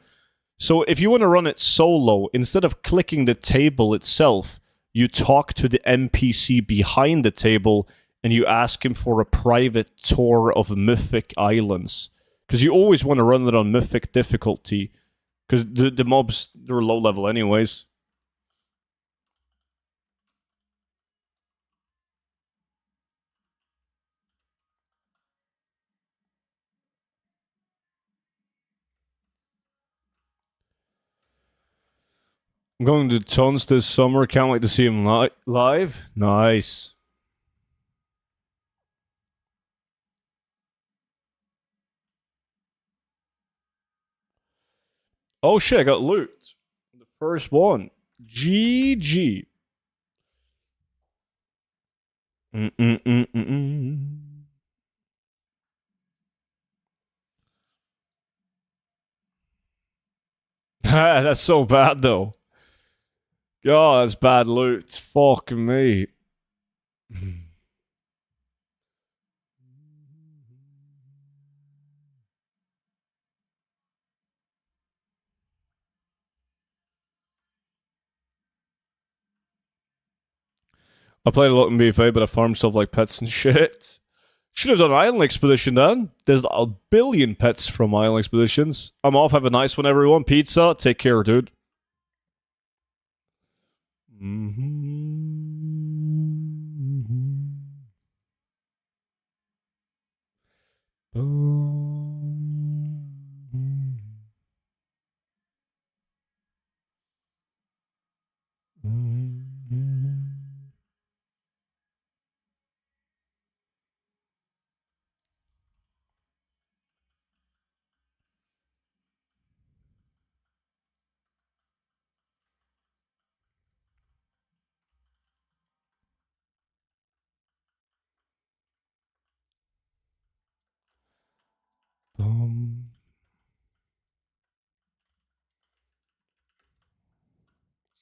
So if you want to run it solo, instead of clicking the table itself, you talk to the NPC behind the table and you ask him for a private tour of Mythic Islands. Because you always want to run it on Mythic difficulty. Because the mobs, they're low level anyways. I'm going to Tons this summer. Can't wait to see him live. Nice. Oh shit, I got loot. The first one. GG. Mm-mm-mm-mm-mm. That's so bad though. God, that's bad loot. Fuck me. I played a lot in BFA, but I farmed stuff like pets and shit. Should have done Island Expedition then. There's a billion pets from Island Expeditions. I'm off. Have a nice one, everyone. Pizza. Take care, dude.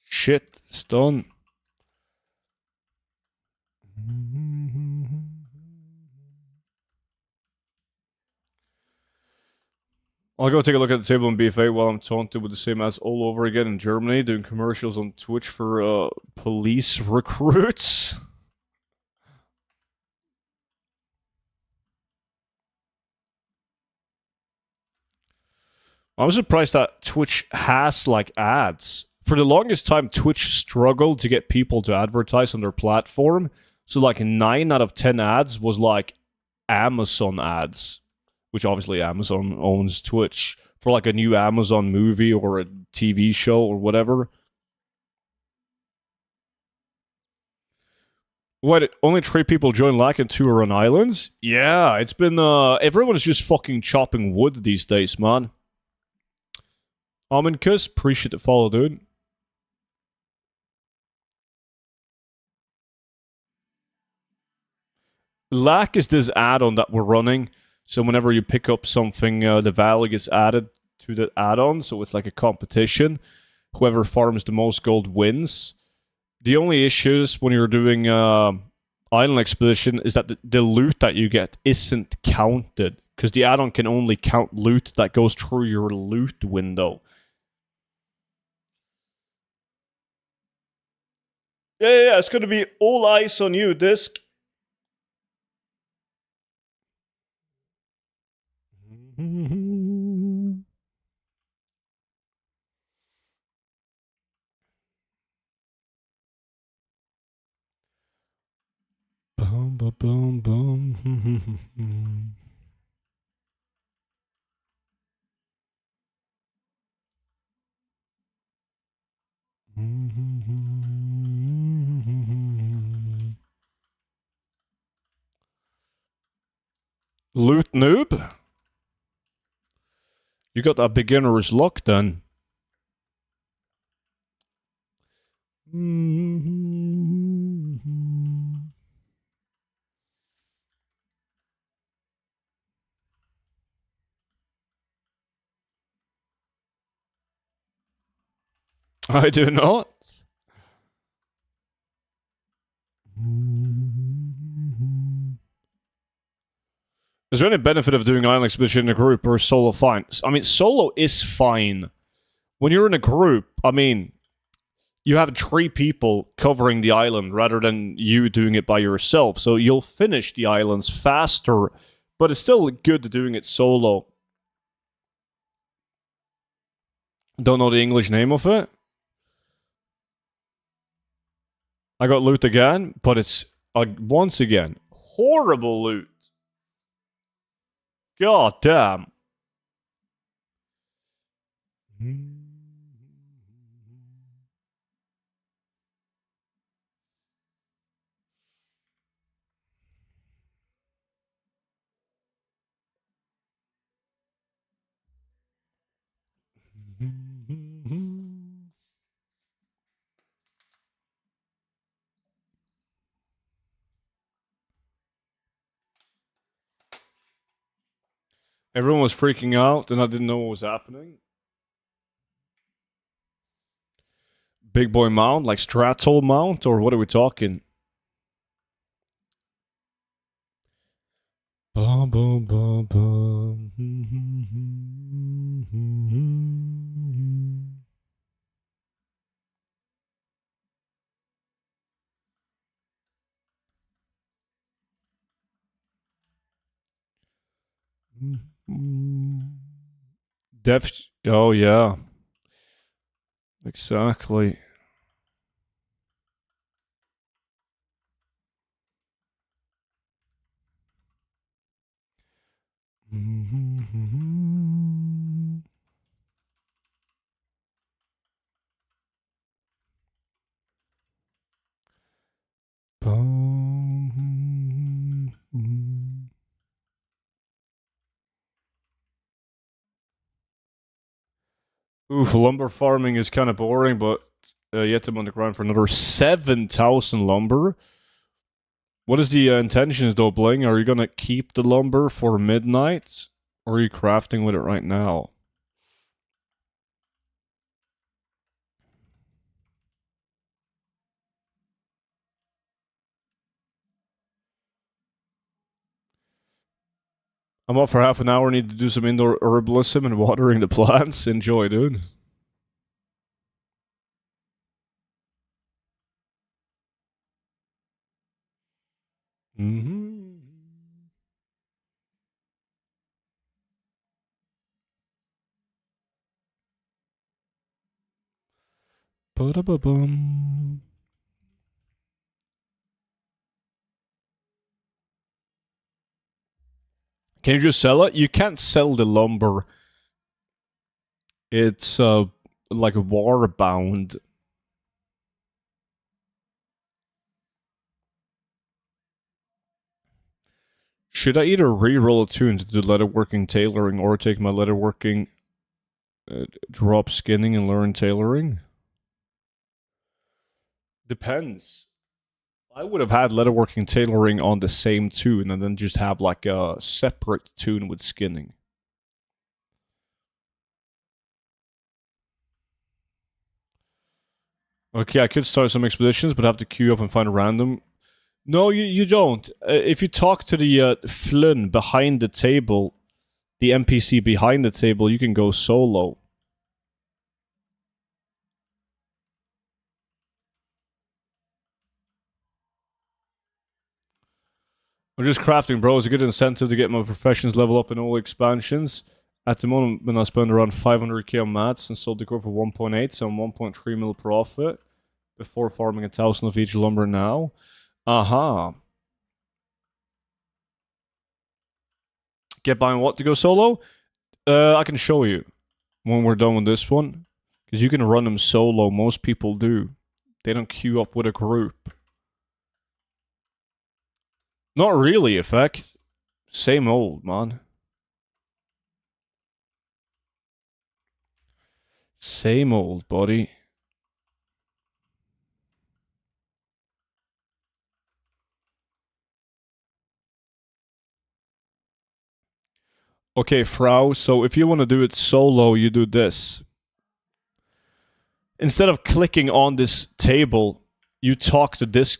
Shit, it's done. I'll go take a look at the table in BFA while I'm taunted with the same ass all over again in Germany, doing commercials on Twitch for police recruits. I'm surprised that Twitch has like ads. For the longest time, Twitch struggled to get people to advertise on their platform. So like 9 out of 10 ads was like Amazon ads, which obviously Amazon owns Twitch, for like a new Amazon movie or a TV show or whatever. What, only 3 people join LAC and 2 are on islands? Yeah, it's been, everyone's just fucking chopping wood these days, man. Amincus, appreciate the follow, dude. Lack is this add-on that we're running. So whenever you pick up something, the value gets added to the add-on. So it's like a competition. Whoever farms the most gold wins. The only issues when you're doing island expedition is that the loot that you get isn't counted because the add-on can only count loot that goes through your loot window. Yeah, it's gonna be all eyes on you, Disc. Boom, boom, boom, boom. Loot noob? You got that beginner's luck then. I do not. Is there any benefit of doing island expedition in a group or solo fine? I mean, solo is fine. When you're in a group, I mean, you have 3 people covering the island rather than you doing it by yourself. So you'll finish the islands faster, but it's still good doing it solo. Don't know the English name of it. I got loot again, but it's once again horrible loot. God damn. Everyone was freaking out, and I didn't know what was happening. Big boy mount, like Stratol mount, or what are we talking? Bum, bum, bum, bum. Depth. Oh, yeah. Exactly. Oof, lumber farming is kind of boring, but yet I'm on the ground for another 7,000 lumber. What is the intentions though, Bling? Are you gonna keep the lumber for midnight? Or are you crafting with it right now? I'm up for half an hour, need to do some indoor herbalism and watering the plants. Enjoy, dude. Mm-hmm. Ba-da-ba-bum. Can you just sell it? You can't sell the lumber. It's like war bound. Should I either re-roll a tune to do leatherworking tailoring or take my leatherworking drop skinning and learn tailoring? Depends. I would have had leatherworking tailoring on the same tune and then just have like a separate tune with skinning. Okay, I could start some expeditions, but have to queue up and find a random. No, you don't. If you talk to the Flynn behind the table, the NPC behind the table, you can go solo. I'm just crafting, bro. It's a good incentive to get my professions level up in all expansions. At the moment, when I spend around 500k on mats and sold the core for 1.8, so I'm 1.3 mil profit before farming 1,000 of each lumber now. Aha. Get buying what to go solo? I can show you when we're done with this one. Because you can run them solo. Most people do. They don't queue up with a group. Not really, effect. Same old, man. Same old, buddy. Okay, Frau, so if you want to do it solo, you do this. Instead of clicking on this table, you talk to this...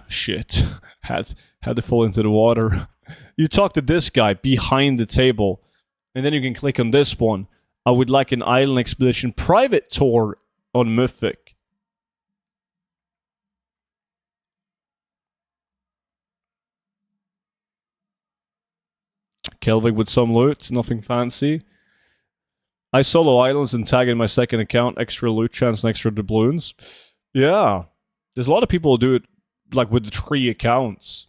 Shit. Had to fall into the water. You talk to this guy behind the table, and then you can click on this one. I would like an island expedition private tour on Mythic. Kelvig with some loot, nothing fancy. I solo islands and tag in my second account, extra loot chance and extra doubloons. Yeah. There's a lot of people who do it like with the 3 accounts.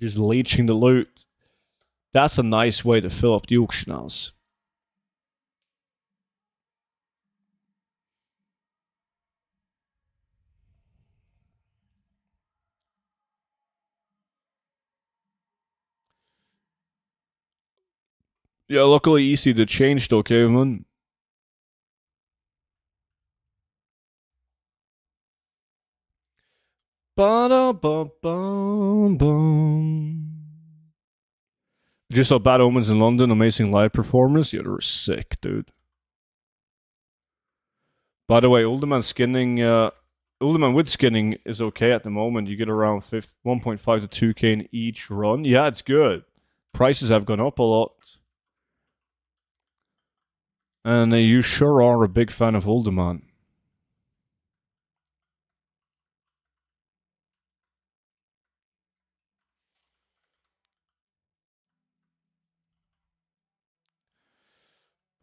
Just leeching the loot. That's a nice way to fill up the auction house. Yeah, luckily easy to change though, caveman. Ba-da-ba-bum-bum. Just saw Bad Omens in London, amazing live performance. Yeah, they were sick, dude. By the way, Ulderman skinning, Ulderman with skinning is okay at the moment. You get around 1.5 to 2k in each run. Yeah, it's good. Prices have gone up a lot. And you sure are a big fan of Ulderman.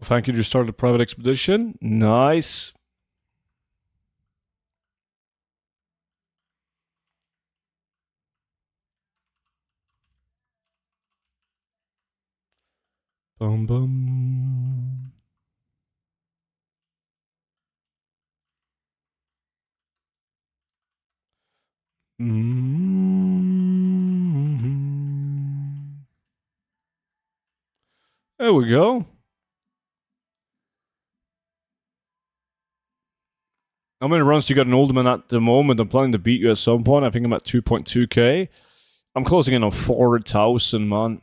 Thank you, you started a private expedition. Nice. Bum bum. Mm-hmm. There we go. How many runs do you got an Alderman at the moment? I'm planning to beat you at some point. I think I'm at 2.2k. I'm closing in on 4,000, man.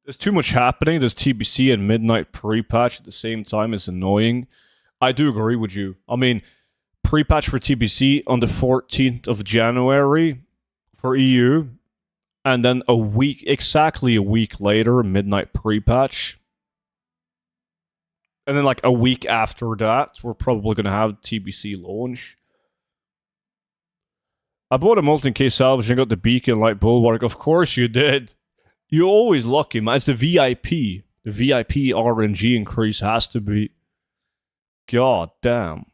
There's too much happening. There's TBC and Midnight pre-patch at the same time. It's annoying. I do agree with you. I mean, pre-patch for TBC on the 14th of January for EU, and then exactly a week later, Midnight pre-patch. And then like a week after that, we're probably going to have TBC launch. I bought a Molten Case salvage and got the Beacon Light Bulwark. Of course you did. You're always lucky, man. It's the VIP. The VIP RNG increase has to be. God damn.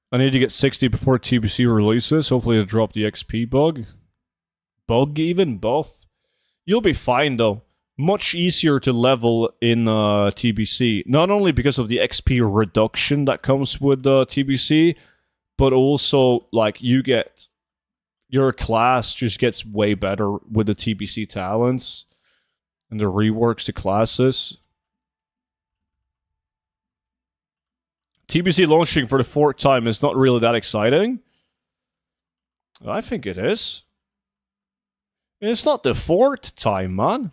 I need to get 60 before TBC releases. Hopefully, to drop the XP bug. Bug, even? Both. You'll be fine, though. Much easier to level in TBC. Not only because of the XP reduction that comes with TBC, but also, like, you get your class just gets way better with the TBC talents and the reworks to classes. TBC launching for the 4th time is not really that exciting. I think it is. It's not the 4th time, man.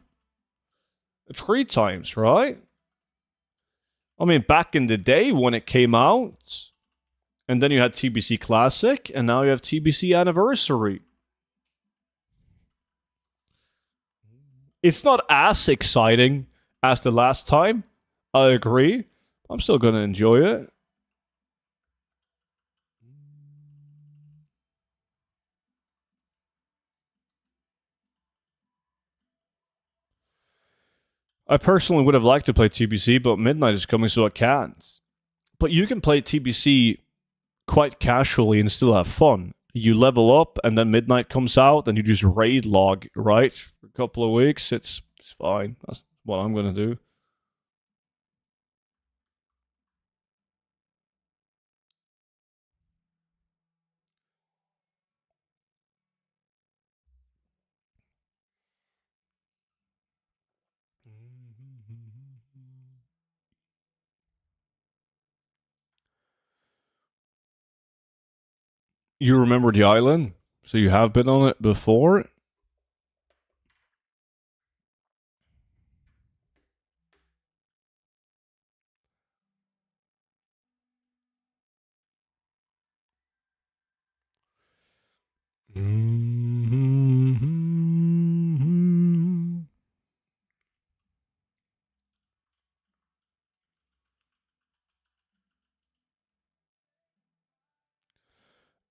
3 times, right? I mean, back in the day when it came out, and then you had TBC Classic, and now you have TBC Anniversary. It's not as exciting as the last time. I agree. I'm still going to enjoy it. I personally would have liked to play TBC, but midnight is coming, so I can't. But you can play TBC quite casually and still have fun. You level up, and then midnight comes out, and you just raid log, right? For a couple of weeks, it's fine. That's what I'm going to do. You remember the island? So you have been on it before?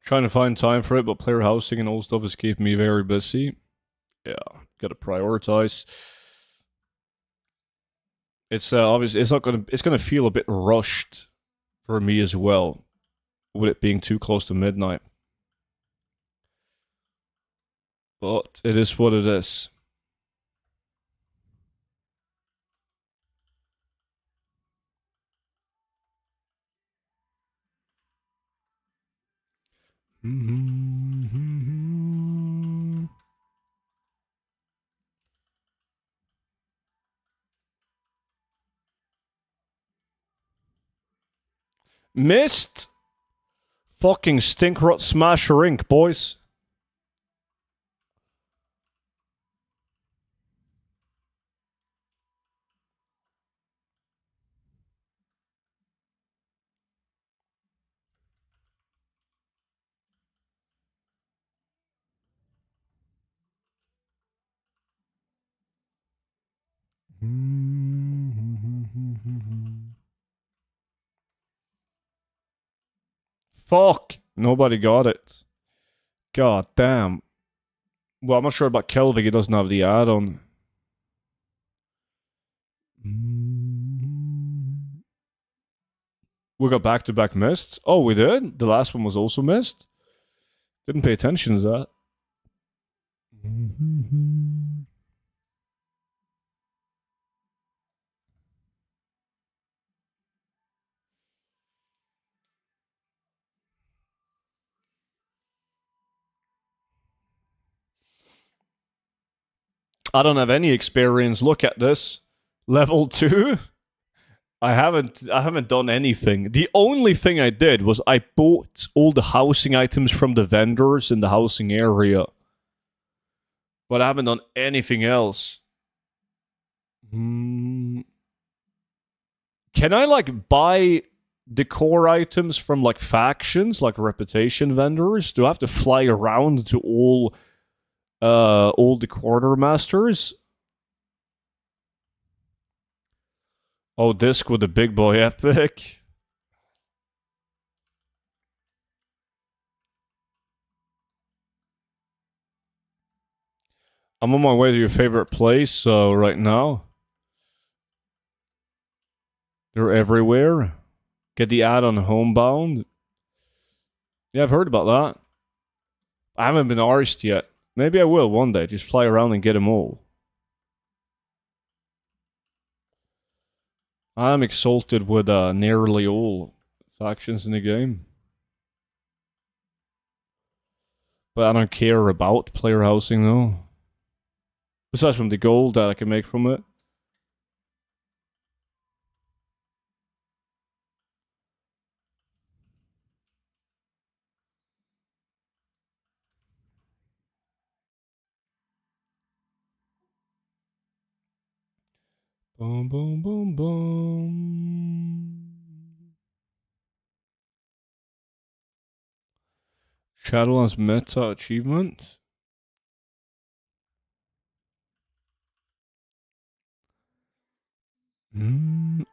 Trying to find time for it, but player housing and all stuff is keeping me very busy. Yeah, gotta prioritize. It's obviously it's not gonna it's gonna feel a bit rushed for me as well, with it being too close to midnight. But it is what it is. Missed. Fucking stinkrot smasher inc, boys. Fuck. Nobody got it. God damn. Well, I'm not sure about Kelvin. He doesn't have the add-on. We got back-to-back missed. Oh, we did? The last one was also missed? Didn't pay attention to that. I don't have any experience. Look at this. Level 2? I haven't done anything. The only thing I did was I bought all the housing items from the vendors in the housing area. But I haven't done anything else. Can I like buy decor items from like factions, like reputation vendors? Do I have to fly around to all the quartermasters? Oh, disc with the big boy epic. I'm on my way to your favorite place right now. They're everywhere. Get the ad on Homebound. Yeah, I've heard about that. I haven't been arsed yet. Maybe I will one day. Just fly around and get them all. I'm exalted with nearly all factions in the game. But I don't care about player housing though. Besides from the gold that I can make from it. Boom, boom, boom, boom. Shadowlands meta achievement.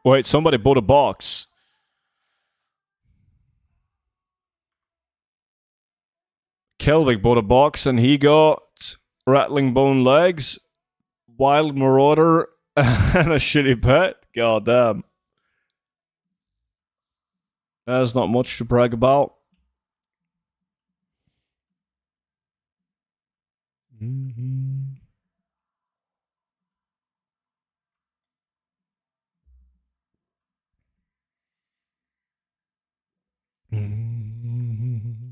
Wait, somebody bought a box. Kelvik bought a box and he got Rattling Bone Legs, Wild Marauder, and a shitty pet. God damn. That's not much to brag about. Mm-hmm. Mm-hmm.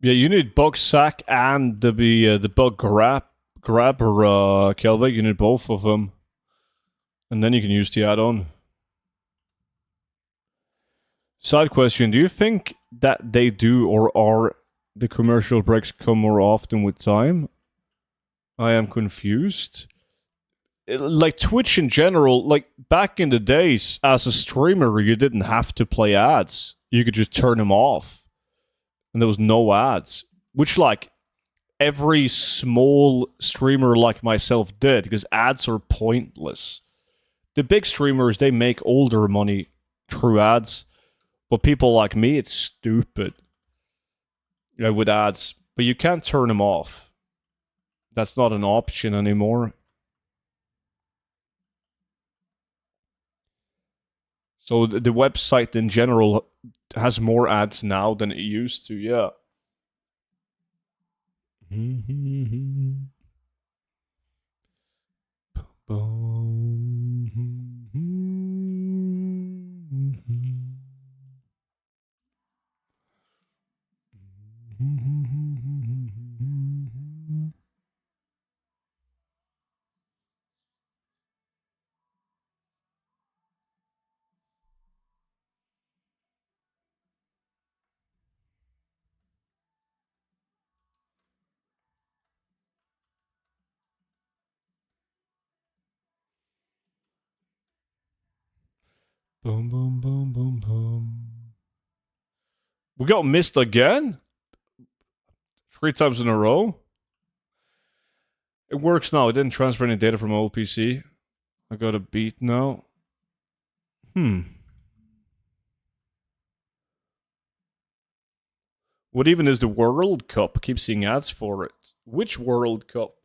Yeah, you need bug sack and the bug grabber Kelvik. You need both of them, and then you can use the add-on. Side question: do you think that they do, or are the commercial breaks come more often with time? I am confused. Like Twitch in general, like back in the days, as a streamer, you didn't have to play ads. You could just turn them off, and there was no ads. Which, like, every small streamer like myself did, because ads are pointless. The big streamers, they make all their money through ads, but people like me, it's stupid. You know, with ads, but you can't turn them off. That's not an option anymore. So the website in general has more ads now than it used to, yeah. Boom, boom, boom, boom, boom. We got missed again? 3 times in a row? It works now. It didn't transfer any data from my old PC. I got a beat now. What even is the World Cup? I keep seeing ads for it. Which World Cup?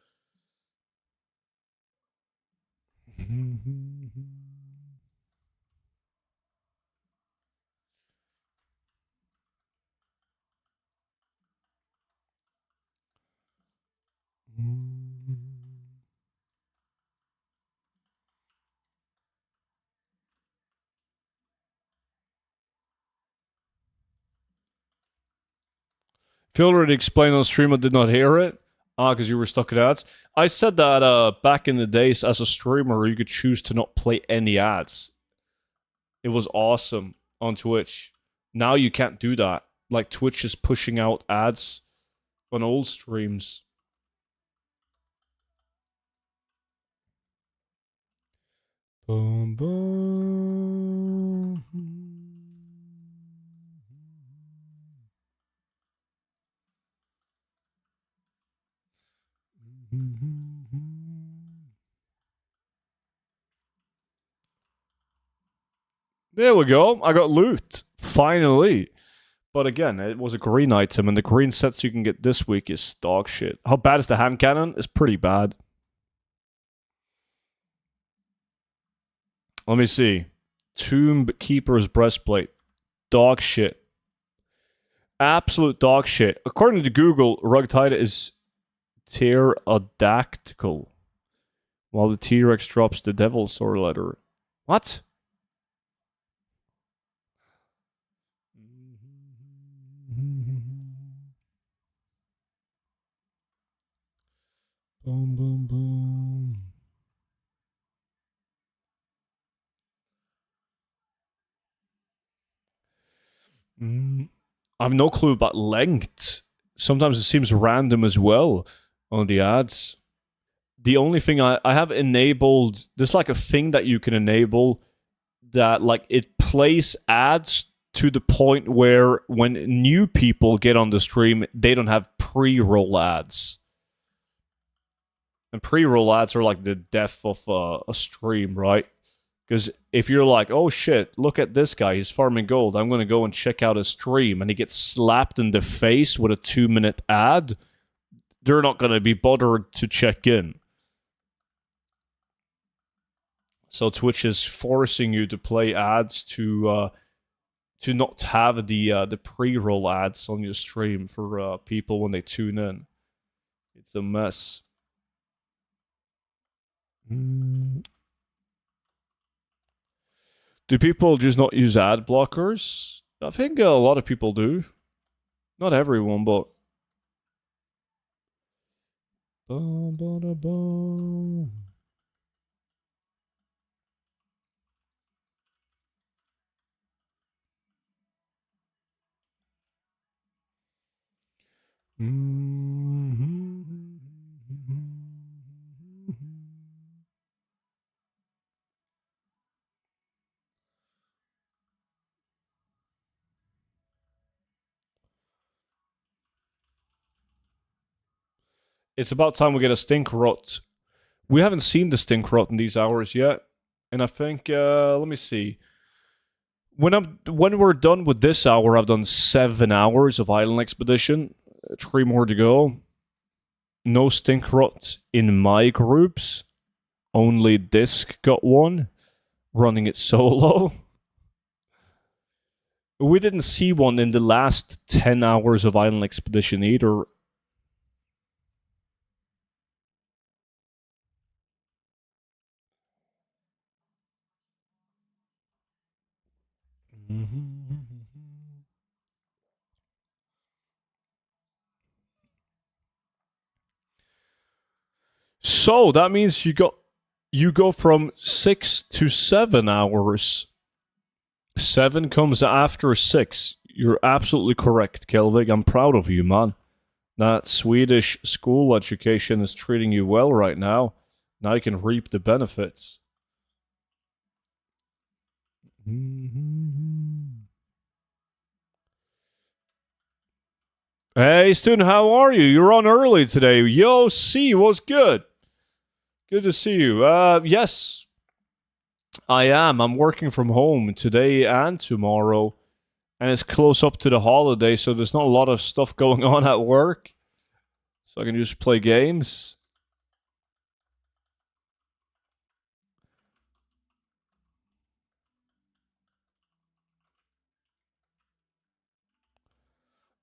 If you already explained on stream, I did not hear it. Because you were stuck at ads. I said that back in the days as a streamer, you could choose to not play any ads. It was awesome on Twitch. Now you can't do that. Like, Twitch is pushing out ads on old streams. Boom, boom. There we go. I got loot. Finally. But again, it was a green item, and the green sets you can get this week is dog shit. How bad is the hand cannon? It's pretty bad. Let me see. Tomb Keeper's Breastplate. Dog shit. Absolute dog shit. According to Google, Rugged Hide is pterodactyl, while the T-Rex drops the Devilsaur letter. What? Boom, boom, boom. I have no clue about length. Sometimes it seems random as well on the ads. The only thing I have enabled, there's like a thing that you can enable that like it plays ads to the point where when new people get on the stream, they don't have pre-roll ads. And pre-roll ads are like the death of a stream, right? Because if you're like, oh shit, look at this guy, he's farming gold, I'm going to go and check out his stream, and he gets slapped in the face with a 2-minute ad, they're not going to be bothered to check in. So Twitch is forcing you to play ads to not have the pre-roll ads on your stream for people when they tune in. It's a mess. Do people just not use ad blockers? I think a lot of people do. Not everyone, but. It's about time we get a stink rot. We haven't seen the stink rot in these hours yet, and I think let me see. When we're done with this hour, I've done 7 hours of Island Expedition. 3 more to go. No stink rot in my groups. Only Disc got one. Running it solo. We didn't see one in the last 10 hours of Island Expedition either. So that means you go from 6 to 7 hours. 7 comes after 6. You're absolutely correct, Kelvig. I'm proud of you, man. That Swedish school education is treating you well right now. Now you can reap the benefits. Hey, student, how are you? You're on early today. Yo, C, what's good? Good to see you. Yes, I am. I'm working from home today and tomorrow, and it's close up to the holiday, so there's not a lot of stuff going on at work, so I can just play games.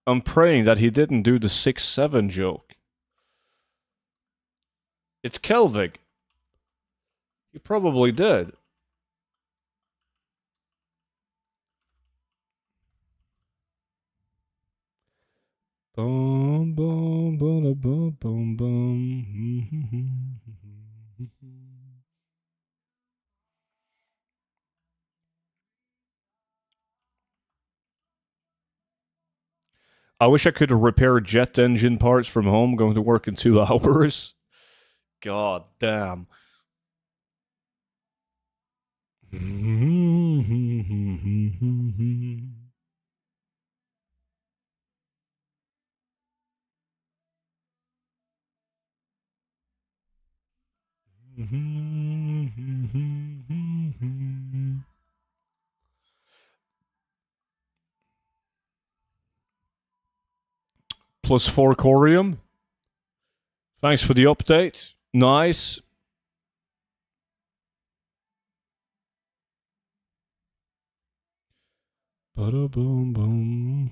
I'm praying that he didn't do the 6-7 joke. It's Kelvig. He probably did. Boom, boom, boom, boom, boom, boom. I wish I could repair jet engine parts from home, going to work in 2 hours. God damn. Plus 4 corium. Thanks for the update. Nice. Ba-da-boom, boom.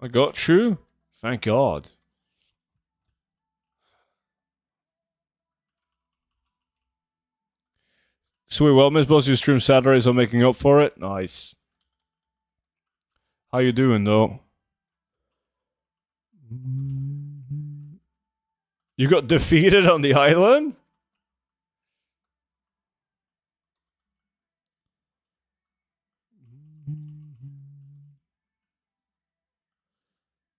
I got you. Thank God. Sweet. Well, Miss Boss, you stream Saturdays. I'm making up for it. Nice. How you doing, though? You got defeated on the island?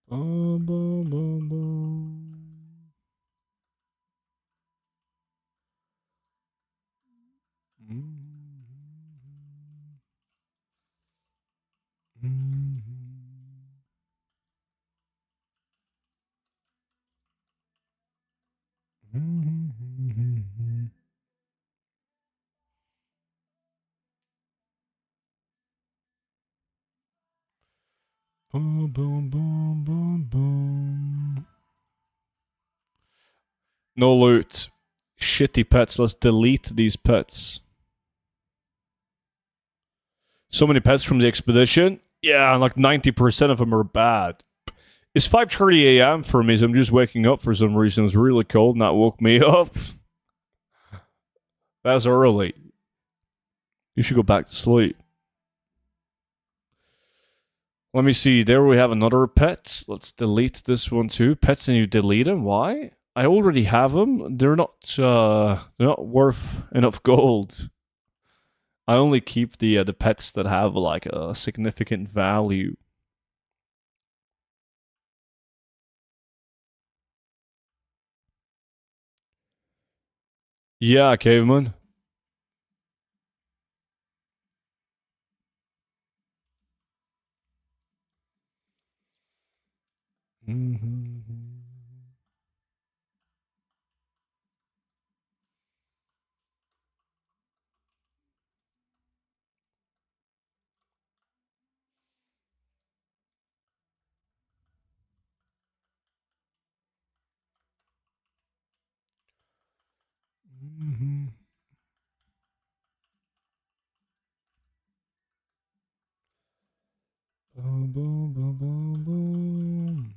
Boom, boom, boom, boom. Boom, boom, boom, boom, boom. No loot. Shitty pets. Let's delete these pets. So many pets from the expedition. Yeah, like 90% of them are bad. It's 5:30 a.m. for me, so I'm just waking up for some reason. It's really cold and that woke me up. That's early. You should go back to sleep. Let me see. There we have another pet. Let's delete this one too. Pets and you delete them. Why? I already have them. They're not worth enough gold. I only keep the pets that have like a significant value. Yeah, caveman. Boom, boom, boom, boom, boom.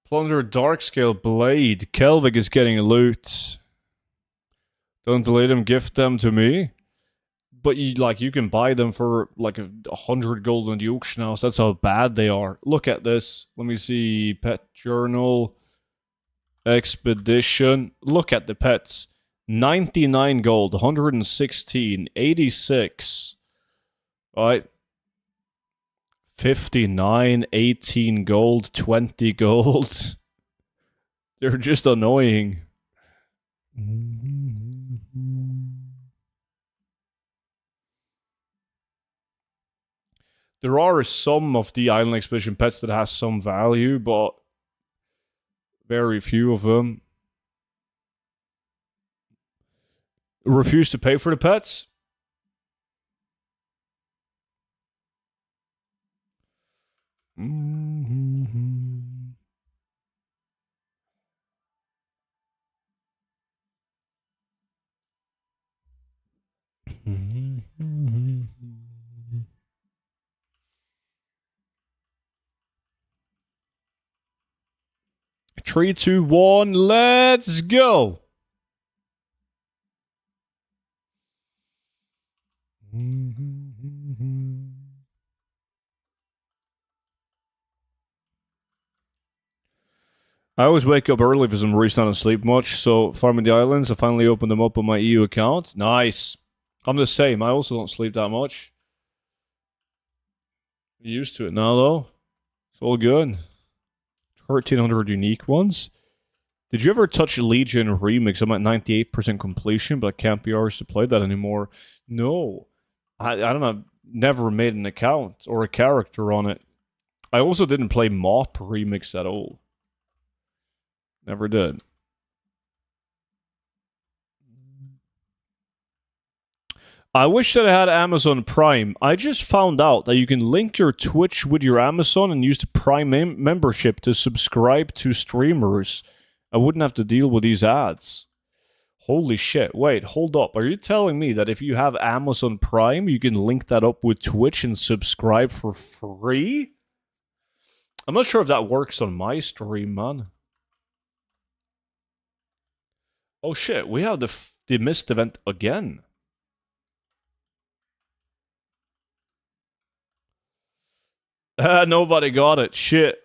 Plunder Darkscale Blade. Kelvig is getting loot. Don't delete them, gift them to me. But you can buy them for like 100 gold on the auction house. That's how bad they are. Look at this. Let me see. Pet journal. Expedition. Look at the pets. 99 gold, 116, 86. Right? 59, 18 gold, 20 gold. They're just annoying. There are some of the Island Expedition pets that has some value, but very few of them. Refuse to pay for the pets? Three, two, one, let's go. I always wake up early for some reason. I don't sleep much, so farming the islands, I finally opened them up on my EU account. Nice. I'm the same. I also don't sleep that much. I'm used to it now, though. It's all good. 1,300 unique ones. Did you ever touch Legion Remix? I'm at 98% completion, but I can't be ours to play that anymore. No. I don't know. Never made an account or a character on it. I also didn't play Mop Remix at all. Never did. I wish that I had Amazon Prime. I just found out that you can link your Twitch with your Amazon and use the Prime membership to subscribe to streamers. I wouldn't have to deal with these ads. Holy shit. Wait, hold up. Are you telling me that if you have Amazon Prime, you can link that up with Twitch and subscribe for free? I'm not sure if that works on my stream, man. Oh shit, we have the missed event again. Nobody got it. Shit.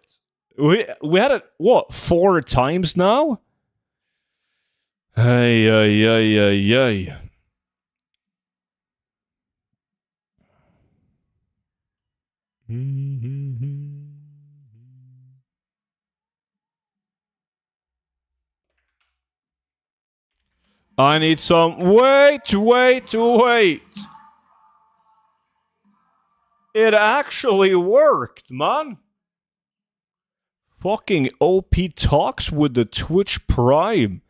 We had it, what, 4 times now? Hey, ay, ay, ay, ay. I need some. Wait, wait, wait. It actually worked, man. Fucking OP talks with the Twitch Prime.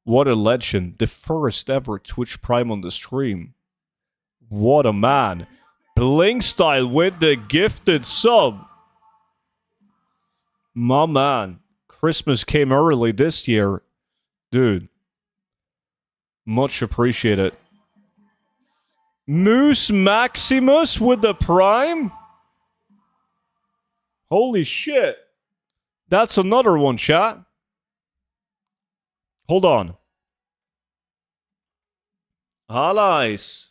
What a legend. The first ever Twitch Prime on the stream. What a man. Blink style with the gifted sub. My man. Christmas came early this year. Dude. Much appreciated. Moose Maximus with the Prime? Holy shit. That's another one, chat. Hold on. Allies.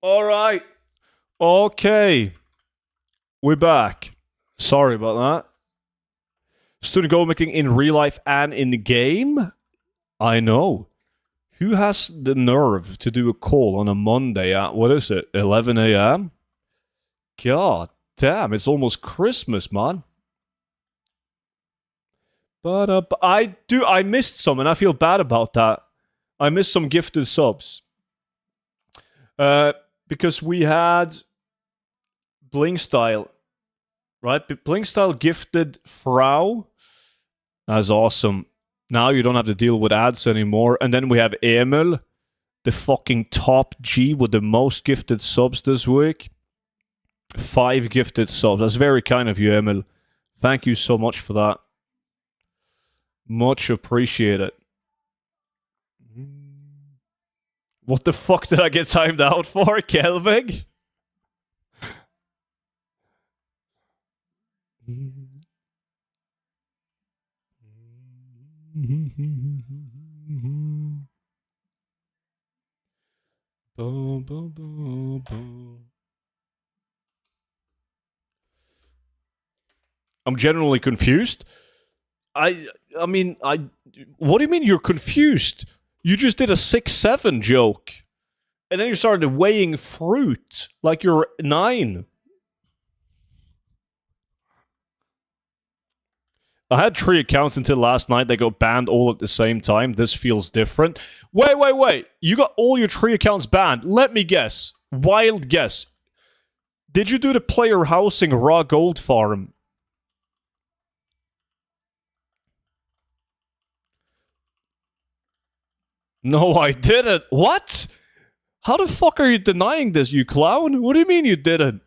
All right. Okay. We're back. Sorry about that. Student Goldmaking in real life and in the game? I know. Who has the nerve to do a call on a Monday at, what is it, 11 a.m.? God damn, it's almost Christmas, man. But I missed some, and I feel bad about that. I missed some gifted subs. Because we had Bling Style, right? Bling Style gifted Frau. That's awesome. Now you don't have to deal with ads anymore. And then we have Emil, the fucking top G with the most gifted subs this week. 5 gifted subs. That's very kind of you, Emil. Thank you so much for that. Much appreciated. What the fuck did I get timed out for, Kelvin? I'm generally confused. I mean, what do you mean you're confused? You just did a 6-7 joke. And then you started weighing fruit like you're 9. I had 3 accounts until last night. They got banned all at the same time. This feels different. Wait. You got all your 3 accounts banned. Let me guess. Wild guess. Did you do the player housing raw gold farm? No, I didn't. What? How the fuck are you denying this, you clown? What do you mean you didn't?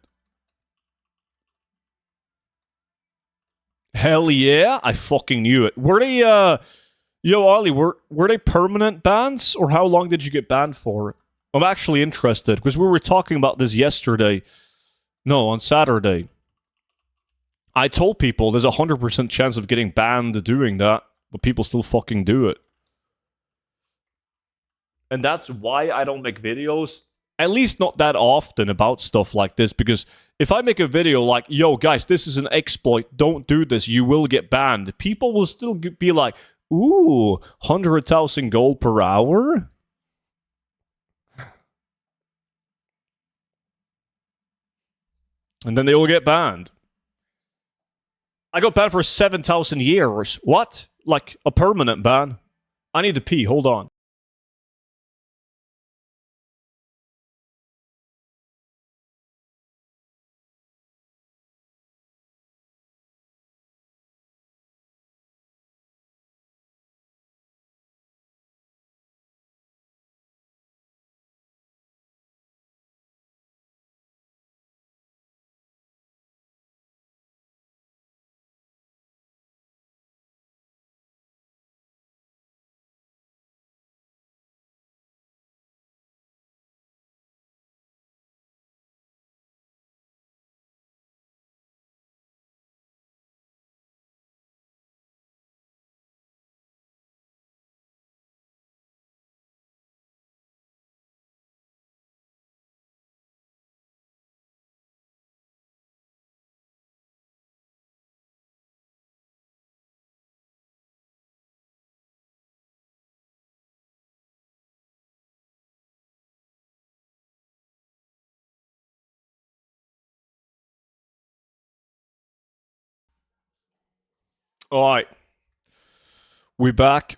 Hell yeah, I fucking knew it. Were they, yo, Ollie, were they permanent bans, or how long did you get banned for? I'm actually interested, because we were talking about this yesterday. No, on Saturday. I told people there's a 100% chance of getting banned doing that, but people still fucking do it. And that's why I don't make videos, at least not that often, about stuff like this, because if I make a video like, yo, guys, this is an exploit, don't do this, you will get banned, people will still be like, ooh, 100,000 gold per hour? And then they all get banned. I got banned for 7,000 years. What? Like a permanent ban? I need to pee, hold on. Alright. We back.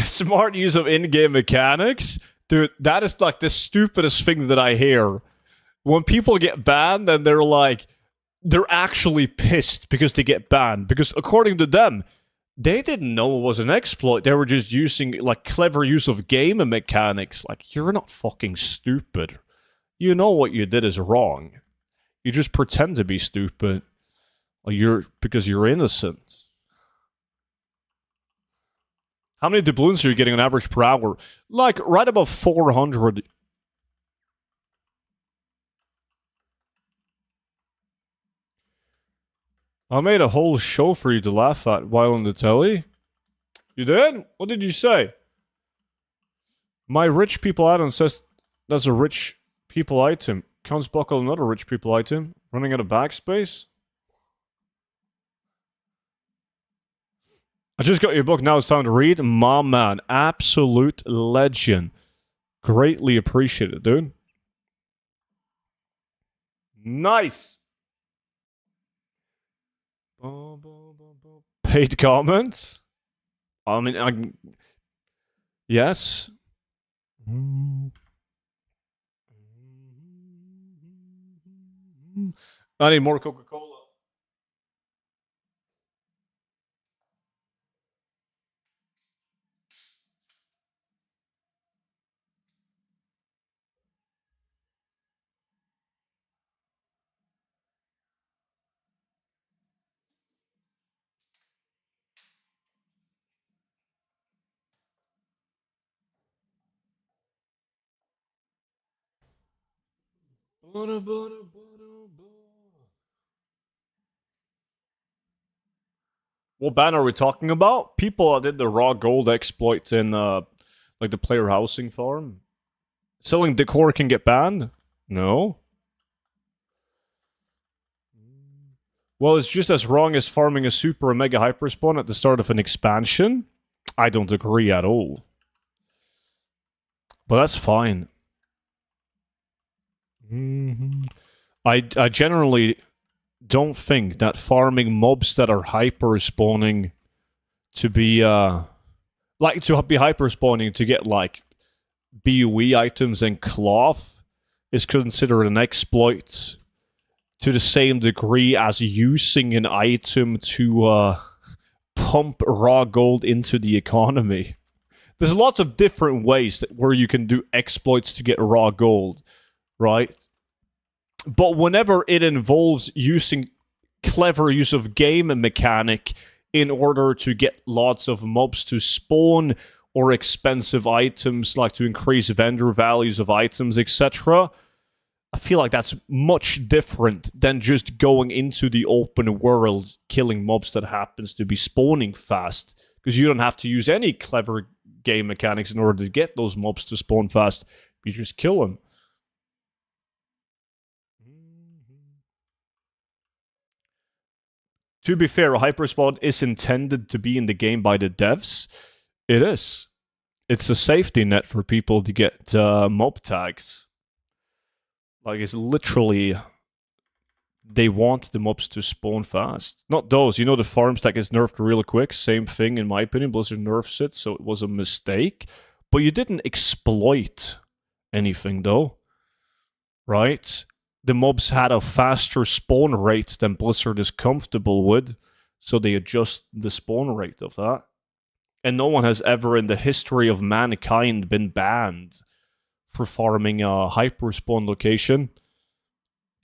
Smart use of in-game mechanics? Dude, that is like the stupidest thing that I hear. When people get banned and they're like, they're actually pissed because they get banned. Because according to them, they didn't know it was an exploit. They were just using like clever use of game mechanics. Like, you're not fucking stupid. You know what you did is wrong. You just pretend to be stupid. Because you're innocent. How many doubloons are you getting on average per hour? Like, right above 400. I made a whole show for you to laugh at while on the telly. You did? What did you say? My rich people item says that's a rich people item. Counts buckle another rich people item. Running out of backspace. I just got your book. Now it's time to read. My man, absolute legend. Greatly appreciated, dude. Nice. Paid comment. I mean, yes. I need more Coca-Cola. What ban are we talking about? People that did the raw gold exploits in like the player housing farm. Selling decor can get banned? No. Well, it's just as wrong as farming a super or mega hyperspawn at the start of an expansion. I don't agree at all. But that's fine. I generally don't think that farming mobs that are hyper spawning to be hyper spawning to get like BOE items and cloth is considered an exploit to the same degree as using an item to pump raw gold into the economy. There's lots of different ways where you can do exploits to get raw gold, right? But whenever it involves using clever use of game mechanic in order to get lots of mobs to spawn or expensive items like to increase vendor values of items, etc., I feel like that's much different than just going into the open world, killing mobs that happens to be spawning fast, because you don't have to use any clever game mechanics in order to get those mobs to spawn fast. You just kill them. To be fair, a hyperspawn is intended to be in the game by the devs. It is. It's a safety net for people to get mob tags. Like, it's literally... They want the mobs to spawn fast. Not those. You know the farm stack is nerfed real quick? Same thing, in my opinion. Blizzard nerfs it, so it was a mistake. But you didn't exploit anything, though. Right? The mobs had a faster spawn rate than Blizzard is comfortable with, so they adjust the spawn rate of that. And no one has ever in the history of mankind been banned for farming a hyperspawn location.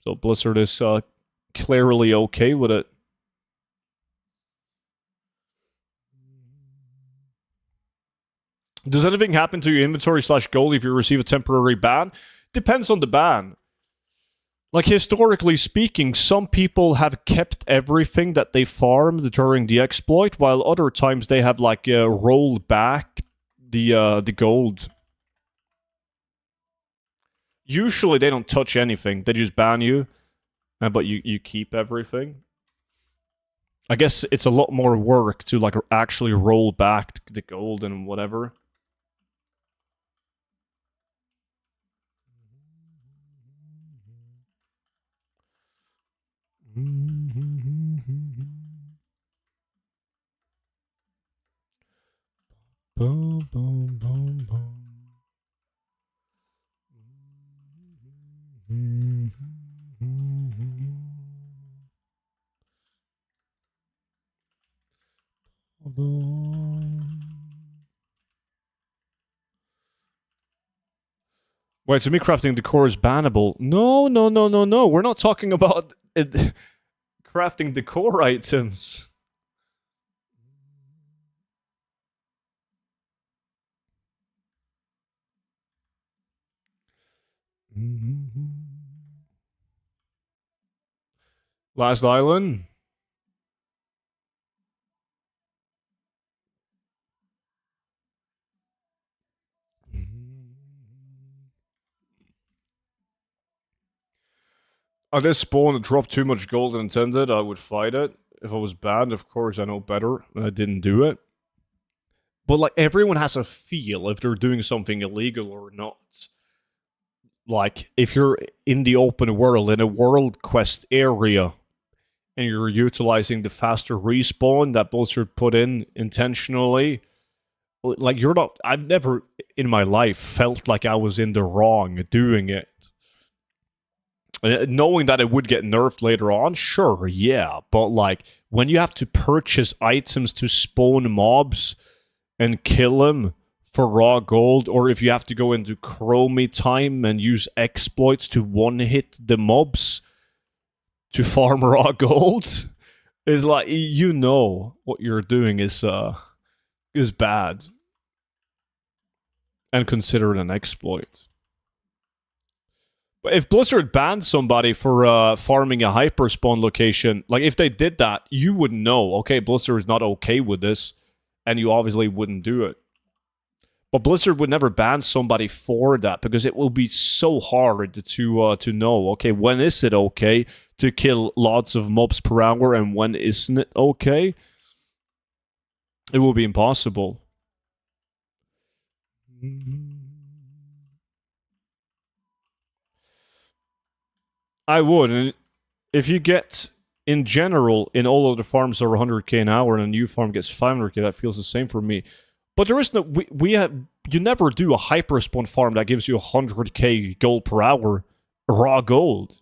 So Blizzard is clearly okay with it. Does anything happen to your inventory / gold if you receive a temporary ban? Depends on the ban. Like, historically speaking, some people have kept everything that they farmed during the exploit, while other times they have, like, rolled back the gold. Usually they don't touch anything. They just ban you, but you keep everything. I guess it's a lot more work to, like, actually roll back the gold and whatever. Boom, boom, boom, boom. Wait, so me crafting decor is bannable? No, no, no, no, no. We're not talking about crafting decor items. Last island. At this spawn, it dropped too much gold than intended. I would fight it. If I was banned, of course, I know better, and I didn't do it. But, like, everyone has a feel if they're doing something illegal or not. Like, if you're in the open world, in a world quest area, and you're utilizing the faster respawn that Blizzard put in intentionally, like, you're not... I've never in my life felt like I was in the wrong doing it. Knowing that it would get nerfed later on, sure, yeah. But, like, when you have to purchase items to spawn mobs and kill them for raw gold, or if you have to go into chromie time and use exploits to one-hit the mobs to farm raw gold, is like, you know what you're doing is bad. And consider it an exploit. But if Blizzard banned somebody for farming a hyperspawn location, like, if they did that, you would know, okay, Blizzard is not okay with this, and you obviously wouldn't do it. But Blizzard would never ban somebody for that, because it will be so hard to know, okay, when is it okay to kill lots of mobs per hour, and when isn't it okay? It will be impossible. I would, and if you get, in general, in all of the farms over 100k an hour, and a new farm gets 500k, that feels the same for me. But there is no... you never do a hyperspawn farm that gives you 100k gold per hour, raw gold.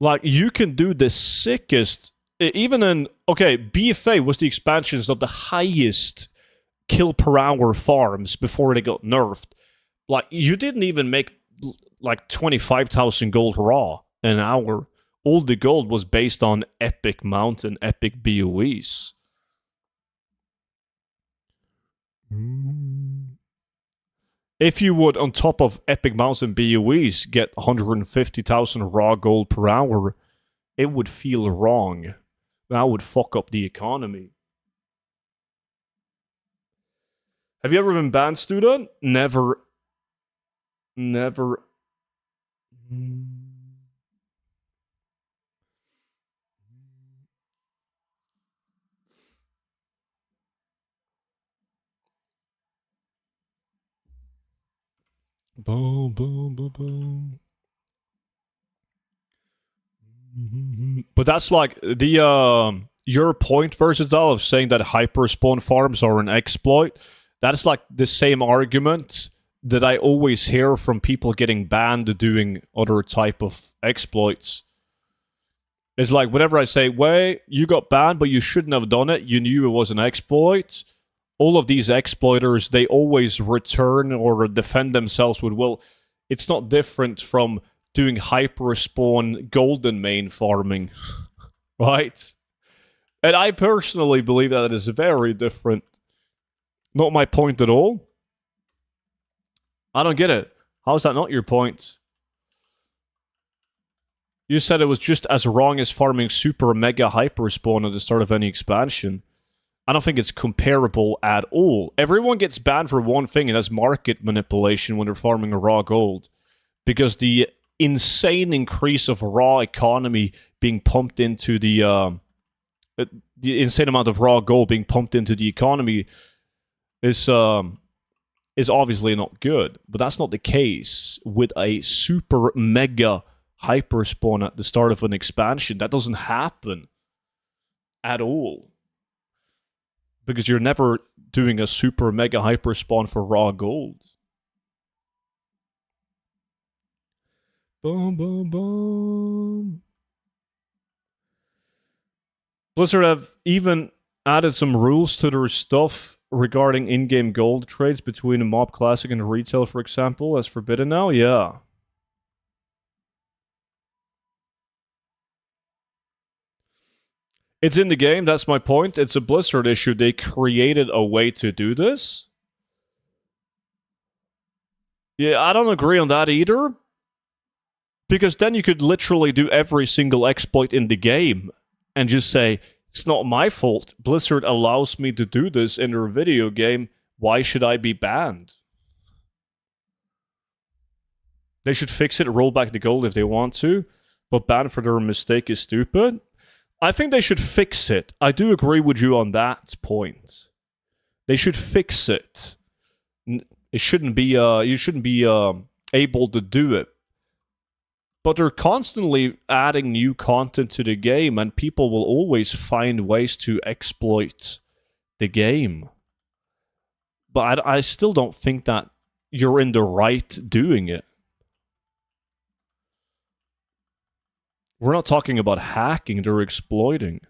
Like, you can do the sickest... Even in... Okay, BFA was the expansions of the highest kill per hour farms before they got nerfed. Like, you didn't even make, like, 25,000 gold raw an hour. All the gold was based on epic mount and epic BOEs. If you would, on top of epic mounts and BOEs, get 150,000 raw gold per hour, it would feel wrong. That would fuck up the economy. Have you ever been banned, student? Never. Never. Boom, boom, boom, boom. But that's like the your point, Versatile, of saying that hyperspawn farms are an exploit. That is like the same argument that I always hear from people getting banned doing other type of exploits. It's like, whenever I say, wait, you got banned, but you shouldn't have done it, you knew it was an exploit, all of these exploiters, they always return or defend themselves with, well, it's not different from doing hyperspawn golden main farming, right? And I personally believe that it is very different. Not my point at all. I don't get it. How is that not your point? You said it was just as wrong as farming super mega hyperspawn at the start of any expansion. I don't think it's comparable at all. Everyone gets banned for one thing, and that's market manipulation when they're farming a raw gold. Because the insane increase of raw economy being pumped into the insane amount of raw gold being pumped into the economy is obviously not good. But that's not the case with a super mega hyperspawn at the start of an expansion. That doesn't happen at all. Because you're never doing a super mega hyperspawn for raw gold. Boom, boom, boom. Blizzard have even added some rules to their stuff regarding in-game gold trades between a Mob Classic and retail, for example. That's forbidden now? Yeah. It's in the game, that's my point. It's a Blizzard issue. They created a way to do this. Yeah, I don't agree on that either. Because then you could literally do every single exploit in the game and just say, it's not my fault. Blizzard allows me to do this in their video game. Why should I be banned? They should fix it, roll back the gold if they want to, but ban for their mistake is stupid. I think they should fix it. I do agree with you on that point. They should fix it. It shouldn't be. You shouldn't be able to do it. But they're constantly adding new content to the game, and people will always find ways to exploit the game. But I still don't think that you're in the right doing it. We're not talking about hacking, they're exploiting.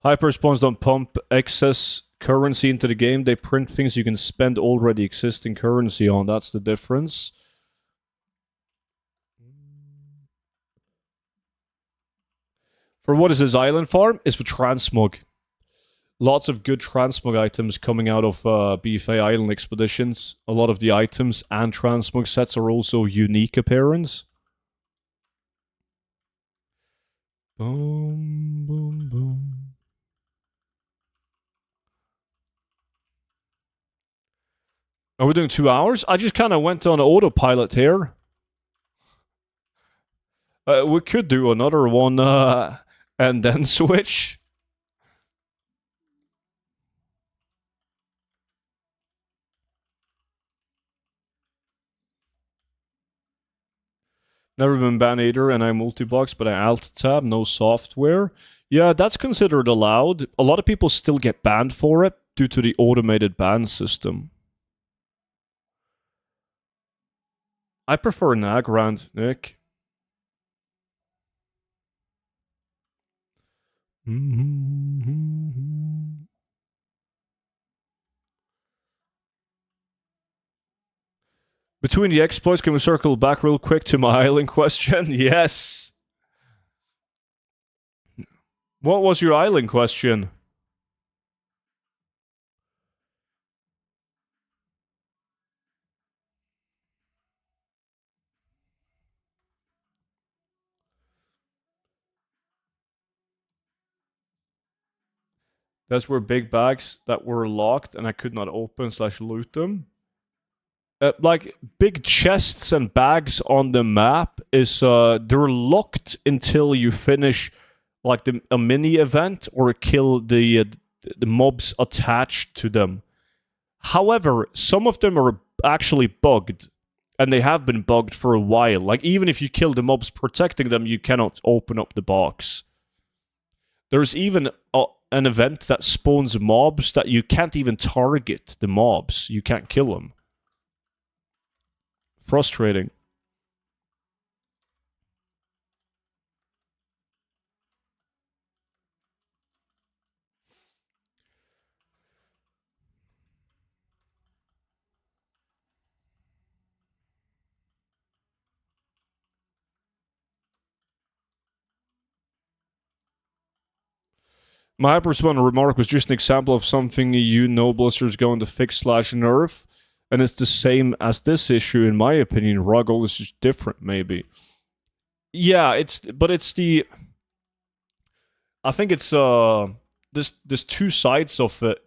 Hyperspawns don't pump excess currency into the game. They print things you can spend already existing currency on. That's the difference. For what is this island farm? It's for transmog. Lots of good transmog items coming out of BFA Island expeditions. A lot of the items and transmog sets are also unique appearance. Boom, boom, boom. Are we doing 2 hours? I just kind of went on autopilot here. We could do another one and then switch. Never been banned either, and I multi-box, but I alt-tab, no software. Yeah, that's considered allowed. A lot of people still get banned for it due to the automated ban system. I prefer Nagrand, Nick. Between the exploits, can we circle back real quick to my island question? Yes. What was your island question? Those were big bags that were locked and I could not open / loot them. Like big chests and bags on the map is they're locked until you finish like a mini event or kill the mobs attached to them. However, some of them are actually bugged, and they have been bugged for a while. Like even if you kill the mobs protecting them, you cannot open up the box. There's even an event that spawns mobs that you can't even target the mobs. You can't kill them. Frustrating. My hyperspawn remark was just an example of something you know Blizzard's going to fix / nerf, and it's the same as this issue in my opinion. Raw gold is just different, maybe. Yeah, I think it's there's two sides of it.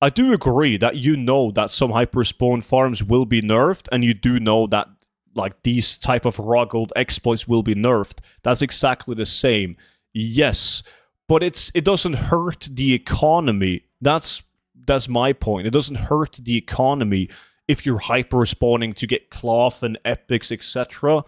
I do agree that you know that some hyperspawn farms will be nerfed, and you do know that like these type of raw gold exploits will be nerfed. That's exactly the same. Yes. But it doesn't hurt the economy. That's my point. It doesn't hurt the economy if you're hyper spawning to get cloth and epics, etc.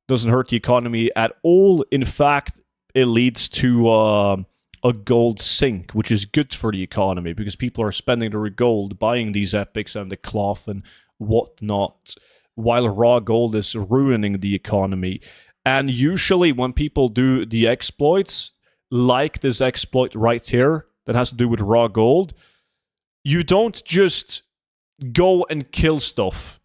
Doesn't hurt the economy at all. In fact, it leads to a gold sink, which is good for the economy because people are spending their gold buying these epics and the cloth and whatnot, while raw gold is ruining the economy. And usually when people do the exploits, like this exploit right here that has to do with raw gold, you don't just go and kill stuff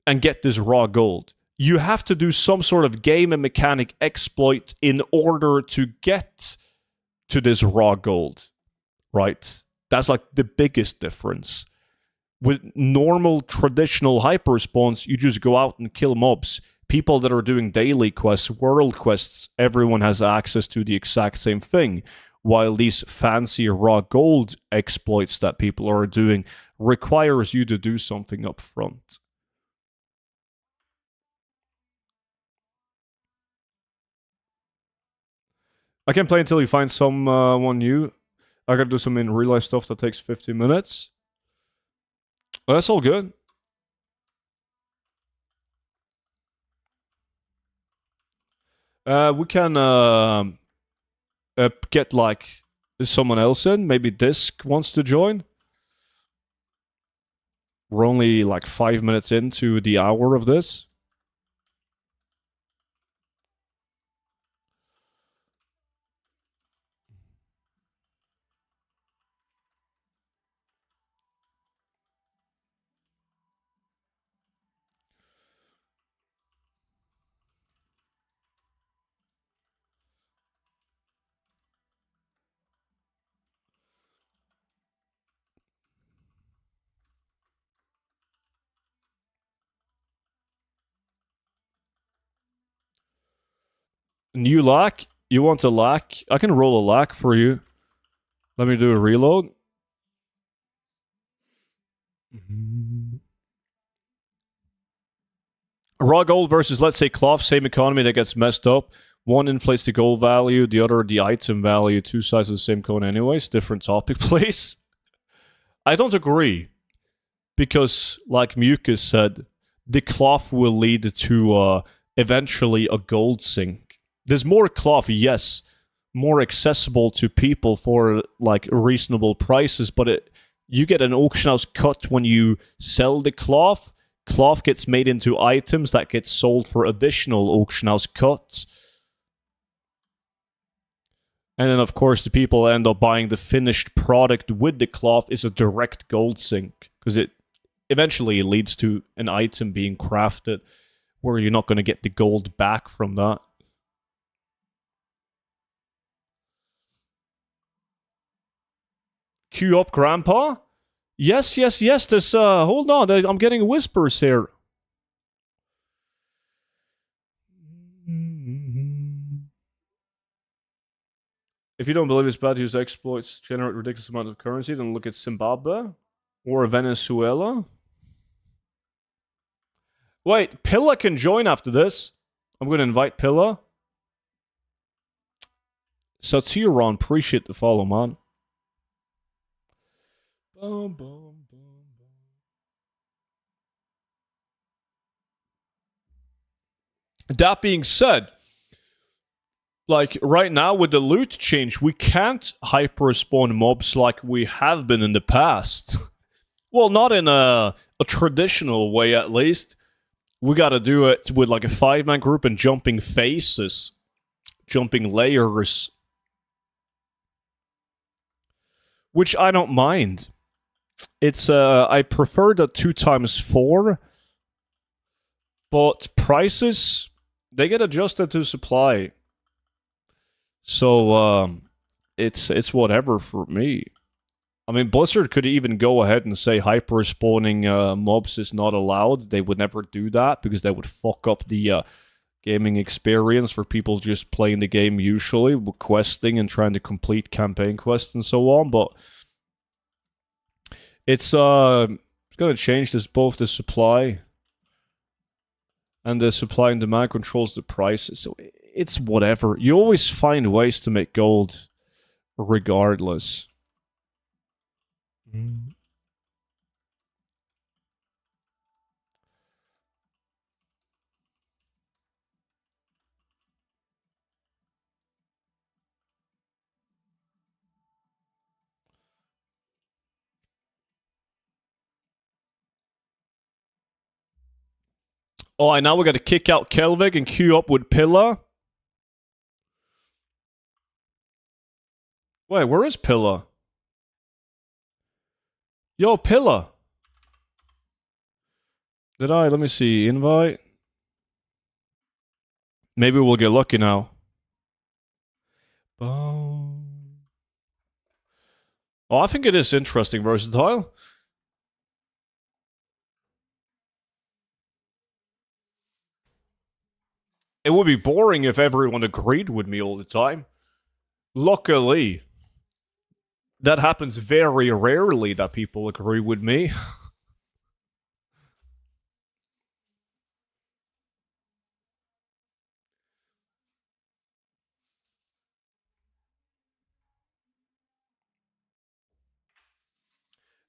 and get this raw gold. You have to do some sort of game and mechanic exploit in order to get to this raw gold, right? That's like the biggest difference. With normal traditional hyperspawns, you just go out and kill mobs. people that are doing daily quests, world quests, everyone has access to the exact same thing. While these fancy raw gold exploits that people are doing requires you to do something up front. I can play until you find someone new. I gotta do some in real life stuff that takes 50 minutes. Well, that's all good. We can get like someone else in. Maybe Disc wants to join. We're only like 5 minutes into the hour of this. New lack? You want a lack? I can roll a lack for you. Let me do a reload. Raw gold versus, let's say, cloth, same economy that gets messed up. One inflates the gold value, the other the item value. Two sides of the same coin, anyways. Different topic, please. I don't agree. Because, like Mucus said, the cloth will lead to eventually a gold sink. There's more cloth, yes, more accessible to people for like reasonable prices, but you get an auction house cut when you sell the cloth. Cloth gets made into items that get sold for additional auction house cuts. And then, of course, the people end up buying the finished product with the cloth is a direct gold sink because it eventually leads to an item being crafted where you're not going to get the gold back from that. Queue up, Grandpa? Yes, yes, yes. This, hold on. I'm getting whispers here. If you don't believe it's bad to use exploits generate ridiculous amount of currency, then look at Zimbabwe or Venezuela. Wait, Pilla can join after this. I'm going to invite Pilla. Satiron, appreciate the follow, man. Boom, boom, boom, boom. That being said, like right now with the loot change, we can't hyper spawn mobs like we have been in the past. Well, not in a traditional way, at least. We gotta do it with like a 5-man group and jumping faces, jumping layers, which I don't mind. It's I prefer the 2x4, but prices they get adjusted to supply. So it's whatever for me. I mean, Blizzard could even go ahead and say hyper spawning mobs is not allowed. They would never do that because that would fuck up the gaming experience for people just playing the game usually, questing and trying to complete campaign quests and so on. But it's going to change this both the supply and the supply and demand controls the prices. So it's whatever. You always find ways to make gold regardless. Oh, and now we got to kick out Kelvig and queue up with Pilla. Wait, where is Pilla? Yo, Pilla. Let me see, invite? Maybe we'll get lucky now. Oh, I think it is interesting, versatile. It would be boring if everyone agreed with me all the time. Luckily, that happens very rarely that people agree with me.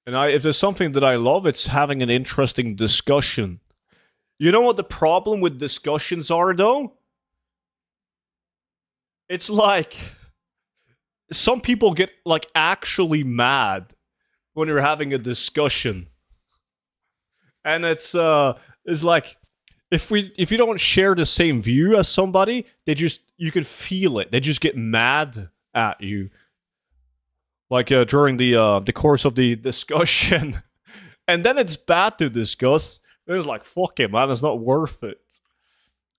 And if there's something that I love, it's having an interesting discussion. You know what the problem with discussions are, though? It's like some people get like actually mad when you're having a discussion, and it's like if you don't share the same view as somebody, you can feel it. They just get mad at you, like during the course of the discussion, and then it's bad to discuss. It's like fuck it, man. It's not worth it.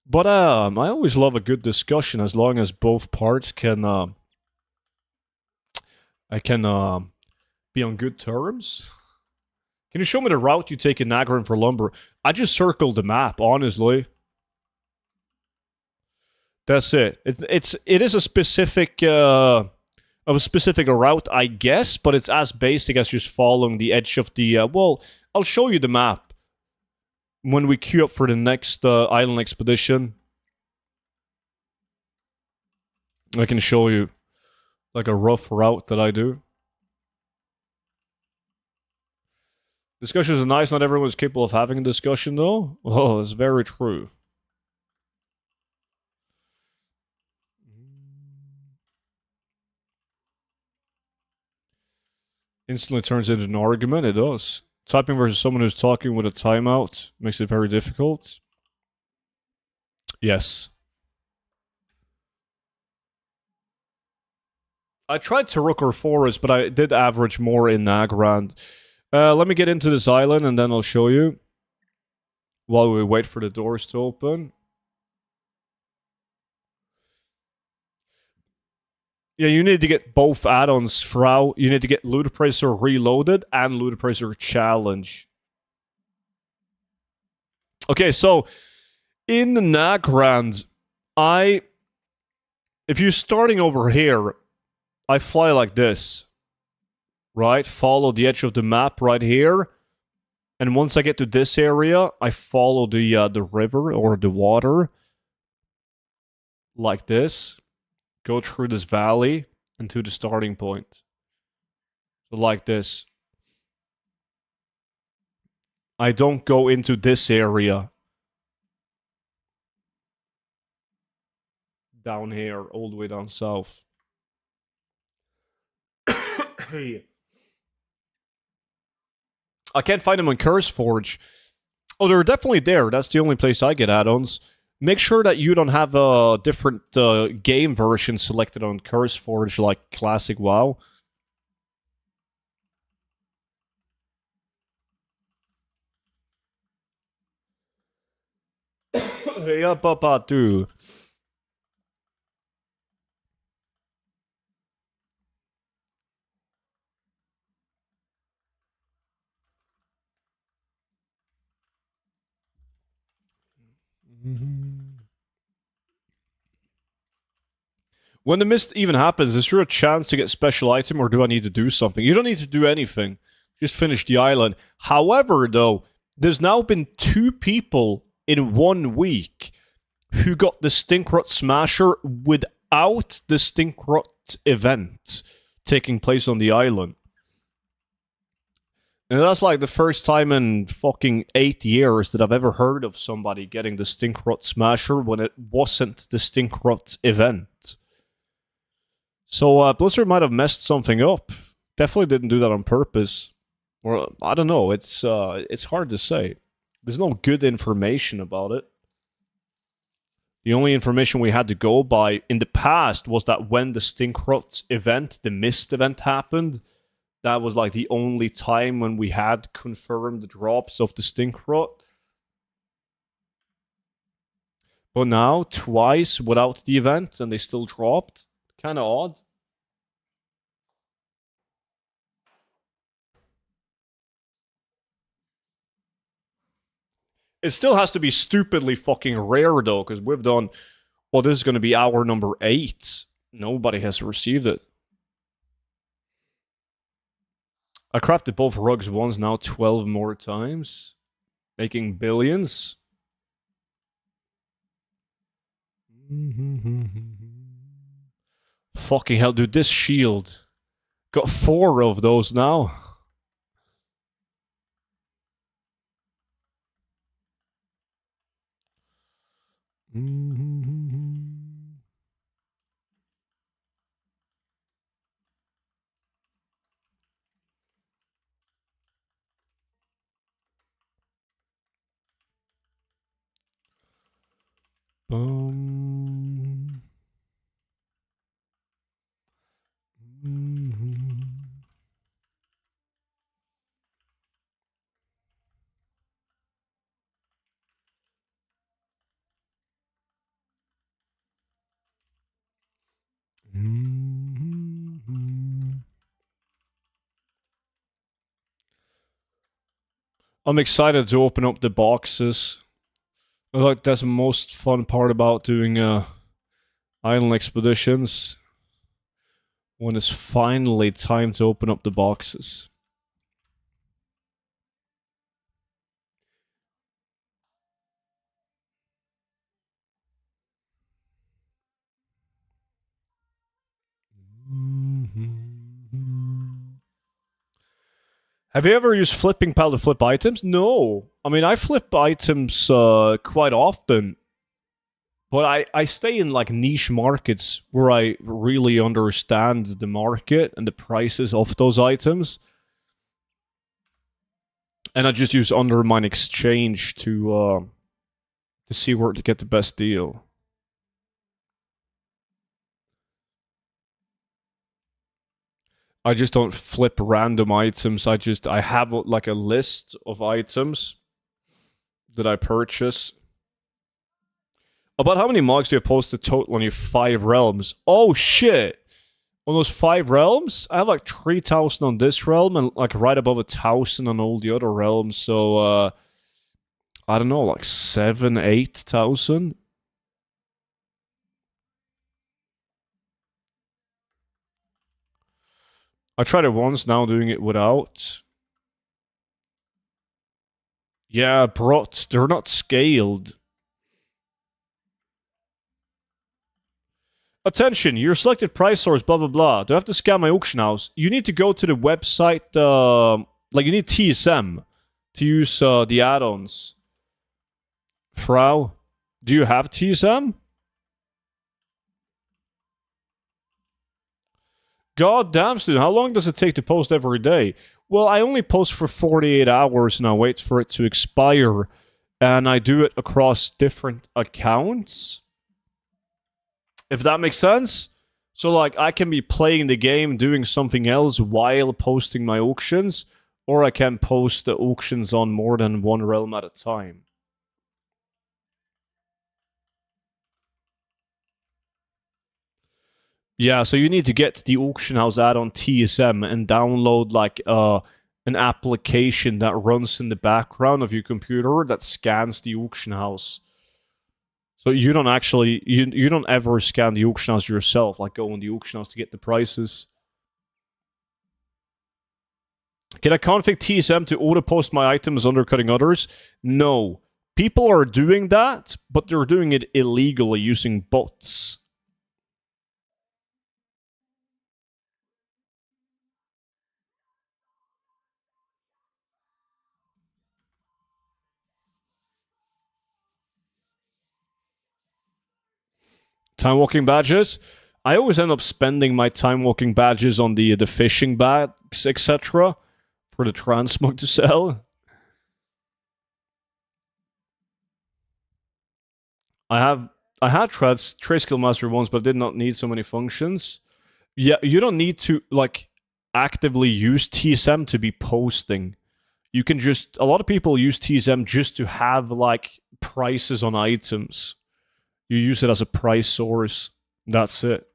But I always love a good discussion as long as both parts can I can be on good terms. Can you show me the route you take in Nagarin for lumber? I just circled the map, honestly. That's it. It is a specific of a specific route, I guess, but it's as basic as just following the edge of the. Well, I'll show you the map when we queue up for the next island expedition. I can show you like a rough route that I do. Discussions are nice. Not everyone is capable of having a discussion, though. Oh, it's very true. Instantly turns into an argument. It does. Typing versus someone who's talking with a timeout makes it very difficult. Yes. I tried Taruk Forest, but I did average more in Nagrand. Let me get into this island and then I'll show you while we wait for the doors to open. Yeah, you need to get both add-ons, Frau. You need to get Ludicracer Reloaded and Ludicracer Challenge. Okay, so in the Nagrand, if you're starting over here, I fly like this, right? Follow the edge of the map right here. And once I get to this area, I follow the river or the water like this. Go through this valley and to the starting point. So like this. I don't go into this area. Down here, all the way down south. Hey. I can't find them on CurseForge. Oh, they're definitely there. That's the only place I get add-ons. Make sure that you don't have a different game version selected on CurseForge like Classic WoW. Yeah, papa, too. When the mist even happens, is there a chance to get special item or do I need to do something? You don't need to do anything. Just finish the island. However, though, there's now been 2 people in 1 week who got the Stinkrot Smasher without the Stinkrot event taking place on the island. And that's like the first time in fucking 8 years that I've ever heard of somebody getting the Stinkrot Smasher when it wasn't the Stinkrot event. So Blizzard might have messed something up. Definitely didn't do that on purpose. Or I don't know. It's hard to say. There's no good information about it. The only information we had to go by in the past was that when the Stinkrot event, the Mist event happened, that was like the only time when we had confirmed drops of the Stinkrot. But now, twice without the event, and they still dropped. Kind of odd. It still has to be stupidly fucking rare though, because we've done. Well, this is going to be hour number 8. Nobody has received it. I crafted both rugs once, now 12 more times. Making billions. Fucking hell, dude, this shield. Got 4 of those now. Boom. I'm excited to open up the boxes. I like that's the most fun part about doing island expeditions. When it's finally time to open up the boxes. Have you ever used flipping pal to flip items? No. I mean, I flip items quite often, but I stay in like niche markets where I really understand the market and the prices of those items. And I just use Undermine Exchange to see where to get the best deal. I just don't flip random items. I have like a list of items that I purchase. About how many mods do you have posted total on your 5 realms? Oh shit! On those 5 realms, I have like 3,000 on this realm and like right above 1,000 on all the other realms. So I don't know, like 7, 8,000. I tried it once, now doing it without. Yeah, brot, they're not scaled. Attention, your selected price source, blah blah blah. Do I have to scan my auction house? You need to go to the website, like you need TSM to use the add-ons. Frau, do you have TSM? God damn, student, how long does it take to post every day? Well, I only post for 48 hours and I wait for it to expire. And I do it across different accounts. If that makes sense. So, like, I can be playing the game, doing something else while posting my auctions. Or I can post the auctions on more than one realm at a time. Yeah, so you need to get the auction house add-on TSM and download like an application that runs in the background of your computer that scans the auction house. So you don't actually you don't ever scan the auction house yourself, like go on the auction house to get the prices. Can I config TSM to auto post my items undercutting others? No. People are doing that, but they're doing it illegally using bots. Time walking badges. I always end up spending my time walking badges on the fishing bags, etc., for the transmog to sell. I had Trade Skill Master once, but did not need so many functions. Yeah, you don't need to like actively use TSM to be posting. You can just a lot of people use TSM just to have like prices on items. You use it as a price source. That's it.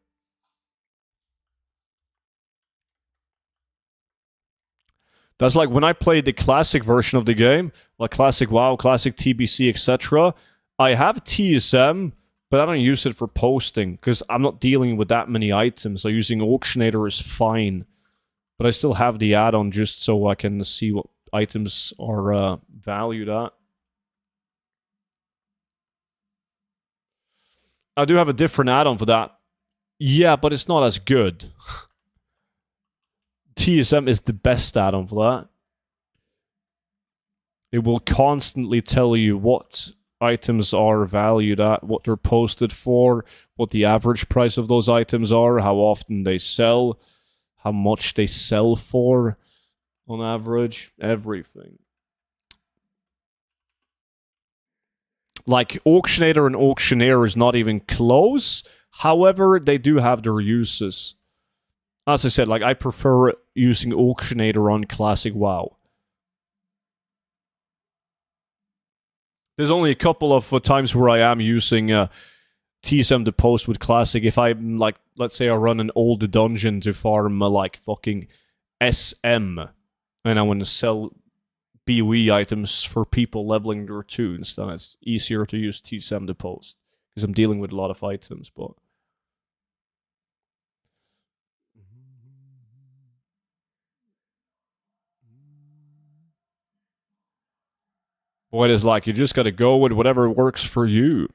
That's like when I played the classic version of the game, like classic WoW, classic TBC, etc. I have TSM, but I don't use it for posting because I'm not dealing with that many items. So using Auctionator is fine, but I still have the add-on just so I can see what items are valued at. I do have a different add-on for that. Yeah, but it's not as good. TSM is the best add-on for that. It will constantly tell you what items are valued at, what they're posted for, what the average price of those items are, how often they sell, how much they sell for on average, everything. Like, Auctionator and Auctioneer is not even close. However, they do have their uses. As I said, like, I prefer using Auctionator on Classic WoW. There's only a couple of times where I am using TSM to post with Classic. If I'm, like, let's say I run an old dungeon to farm, like, fucking SM, and I want to sell BOE items for people leveling their tunes, then it's easier to use TSM to post because I'm dealing with a lot of items. But boy, it is like you just gotta go with whatever works for you.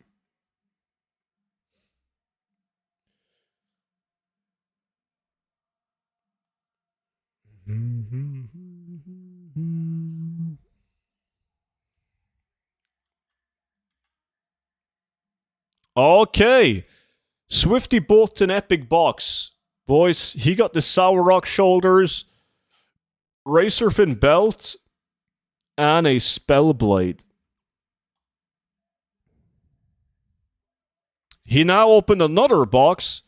Okay. Swifty bought an epic box. Boys, he got the Sour Rock shoulders, Racerfin belt, and a Spellblade. He now opened another box,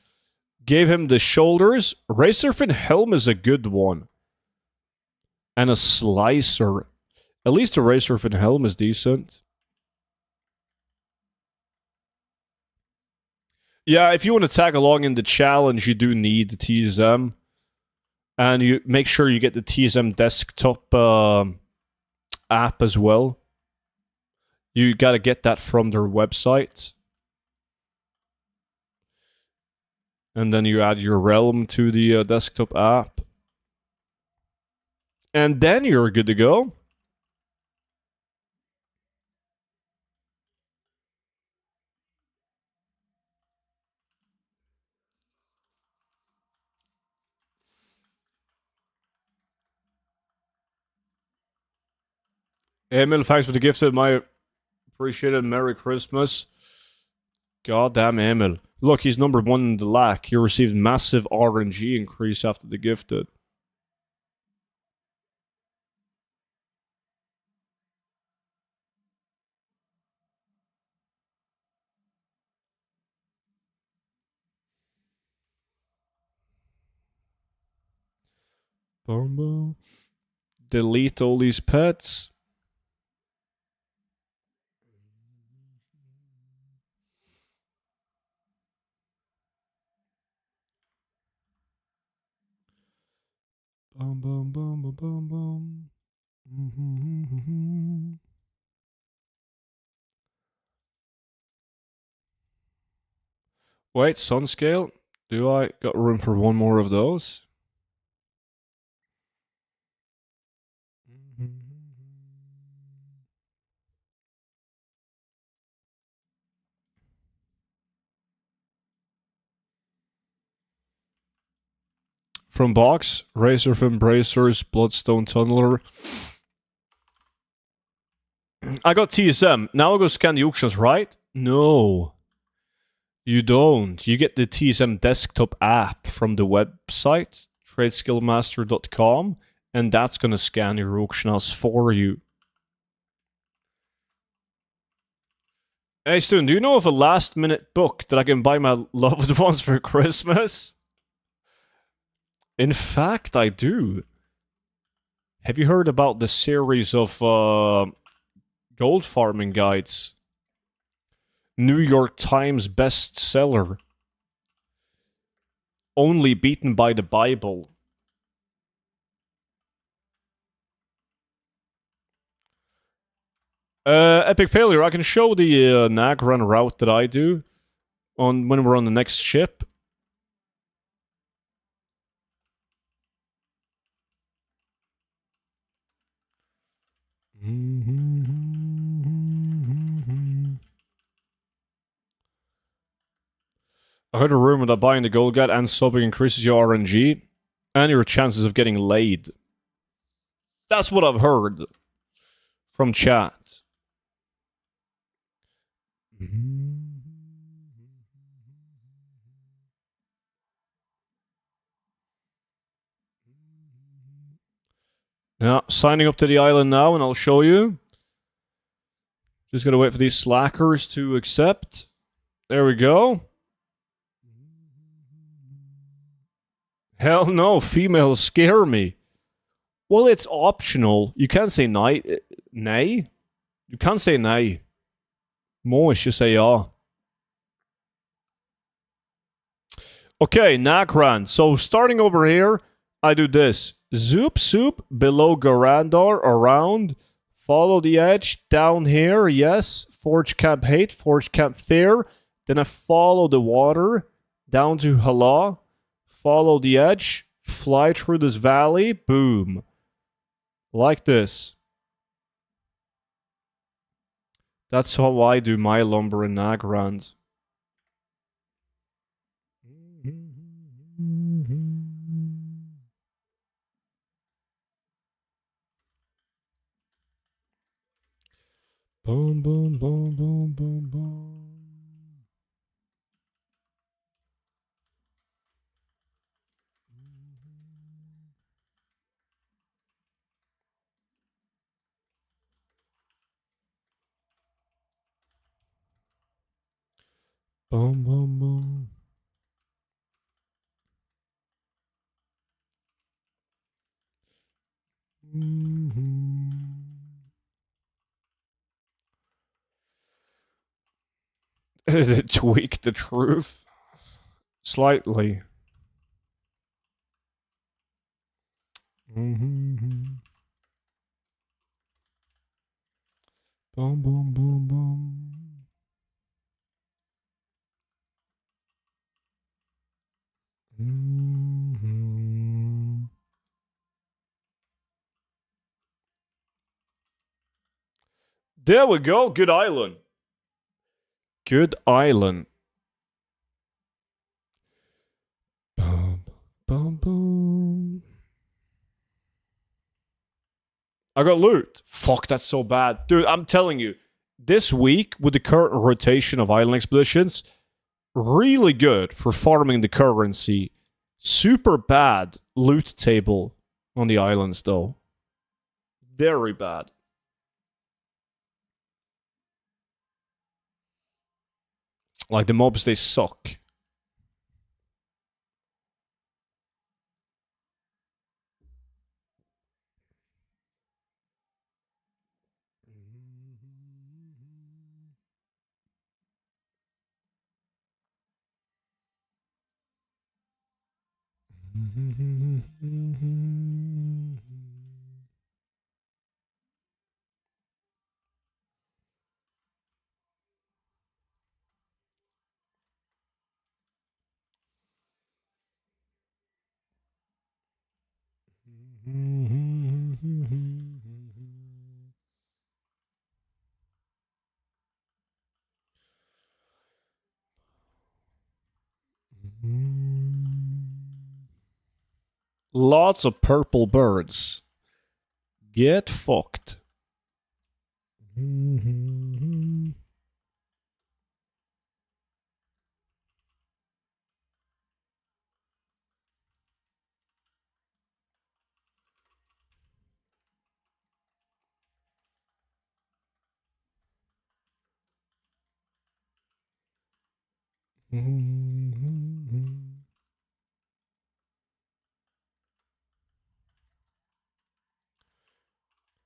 gave him the shoulders. Racerfin helm is a good one. And a slicer. At least the Racerfin helm is decent. Yeah, if you want to tag along in the challenge, you do need the TSM. And you make sure you get the TSM desktop app as well. You gotta get that from their website. And then you add your realm to the desktop app. And then you're good to go. Emil, thanks for the gift. My appreciated Merry Christmas. Goddamn Emil. Look, he's number one in the lack. He received massive RNG increase after the gifted. Boom, boom. Delete all these pets. Boom, boom, boom, boom, boom, boom. Mm-hmm. Wait, Sunscale? Do I got room for one more of those? From box, Razor from Bracers, Bloodstone Tunneler. I got TSM. Now I go scan the auctions, right? No. You don't. You get the TSM desktop app from the website, tradeskillmaster.com, and that's going to scan your auction house for you. Hey, Stone, do you know of a last-minute book that I can buy my loved ones for Christmas? In fact, I do. Have you heard about the series of gold farming guides? New York Times bestseller. Only beaten by the Bible. Epic failure. I can show the nag run route that I do on when we're on the next ship. I heard a rumor that buying the gold guide and subbing increases your RNG and your chances of getting laid. That's what I've heard from chat. Yeah, signing up to the island now, and I'll show you. Just gotta wait for these slackers to accept. There we go. Hell no, females scare me. Well, it's optional. You can't say nay. You can't say nay. Moish, you say ja. Okay, Nakran. So starting over here, I do this. Zoop, soup, below Garandar, around. Follow the edge, down here, yes. Forge Camp Hate, Forge Camp Fear. Then I follow the water, down to Hala. Follow the edge, fly through this valley, boom. Like this. That's how I do my lumber in Nagrand. Boom, boom, boom, boom, boom, boom. Boom, boom, boom. Tweak the truth slightly. Boom, boom, boom, boom. There we go. Good island. Good island. Boom, boom, boom. I got loot. Fuck, that's so bad. Dude, I'm telling you, this week, with the current rotation of island expeditions, really good for farming the currency. Super bad loot table on the islands, though. Very bad. Like, the mobs, they suck. Lots of purple birds. Get fucked.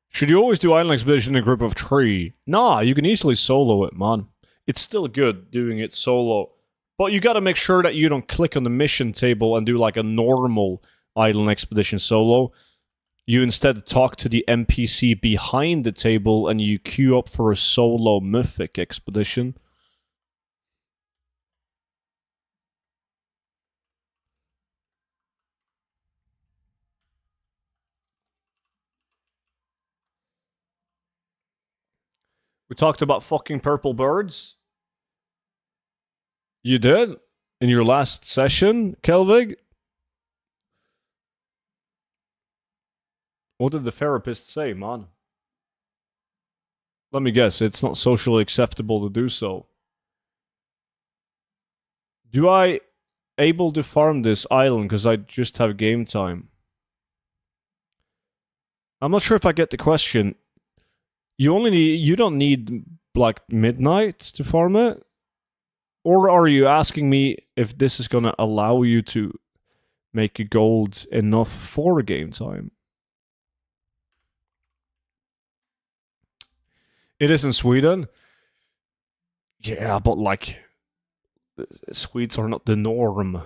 Should you always do island expedition in a group of 3? Nah, you can easily solo it, man. It's still good doing it solo. But you gotta make sure that you don't click on the mission table and do like a normal island expedition solo. You instead talk to the NPC behind the table and you queue up for a solo mythic expedition. We talked about fucking purple birds. You did? In your last session, Kelvig? What did the therapist say, man? Let me guess, it's not socially acceptable to do so. Do I able to farm this island because I just have game time? I'm not sure if I get the question. You don't need like midnight to farm it? Or are you asking me if this is gonna allow you to make gold enough for game time? It is in Sweden. Yeah, but like Swedes are not the norm.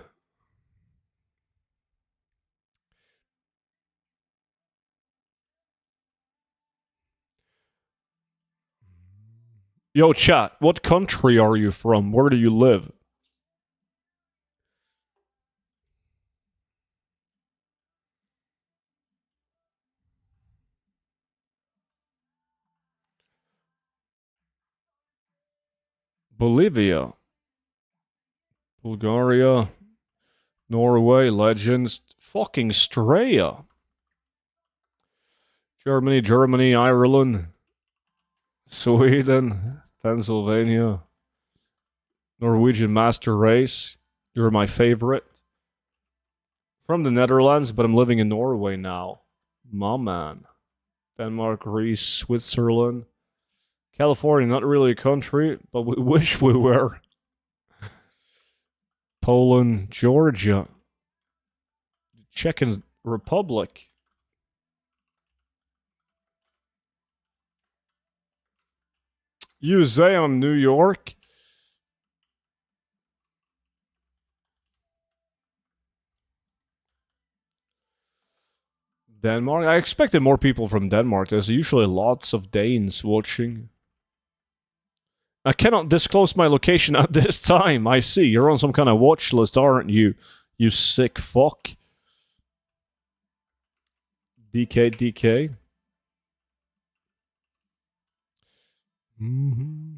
Yo, chat, what country are you from? Where do you live? Bolivia. Bulgaria. Norway. Legends. Fucking Straya. Germany, Ireland. Sweden. Pennsylvania. Norwegian Master Race. You're my favorite. From the Netherlands, but I'm living in Norway now. My man. Denmark, Greece, Switzerland. California, not really a country, but we wish we were. Poland, Georgia. Czech Republic. USA, I'm New York. Denmark. I expected more people from Denmark. There's usually lots of Danes watching. I cannot disclose my location at this time. I see. You're on some kind of watch list, aren't you? You sick fuck. DK. Mm-hmm.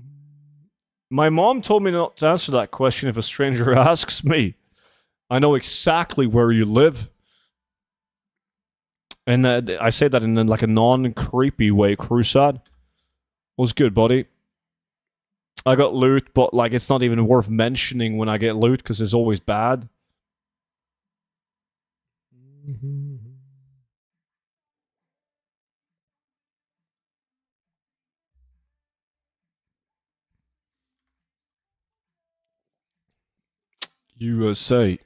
My mom told me not to answer that question if a stranger asks me. I know exactly where you live. And I say that in like a non-creepy way, Crusade. Was good, buddy. I got loot, but like it's not even worth mentioning when I get loot because it's always bad. USA.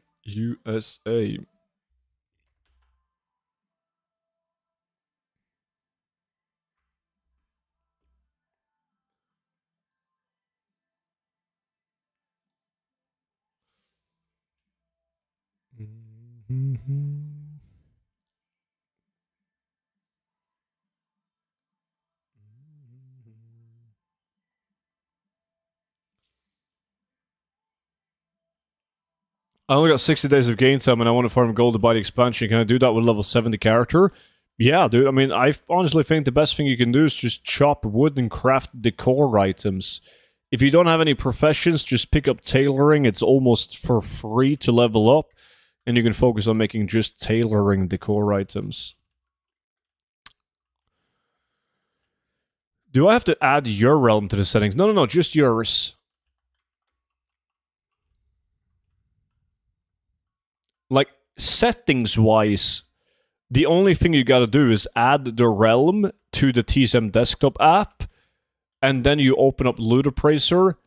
I only got 60 days of game time and I want to farm gold to buy the expansion. Can I do that with level 70 character? Yeah, dude. I mean, I honestly think the best thing you can do is just chop wood and craft decor items. If you don't have any professions, just pick up tailoring. It's almost for free to level up. And you can focus on making just tailoring decor items. Do I have to add your realm to the settings? No, just yours. Like, settings-wise, the only thing you gotta do is add the realm to the TSM desktop app, and then you open up Loot Appraiser,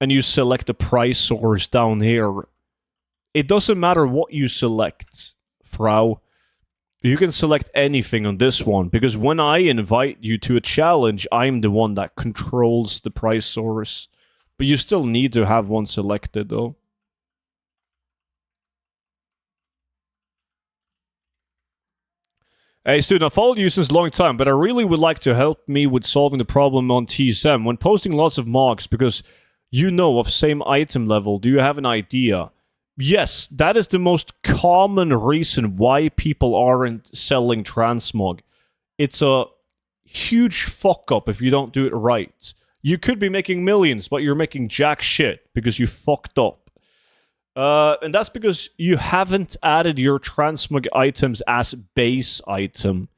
and you select the price source down here. It doesn't matter what you select, Frau. You can select anything on this one, because when I invite you to a challenge, I'm the one that controls the price source. But you still need to have one selected, though. Hey, student, I've followed you since a long time, but I really would like to help me with solving the problem on TSM. When posting lots of mocks, because you know of same item level, do you have an idea? Yes, that is the most common reason why people aren't selling transmog. It's a huge fuck up if you don't do it right. You could be making millions, but you're making jack shit because you fucked up. And that's because you haven't added your transmog items as base item.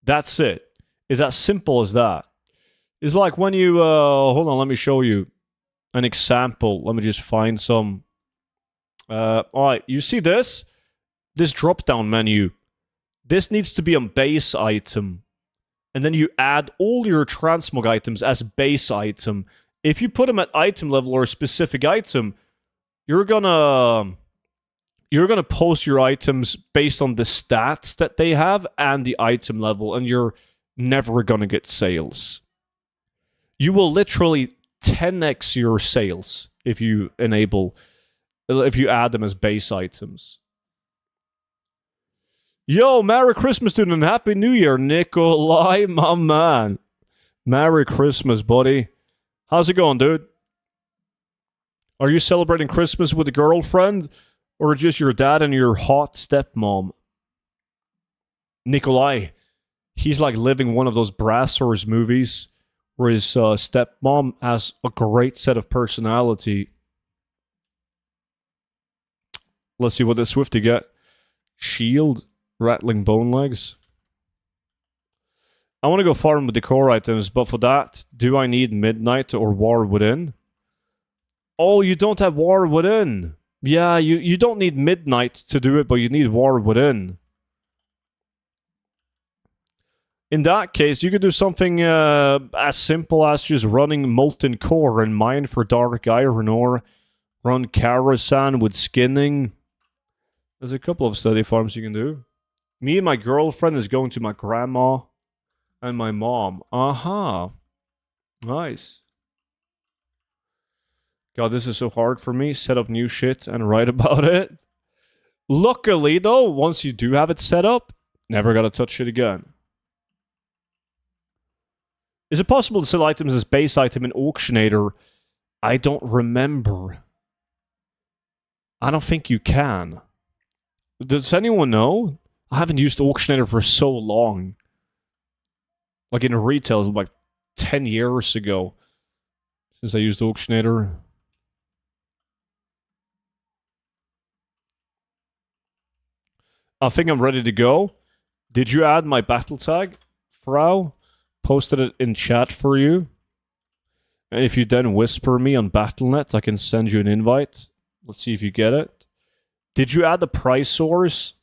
That's it. It's as simple as that. It's like when you... hold on, let me show you an example. Let me just find some... Alright, you see this? This drop-down menu. This needs to be on base item. And then you add all your transmog items as base item. If you put them at item level or a specific item... You're gonna post your items based on the stats that they have and the item level, and you're never gonna get sales. You will literally 10x your sales if you add them as base items. Yo, Merry Christmas, dude, and Happy New Year, Nikolai, my man. Merry Christmas, buddy. How's it going, dude? Are you celebrating Christmas with a girlfriend? Or just your dad and your hot stepmom? Nikolai, he's like living one of those Brassers movies where his stepmom has a great set of personality. Let's see what the Swifty get. Shield, rattling bone legs. I want to go farm with the core items, but for that, do I need Midnight or War Within? Oh, you don't have War Within. Yeah, you don't need Midnight to do it, but you need War Within. In that case, you could do something as simple as just running Molten Core and mine for Dark Iron Ore. Run Karasan with skinning. There's a couple of study farms you can do. Me and my girlfriend is going to my grandma and my mom. Aha. Nice. God, this is so hard for me. Set up new shit and write about it. Luckily, though, once you do have it set up, never gotta touch it again. Is it possible to sell items as base item in Auctionator? I don't remember. I don't think you can. Does anyone know? I haven't used Auctionator for so long. Like in retail, like 10 years ago. Since I used Auctionator. I think I'm ready to go. Did you add my battle tag, Frau? Posted it in chat for you. And if you then whisper me on Battle.net, I can send you an invite. Let's see if you get it. Did you add the price source?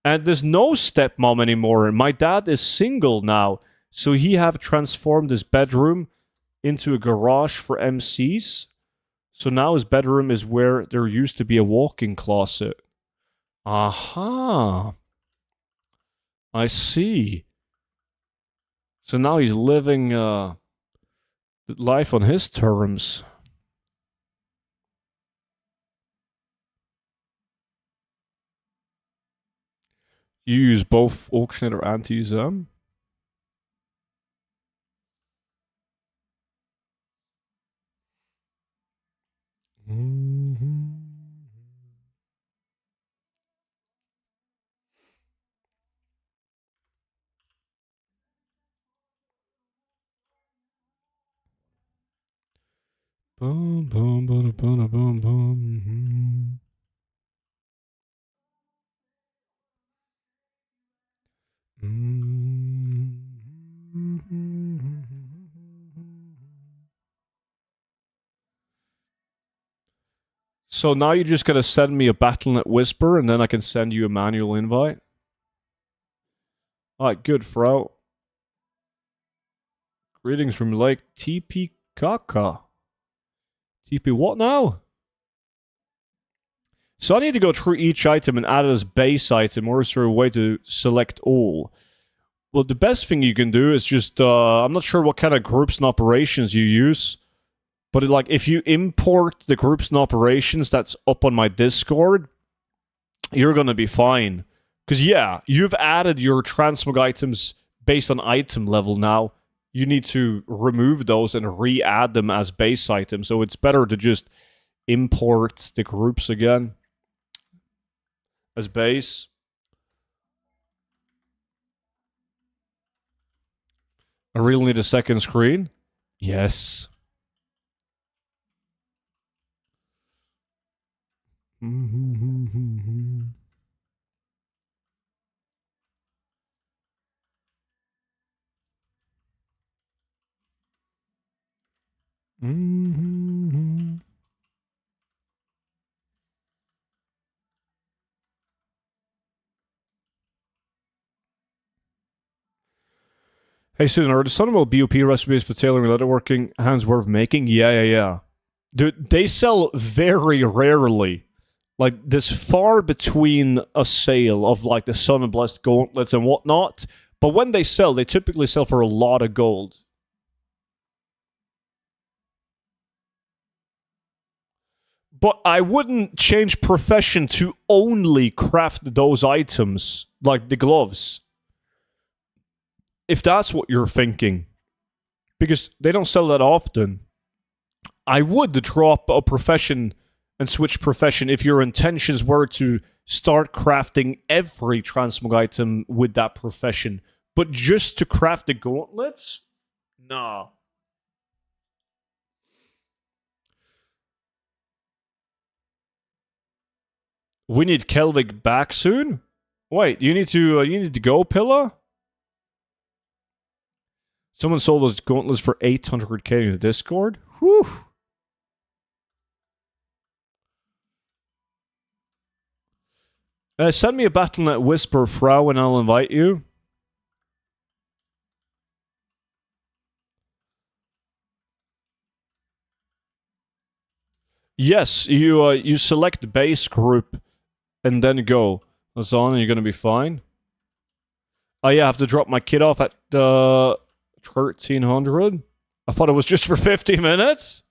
And there's no stepmom anymore. My dad is single now. So he have transformed his bedroom into a garage for MCs. So now his bedroom is where there used to be a walk-in closet. Aha. I see. So now he's living life on his terms. You use both Auctionator and TSM? Boom, boom, boom, boom, boom, boom. So now you just gotta send me a Battle.net whisper, and then I can send you a manual invite. Alright, good, Frau. Greetings from Lake TP Kaka. TP what now? So I need to go through each item and add it as base item, or is there a way to select all? Well, the best thing you can do is just, I'm not sure what kind of groups and operations you use, but like if you import the groups and operations that's up on my Discord, you're gonna be fine. Because, yeah, you've added your transmog items based on item level now. You need to remove those and re-add them as base items. So it's better to just import the groups again as base. I really need a second screen. Yes. Hey, student, are the Sunwell BOP recipes for tailoring leatherworking hands worth making? Yeah. Dude, they sell very rarely. Like, there's far between a sale of, like, the Sun and Blessed gauntlets and whatnot. But when they sell, they typically sell for a lot of gold. But I wouldn't change profession to only craft those items, like the gloves. If that's what you're thinking. Because they don't sell that often. I would drop a profession and switch profession if your intentions were to start crafting every transmog item with that profession. But just to craft the gauntlets? Nah. We need Kelvig back soon? Wait, you need to go, Pilla? Someone sold those gauntlets for 800k in the Discord? Whew. Send me a Battle.net Whisper, Frau, and I'll invite you. Yes, you select the base group and then go. That's on, and you're gonna be fine. Oh yeah, I have to drop my kid off at 1300. I thought it was just for 50 minutes.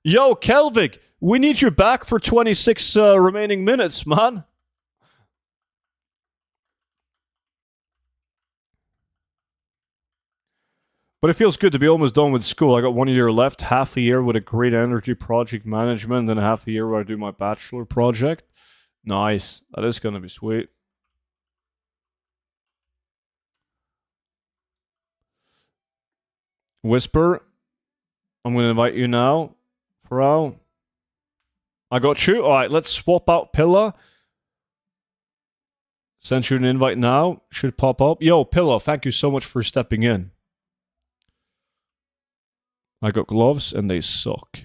Yo, Kelvig, we need you back for 26 remaining minutes, man. But it feels good to be almost done with school. I got 1 year left, half a year with a great energy project management, and half a year where I do my bachelor project. Nice. That is going to be sweet. Whisper, I'm going to invite you now. Frau. I got you. All right, let's swap out Pilla. Send you an invite now. Should pop up. Yo, Pilla, thank you so much for stepping in. I got gloves and they suck.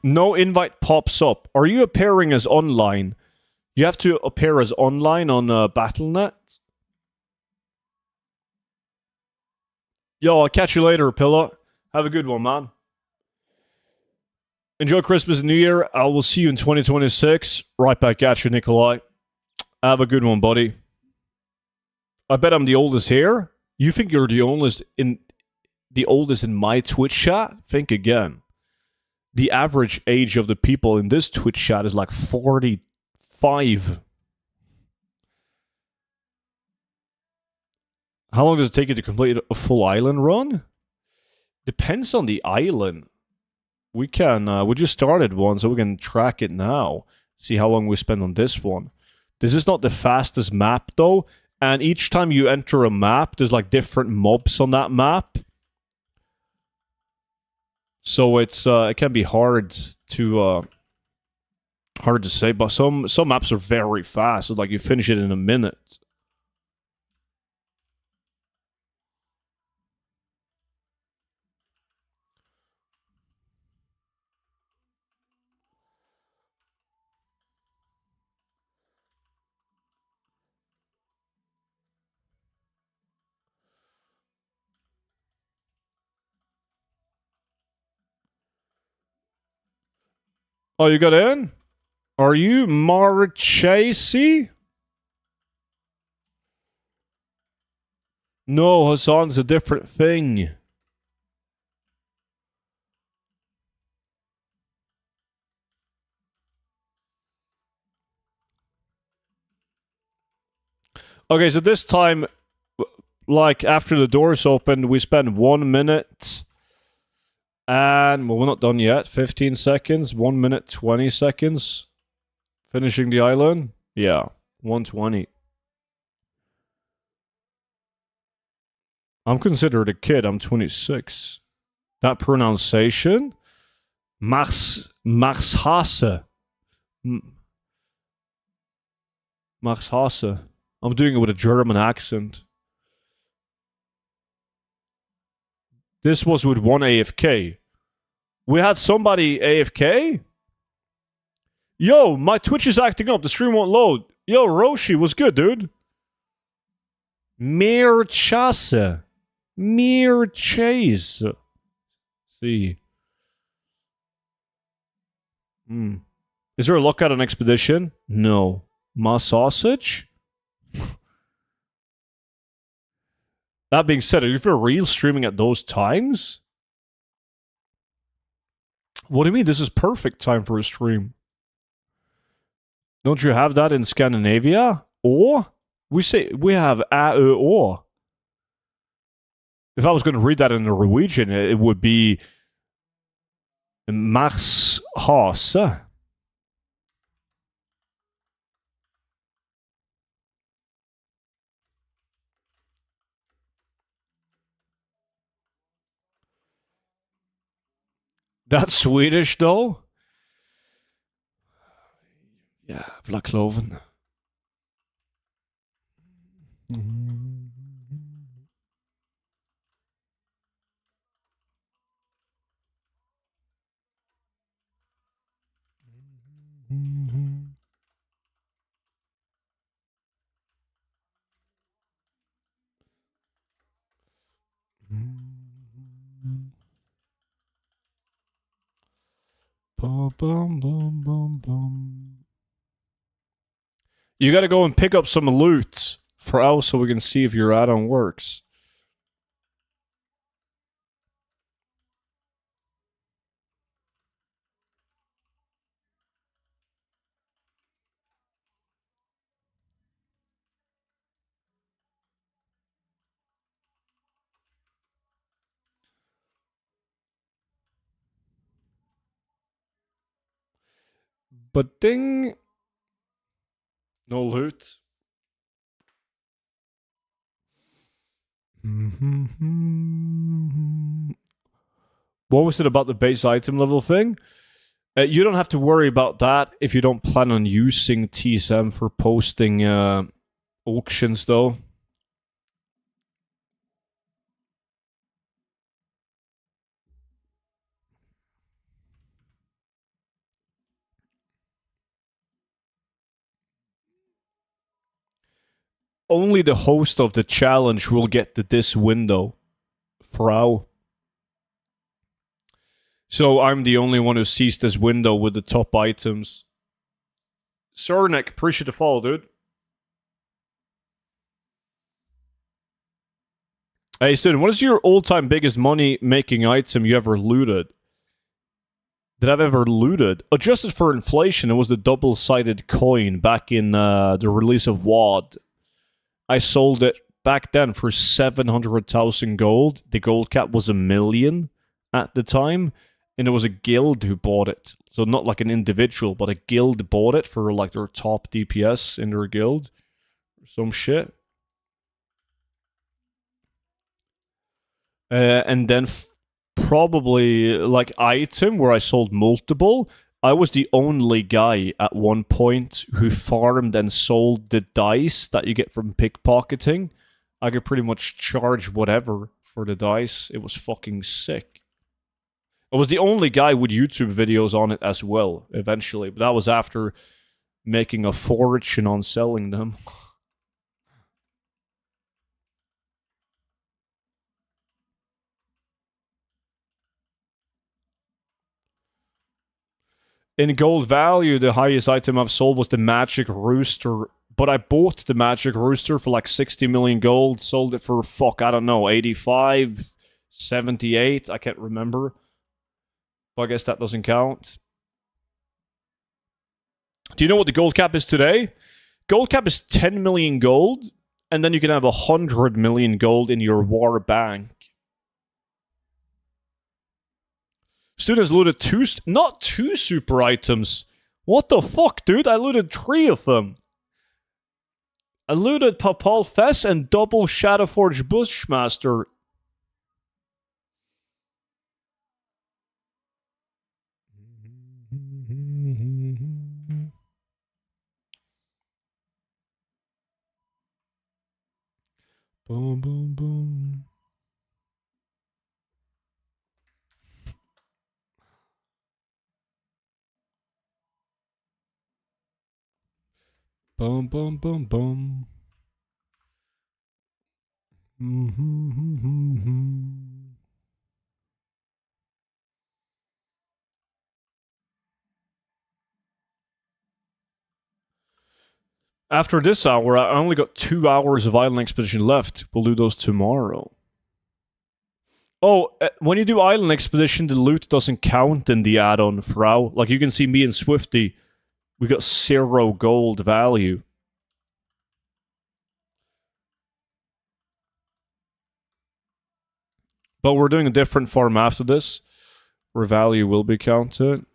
No invite pops up. Are you appearing as online? You have to appear as online on Battle.net. Yo, I'll catch you later, Pilla. Have a good one, man. Enjoy Christmas and New Year. I will see you in 2026. Right back at you, Nikolai. Have a good one, buddy. I bet I'm the oldest here. You think you're the oldest in my Twitch chat? Think again. The average age of the people in this Twitch chat is like 45. How long does it take you to complete a full island run? Depends on the island. We just started one, so we can track it now. See how long we spend on this one. This is not the fastest map, though. And each time you enter a map, there's like different mobs on that map. So it can be hard to say, but some maps are very fast. It's like you finish it in a minute. Oh, you got in? Are you Marchesi? No, Hassan's a different thing. Okay, so this time, like, after the doors opened, we spend 1 minute and, well, we're not done yet. 15 seconds, 1 minute, 20 seconds. Finishing the island? Yeah, 120. I'm considered a kid. I'm 26. That pronunciation? Marshase. Marshase. I'm doing it with a German accent. This was with one AFK. We had somebody AFK? Yo, my Twitch is acting up. The stream won't load. Yo, Roshi, what's good, dude? Mirchase. Mirchase. See. Is there a lookout on Expedition? No. My sausage? That being said, are you for real streaming at those times? What do you mean? This is perfect time for a stream. Don't you have that in Scandinavia? Or? We say we have or. If I was going to read that in Norwegian, it would be Mars hase. That's Swedish, though. Yeah, Black Cloven. Bum, bum, bum, bum, bum. You gotta go and pick up some loot for us so we can see if your add-on works. But ding. No loot. What was it about the base item level thing? You don't have to worry about that if you don't plan on using TSM for posting auctions, though. Only the host of the challenge will get this window. Frau. So I'm the only one who sees this window with the top items. Sornek, appreciate the follow, dude. Hey, student, what is your all-time biggest money-making item you ever looted? That I've ever looted? Adjusted for inflation, it was the double-sided coin back in the release of WoD. I sold it back then for 700,000 gold. The gold cap was 1 million at the time, and it was a guild who bought it. So not like an individual, but a guild bought it for like their top DPS in their guild. Some shit. And then probably like item where I sold multiple. I was the only guy at one point who farmed and sold the dice that you get from pickpocketing. I could pretty much charge whatever for the dice. It was fucking sick. I was the only guy with YouTube videos on it as well, eventually. But that was after making a fortune on selling them. In gold value, the highest item I've sold was the magic rooster. But I bought the magic rooster for like 60 million gold, sold it for fuck, I don't know, 85, 78, I can't remember. But I guess that doesn't count. Do you know what the gold cap is today? Gold cap is 10 million gold, and then you can have 100 million gold in your war bank. Students looted not two super items. What the fuck, dude? I looted 3 of them. I looted Papal Fess and double Shadowforge Bushmaster. Boom, boom, boom. Boom, boom, boom, boom. After this hour, I only got 2 hours of Island Expedition left. We'll do those tomorrow. Oh, when you do Island Expedition, the loot doesn't count in the add-on Frau. Like, you can see me and Swifty, we got 0 gold value. But we're doing a different farm after this, where value will be counted.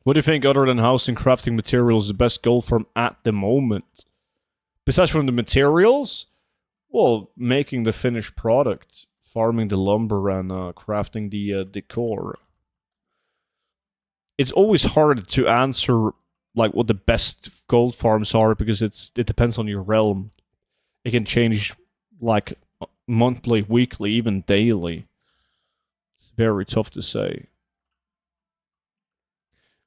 What do you think, other than housing crafting materials, is the best gold farm at the moment? Besides from the materials, well, making the finished product, farming the lumber, and crafting the decor. It's always hard to answer like what the best gold farms are because it depends on your realm. It can change like monthly, weekly, even daily. It's very tough to say.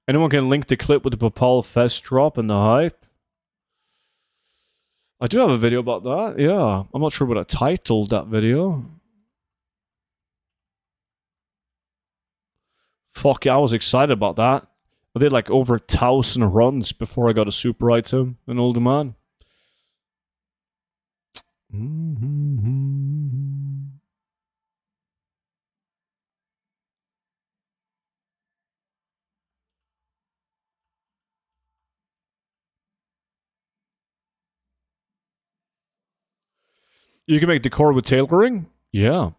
Anyone can link the clip with the Papal Fest drop and the hype? I do have a video about that, yeah. I'm not sure what I titled that video. Fuck yeah, I was excited about that. I did like over 1,000 runs before I got a super item in Old Man. You can make decor with tailoring? Yeah.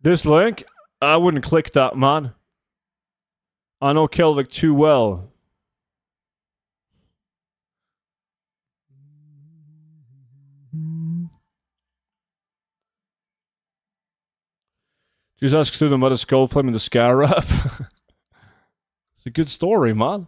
This link? I wouldn't click that, man. I know Kelvik too well. Just ask Student about the skull flame and the scarab. It's a good story, man.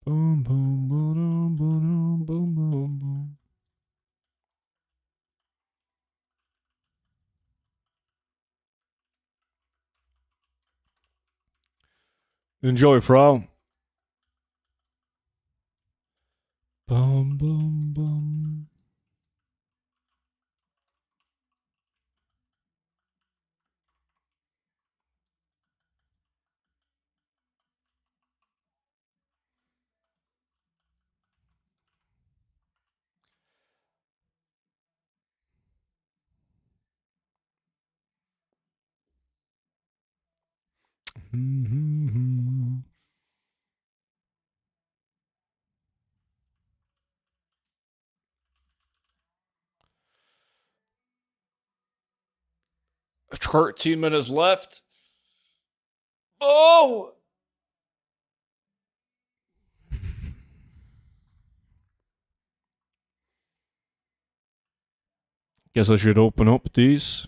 Boom, boom, boom, boom, boom, boom, boom. Enjoy, Frau. Boom, boom, boom. 13 minutes left. Oh! Guess I should open up these.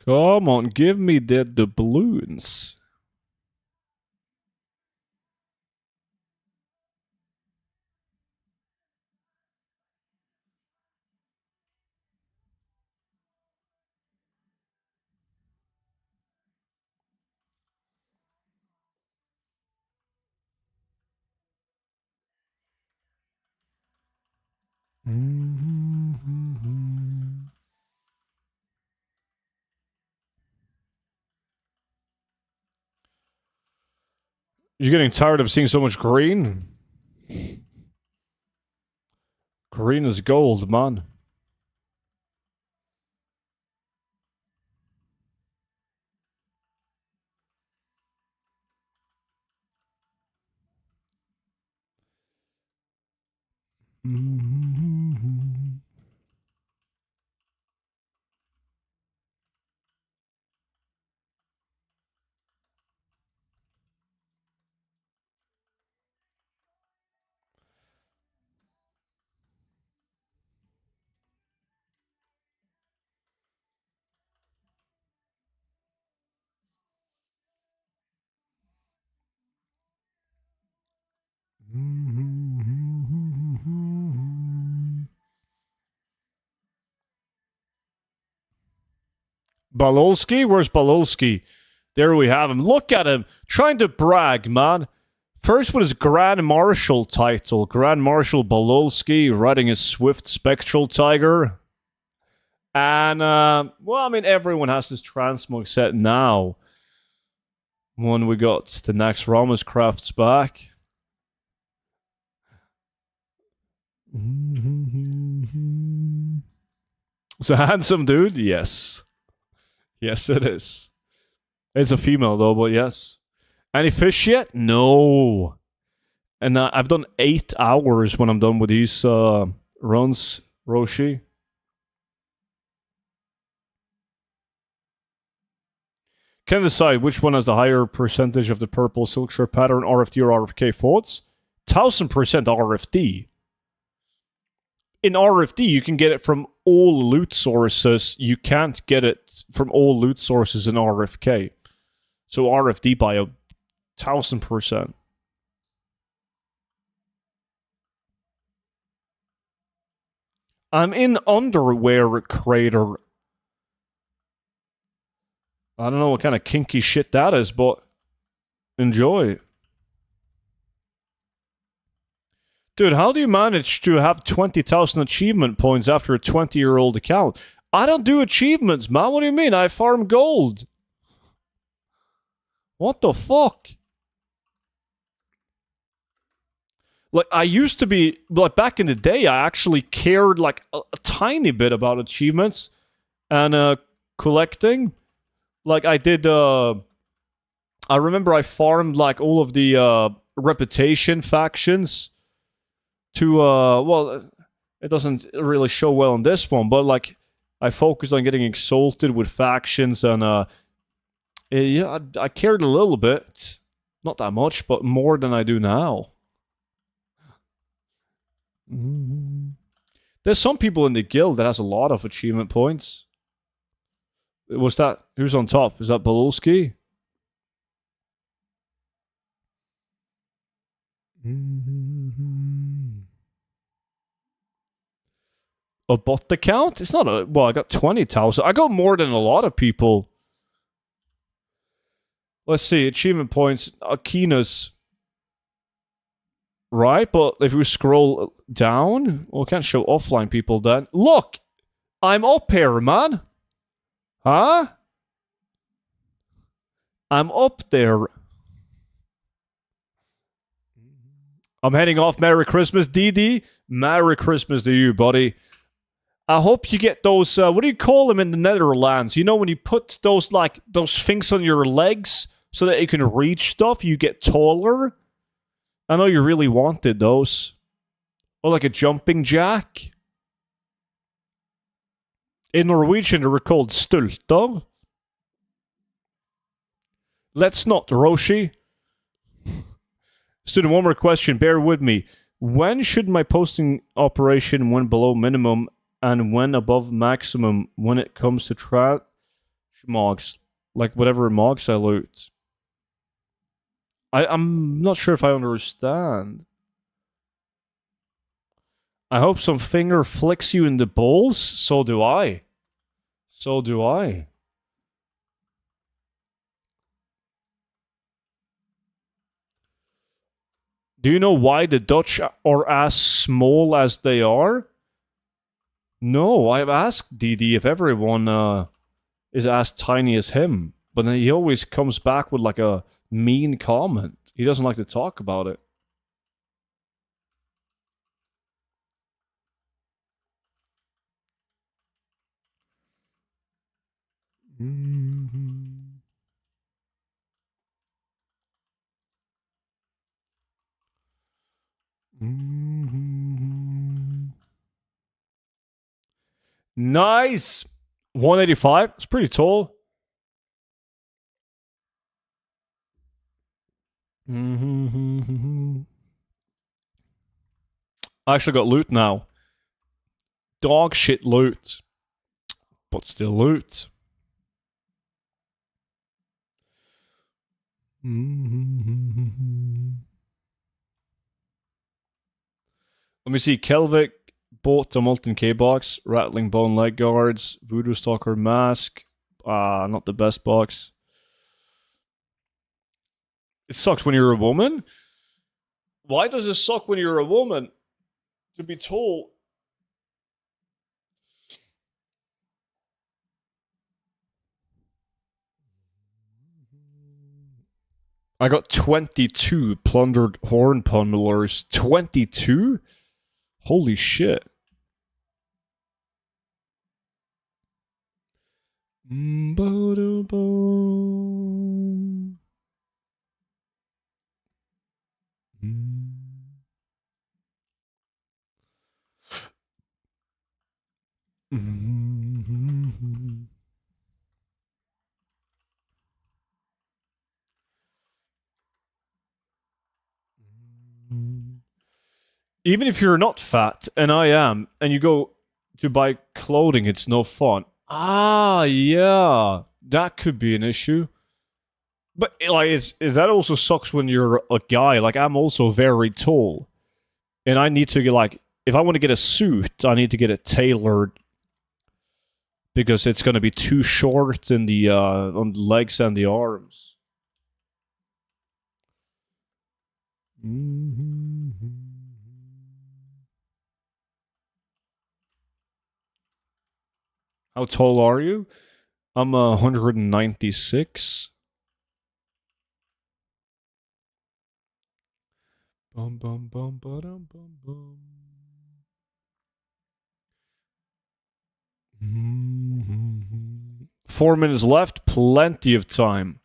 Come on, give me the balloons. You're getting tired of seeing so much green? Green is gold, man. Balolski? Where's Balolski? There we have him. Look at him. Trying to brag, man. First with his Grand Marshal title. Grand Marshal Balolski riding his swift spectral tiger. And, well, I mean, everyone has this transmog set now. When we got the next Ramos crafts back. It's a handsome dude? Yes. Yes, it is. It's a female, though, but yes. Any fish yet? No. And I've done 8 hours when I'm done with these runs, Roshi. Can decide which one has the higher percentage of the purple silk shirt pattern, RFD or RFK thoughts? 1000% RFD. In RFD, you can get it from all loot sources. You can't get it from all loot sources in RFK. So RFD by 1000%. I'm in underwear crater. I don't know what kind of kinky shit that is, but enjoy. Dude, how do you manage to have 20,000 achievement points after a 20-year-old account? I don't do achievements, man. What do you mean? I farm gold. What the fuck? Like, I used to be, like, back in the day, I actually cared, like, a tiny bit about achievements and collecting. Like, I did, I remember I farmed, like, all of the reputation factions to, well, it doesn't really show well on this one, but, like, I focused on getting exalted with factions, and, yeah, I cared a little bit. Not that much, but more than I do now. There's some people in the guild that has a lot of achievement points. Was that... Who's on top? Is that Balolski? A bot account? It's not a... Well, I got 20,000. I got more than a lot of people. Let's see. Achievement points. Akina's... Right, but if we scroll down... Well, we can't show offline people then. Look! I'm up here, man! Huh? I'm up there. I'm heading off. Merry Christmas, DD. Merry Christmas to you, buddy. I hope you get those. What do you call them in the Netherlands? You know when you put those those things on your legs so that you can reach stuff. You get taller. I know you really wanted those, or like a jumping jack. In Norwegian, they're called stulter. Let's not, Roshi. Student, one more question. Bear with me. When should my posting operation when below minimum and when above maximum when it comes to trash mogs? Like whatever mogs I loot. I'm not sure if I understand. I hope some finger flicks you in the balls. So do I. So do I. Do you know why the Dutch are as small as they are? No, I've asked DD if everyone is as tiny as him, but then he always comes back with like a mean comment. He doesn't like to talk about it. Mm-hmm. Mm-hmm. Nice! 185. It's pretty tall. Mm-hmm. I actually got loot now. Dog shit loot. But still loot. Mm-hmm. Let me see. Kelvik bought the Molten K box, Rattling Bone leg guards, Voodoo Stalker mask. Not the best box. It sucks when you're a woman. Why does it suck when you're a woman? To be told. I got 22 plundered horn pummelers. 22? Holy shit. Even if you're not fat, and I am, and you go to buy clothing, it's no fun. Yeah. That could be an issue. But like, that also sucks when you're a guy. Like, I'm also very tall, and I need to get like, if I want to get a suit, I need to get it tailored because it's going to be too short in the on the legs and the arms. How tall are you? I'm 196. Bum bum bum bum bum bum. 4 minutes left. Plenty of time.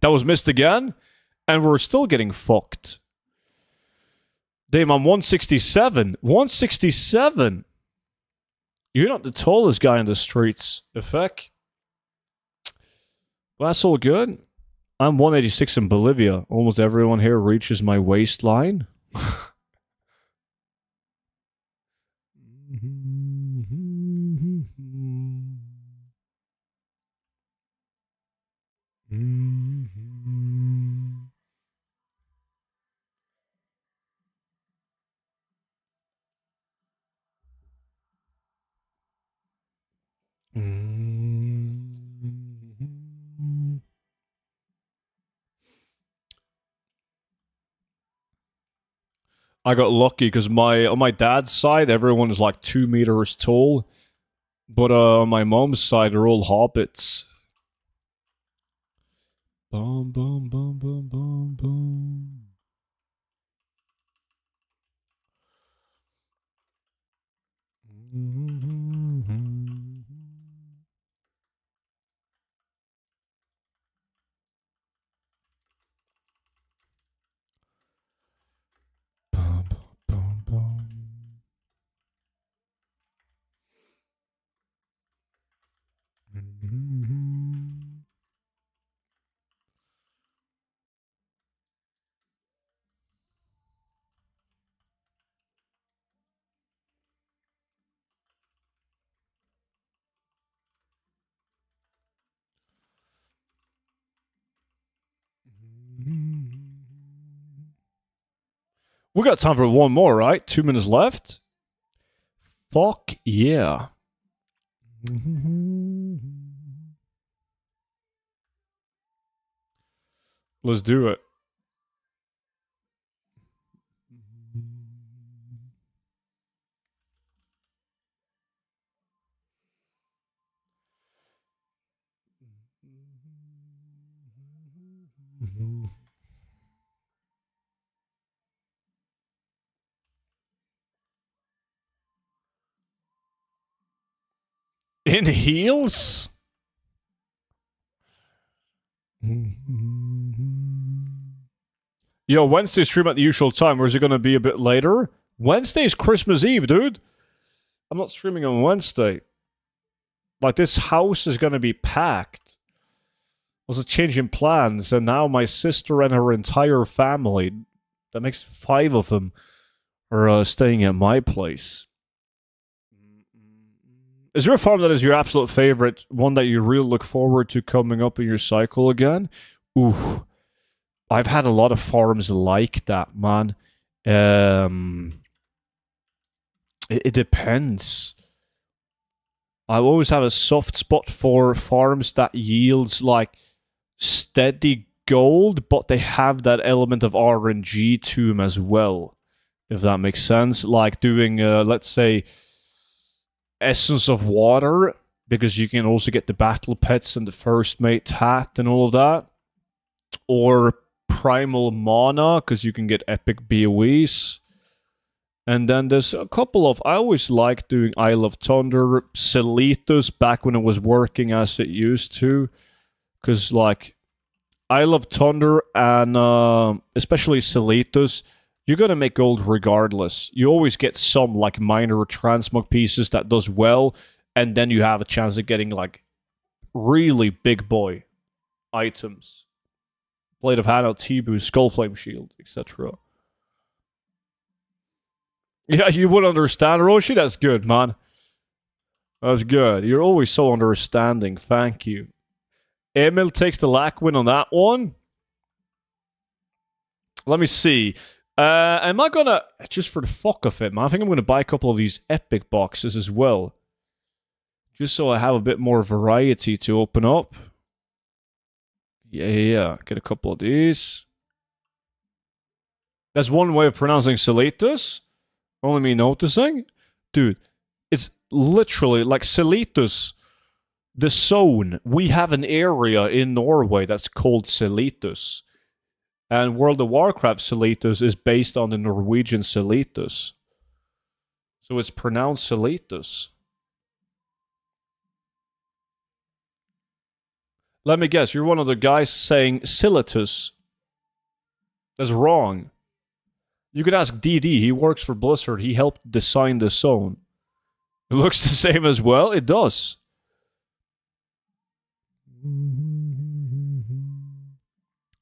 That was missed again, and we're still getting fucked. Damn, I'm 167. 167. You're not the tallest guy in the streets, Effect. Well, that's all good. I'm 186 in Bolivia. Almost everyone here reaches my waistline. I got lucky because on my dad's side, everyone is like 2 meters tall. But on my mom's side, they're all hobbits. Boom, boom, boom, boom, boom, boom. Boom, boom, boom, boom. We got time for one more, right? 2 minutes left. Fuck yeah. Let's do it. In heels? Yo, Wednesday stream at the usual time, or is it going to be a bit later? Wednesday's Christmas Eve, dude. I'm not streaming on Wednesday. Like, this house is going to be packed. I was changing plans, and now my sister and her entire family, that makes 5 of them, are staying at my place. Is there a farm that is your absolute favorite, one that you really look forward to coming up in your cycle again? Ooh, I've had a lot of farms like that, man. It depends. I always have a soft spot for farms that yields like steady gold, but they have that element of RNG to them as well, if that makes sense. Like doing, let's say, Essence of Water, because you can also get the battle pets and the first mate hat and all of that. Or Primal Mana, because you can get epic BOEs. And then there's a couple of... I always liked doing Isle of Thunder, Celitos, back when it was working as it used to. Because, like, Isle of Thunder and especially Celitos, you're going to make gold regardless. You always get some, like, minor transmog pieces that does well, and then you have a chance of getting, like, really big boy items. Blade of Hano, T-Boost, Skullflame Shield, etc. Yeah, you would understand, Roshi? That's good, man. That's good. You're always so understanding. Thank you. Emil takes the lack win on that one. Let me see. Am I gonna... Just for the fuck of it, man. I think I'm gonna buy a couple of these epic boxes as well. Just so I have a bit more variety to open up. Yeah. Get a couple of these. That's one way of pronouncing Celitus. Only me noticing. Dude, it's literally like Celitus. The zone. We have an area in Norway that's called Celitus. And World of Warcraft Celitus is based on the Norwegian Celitus. So it's pronounced Celitus. Let me guess, you're one of the guys saying Celitus. That's wrong. You could ask DD, he works for Blizzard, he helped design the zone. It looks the same as well, it does.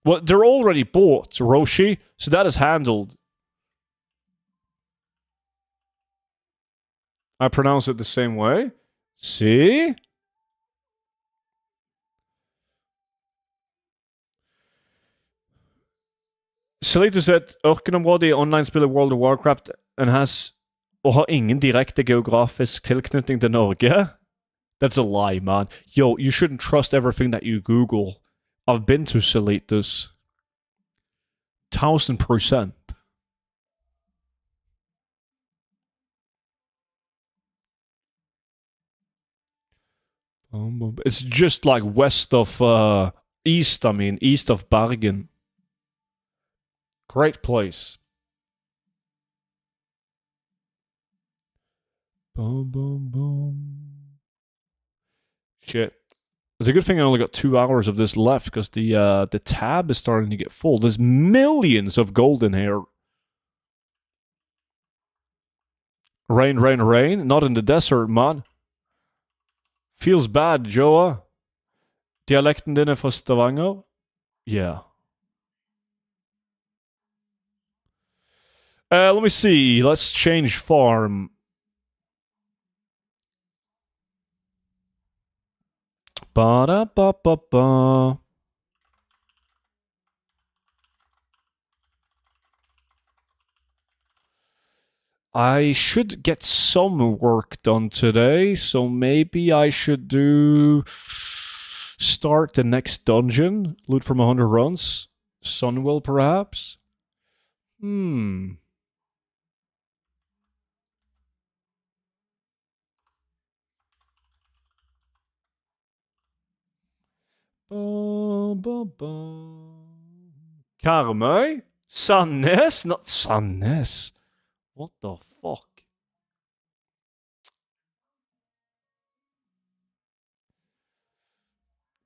Well, they're already bought, Roshi, so that is handled. I pronounce it the same way. See? Celitus er et ørkenområde i online-spillet World of Warcraft og har ingen direkte geografisk tilknytning til Norge. That's a lie, man. Yo, you shouldn't trust everything that you Google. I've been to Celitus. 1000%. It's just like west of east of Bergen. Great place. Boom, boom, boom. Shit. It's a good thing I only got 2 hours of this left because the tab is starting to get full. There's millions of gold in here. Rain, rain, rain. Not in the desert, man. Feels bad, Joa. Dialekten din er fra Stavanger? Yeah. Let me see. Let's change farm. Ba-da-ba-ba-ba. I should get some work done today, so maybe I should start the next dungeon, loot from 100 runs, Sunwell perhaps. Ba, ba, ba. Karmøy? Sandnes? Not Sandnes. What the fuck?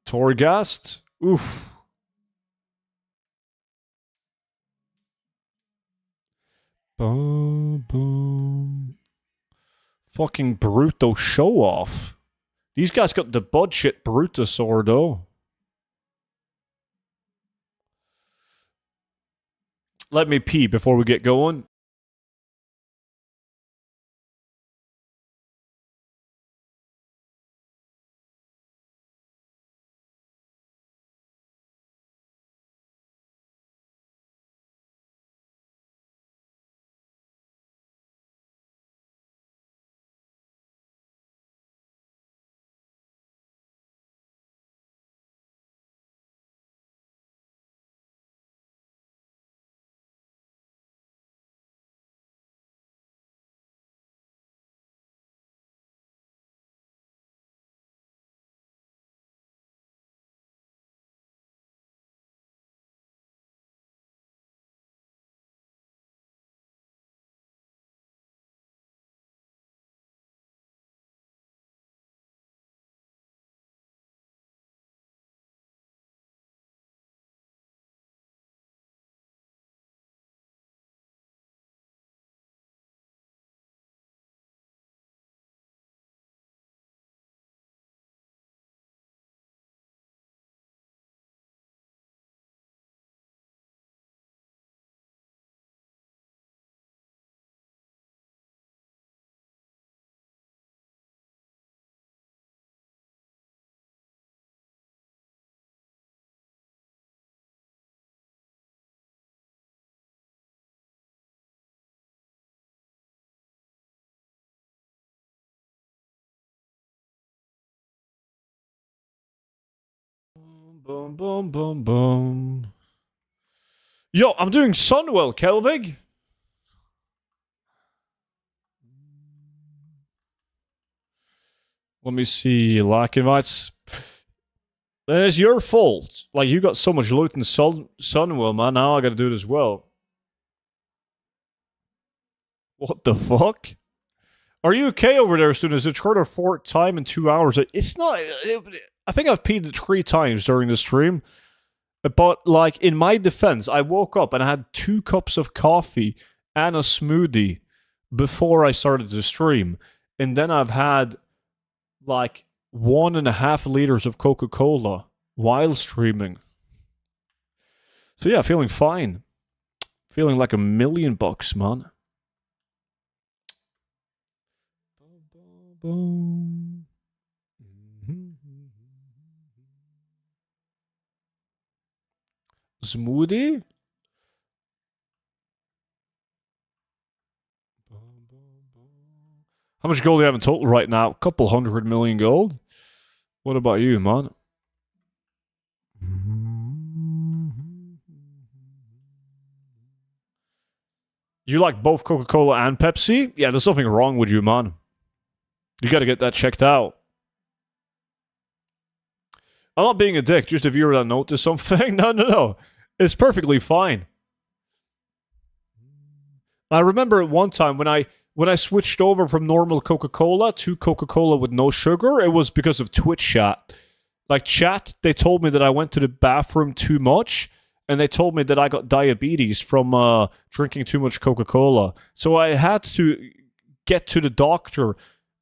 Torghast? Oof. Boom, boom. Fucking Bruto show off. These guys got the budget Brutosaur though. Let me pee before we get going. Boom, boom, boom, boom. Yo, I'm doing Sunwell, Kelvig. Let me see. Lack invites. It's your fault. Like, you got so much loot in Sunwell, man. Now I gotta do it as well. What the fuck? Are you okay over there, students? It's third or fourth time in 2 hours. It's not. I think I've peed 3 times during the stream. But, like, in my defense, I woke up and I had 2 cups of coffee and a smoothie before I started the stream. And then I've had, like, 1.5 liters of Coca-Cola while streaming. So, yeah, feeling fine. Feeling like $1,000,000, man. Smoothie? How much gold do you have in total right now? A couple 100 million gold. What about you, man? You like both Coca-Cola and Pepsi? Yeah, there's something wrong with you, man. You gotta get that checked out. I'm not being a dick, just if you were to notice something. No. It's perfectly fine. I remember at one time when I switched over from normal Coca-Cola to Coca-Cola with no sugar, it was because of Twitch chat. Like chat, they told me that I went to the bathroom too much, and they told me that I got diabetes from drinking too much Coca-Cola. So I had to get to the doctor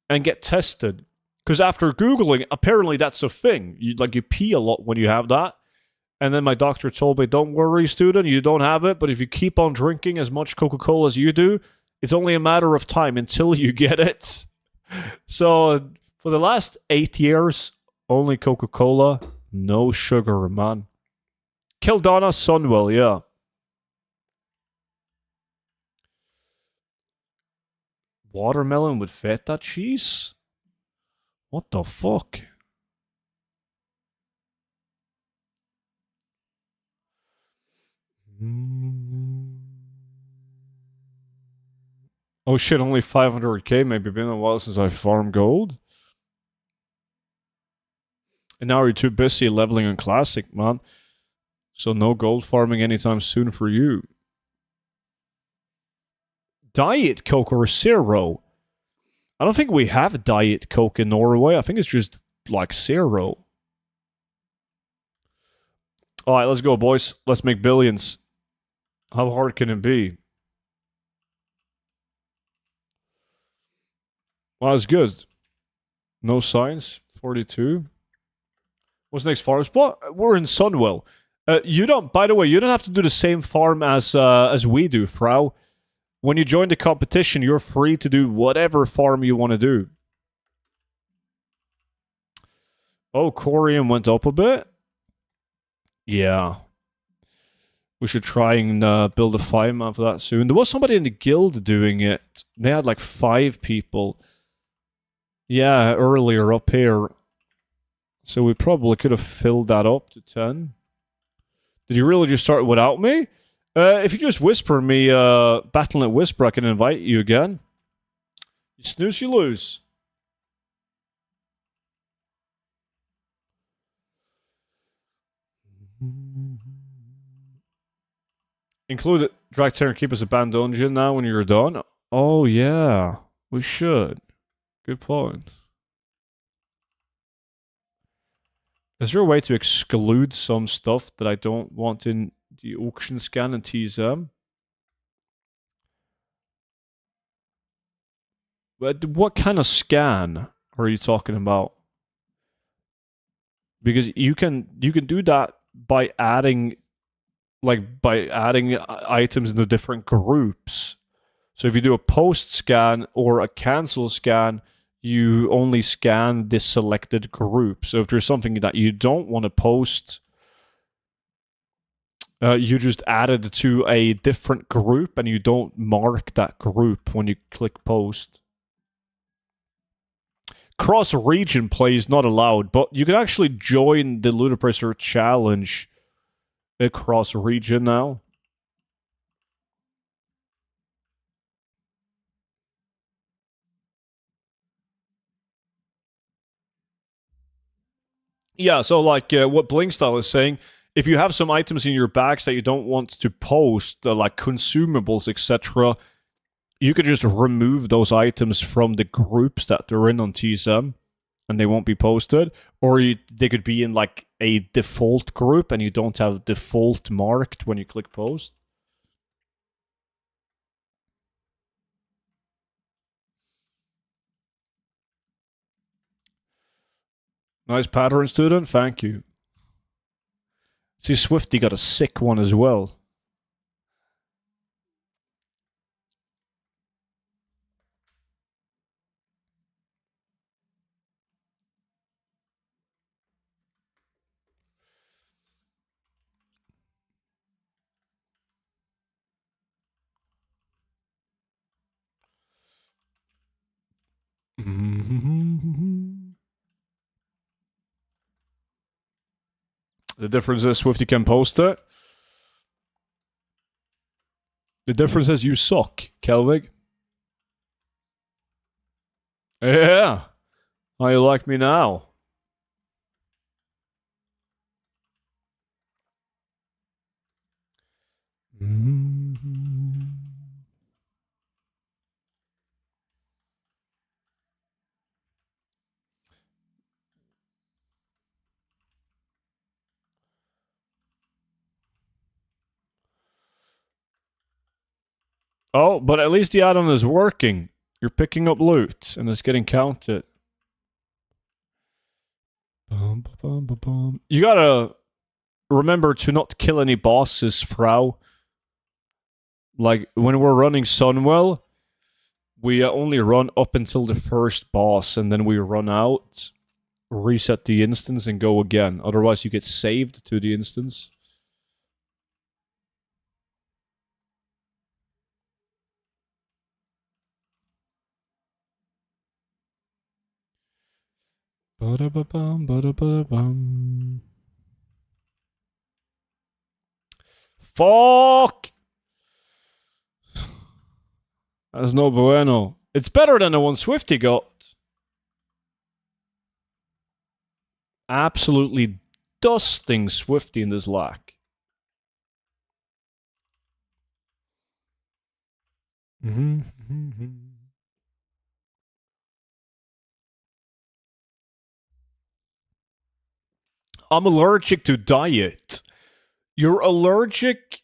and get tested. Because after Googling, apparently that's a thing. You pee a lot when you have that. And then my doctor told me, don't worry, student, you don't have it, but if you keep on drinking as much Coca-Cola as you do, it's only a matter of time until you get it. So for the last 8 years, only Coca-Cola, no sugar, man. Kildana Sunwell, yeah. Watermelon with feta cheese? What the fuck? Oh shit, only 500k. Maybe been a while since I farmed gold. And now you're too busy leveling on Classic, man. So no gold farming anytime soon for you. Diet Coke or Zero? I don't think we have Diet Coke in Norway. I think it's just like Zero. Alright, let's go, boys. Let's make billions. How hard can it be? Well, that's good. No signs. 42. What's next farm spot? We're in Sunwell. You don't. By the way, you don't have to do the same farm as we do, Frau. When you join the competition, you're free to do whatever farm you want to do. Oh, Corium went up a bit. Yeah. We should try and build a fireman for that soon. There was somebody in the guild doing it. They had like 5 people. Yeah, earlier up here. So we probably could have filled that up to 10. Did you really just start without me? If you just whisper me, Battling at Whisper, I can invite you again. You snooze, you lose. Include it. Drag Terror and keep us a banned dungeon now when you're done. Oh, yeah. We should. Good point. Is there a way to exclude some stuff that I don't want in the auction scan and TSM? But what kind of scan are you talking about? Because you can do that by adding items into different groups. So if you do a post scan or a cancel scan, you only scan this selected group. So if there's something that you don't want to post, you just add it to a different group and you don't mark that group when you click post. Cross-region play is not allowed, but you can actually join the Ludicrous Challenge across region now. Yeah, so like what Blinkstyle is saying, if you have some items in your bags that you don't want to post, like consumables, etc., you could just remove those items from the groups that they're in on TSM, and they won't be posted. Or they could be in like a default group, and you don't have default marked when you click post. Nice pattern, student. Thank you. See, Swifty got a sick one as well. The difference is Swifty can post it. The difference is you suck, Kelvig. Yeah. How you like me now? Oh, but at least the add-on is working. You're picking up loot, and it's getting counted. You gotta remember to not kill any bosses, Frau. Like, when we're running Sunwell, we only run up until the first boss, and then we run out, reset the instance, and go again. Otherwise, you get saved to the instance. Ba-da-ba-bum, ba-da-ba-bum. Fuck! That's no bueno. It's better than the one Swifty got. Absolutely dusting Swifty in this lack. I'm allergic to diet. You're allergic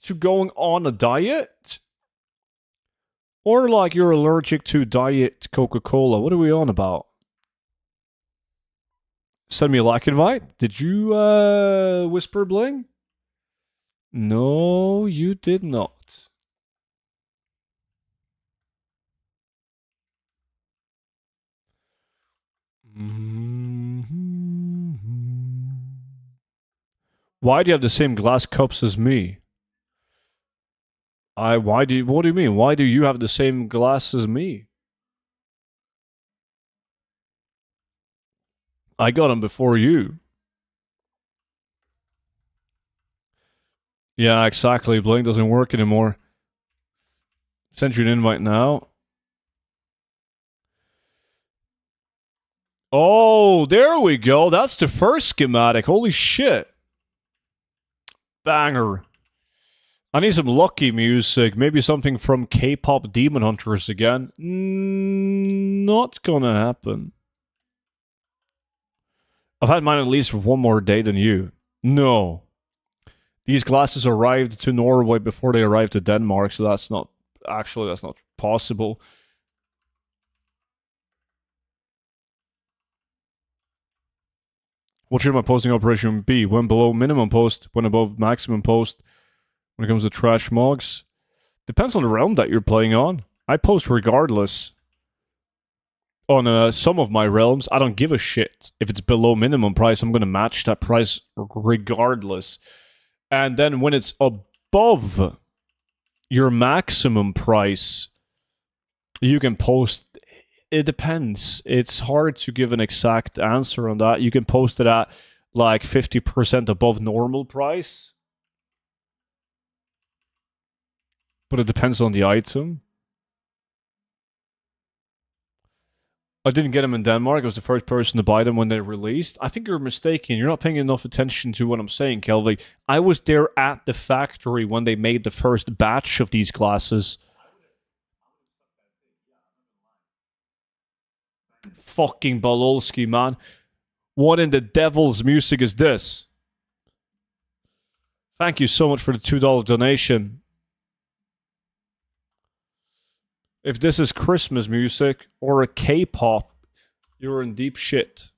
to going on a diet? Or like you're allergic to diet Coca-Cola? What are we on about? Send me a like invite. Did you whisper bling? No, you did not. Why do you have the same glass cups as me? What do you mean? Why do you have the same glass as me? I got them before you. Yeah, exactly. Bling doesn't work anymore. Sent you an invite now. Oh, there we go. That's the first schematic. Holy shit. Banger. I need some lucky music. Maybe something from K-pop Demon Hunters again. Not gonna happen. I've had mine at least one more day than you. No. These glasses arrived to Norway before they arrived to Denmark, so that's not possible. What should my posting operation be? When below minimum post, when above maximum post, when it comes to trash mogs? Depends on the realm that you're playing on. I post regardless. On some of my realms, I don't give a shit. If it's below minimum price, I'm going to match that price regardless. And then when it's above your maximum price, you can post. It depends. It's hard to give an exact answer on that. You can post it at like 50% above normal price, but it depends on the item. I didn't get them in Denmark. I was the first person to buy them when they released. I think you're mistaken. You're not paying enough attention to what I'm saying, Kelvin. I was there at the factory when they made the first batch of these glasses. Fucking Balolski, man. What in the devil's music is this? Thank you so much for the $2 donation. If this is Christmas music or a K-pop, you're in deep shit.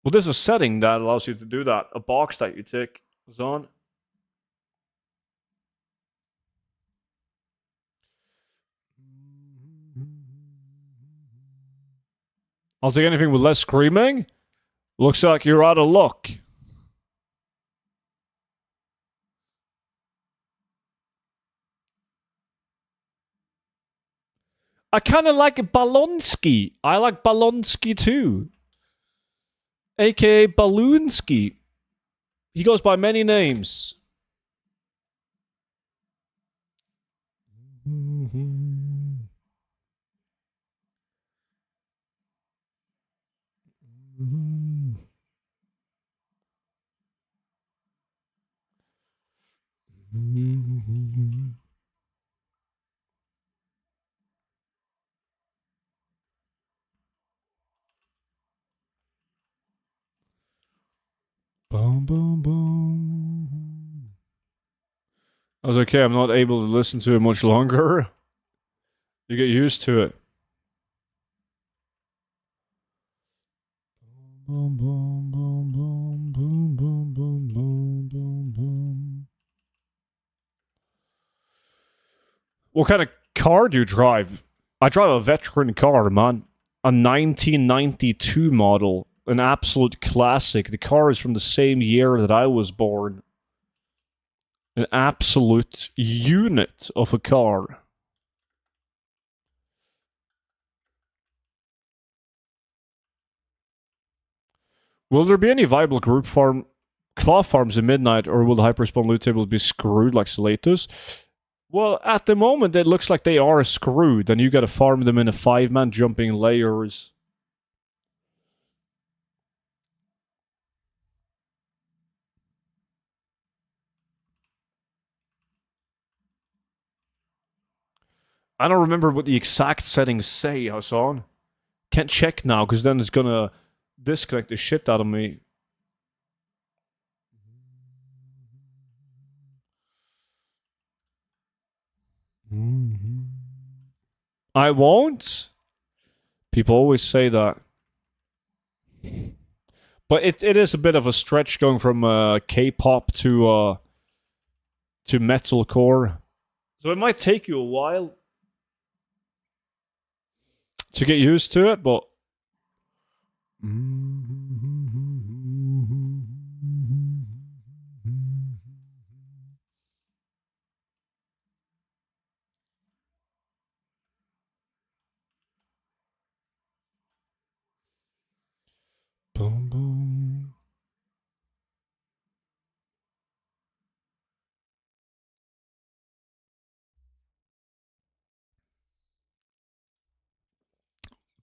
Well, there's a setting that allows you to do that. A box that you tick is on. I'll take anything with less screaming. Looks like you're out of luck. I kind of like Balonsky. I like Balonsky too. AKA Balloonsky. He goes by many names. Boom, boom, boom. I was okay, I'm not able to listen to it much longer. You get used to it. Boom, boom, boom, boom, boom, boom, boom, boom, boom, boom. What kind of car do you drive? I drive a veteran car, man. A 1992 model. An absolute classic. The car is from the same year that I was born. An absolute unit of a car. Will there be any viable group farm claw farms in midnight, or will the hyperspawn loot tables be screwed like Salatus? Well, at the moment it looks like they are screwed, and you gotta farm them in a 5-man jumping layers. I don't remember what the exact settings say, Hassan. Can't check now, because then it's gonna disconnect the shit out of me. I won't. People always say that. But it is a bit of a stretch going from K-pop to metalcore. So it might take you a while to get used to it, but boom, boom.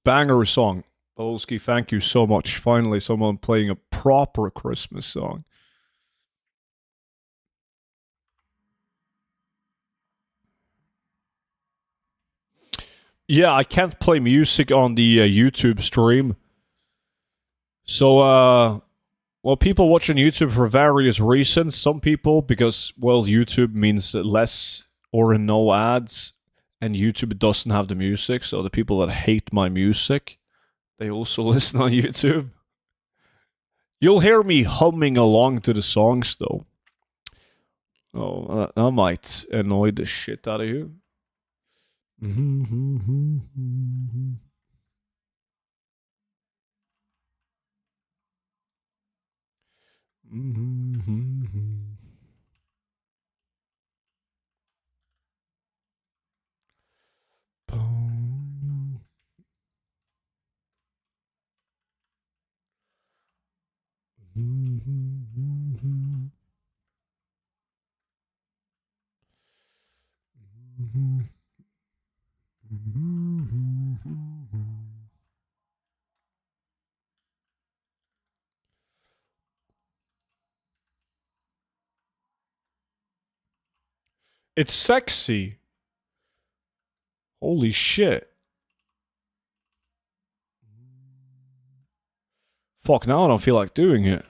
Banger song. Polski, thank you so much. Finally, someone playing a proper Christmas song. Yeah, I can't play music on the YouTube stream. So, well, people watching YouTube for various reasons. Some people, because, well, YouTube means less or no ads, and YouTube doesn't have the music. So, the people that hate my music, they also listen on YouTube. You'll hear me humming along to the songs, though. Oh, that might annoy the shit out of you. It's sexy. Holy shit. Fuck, now I don't feel like doing it.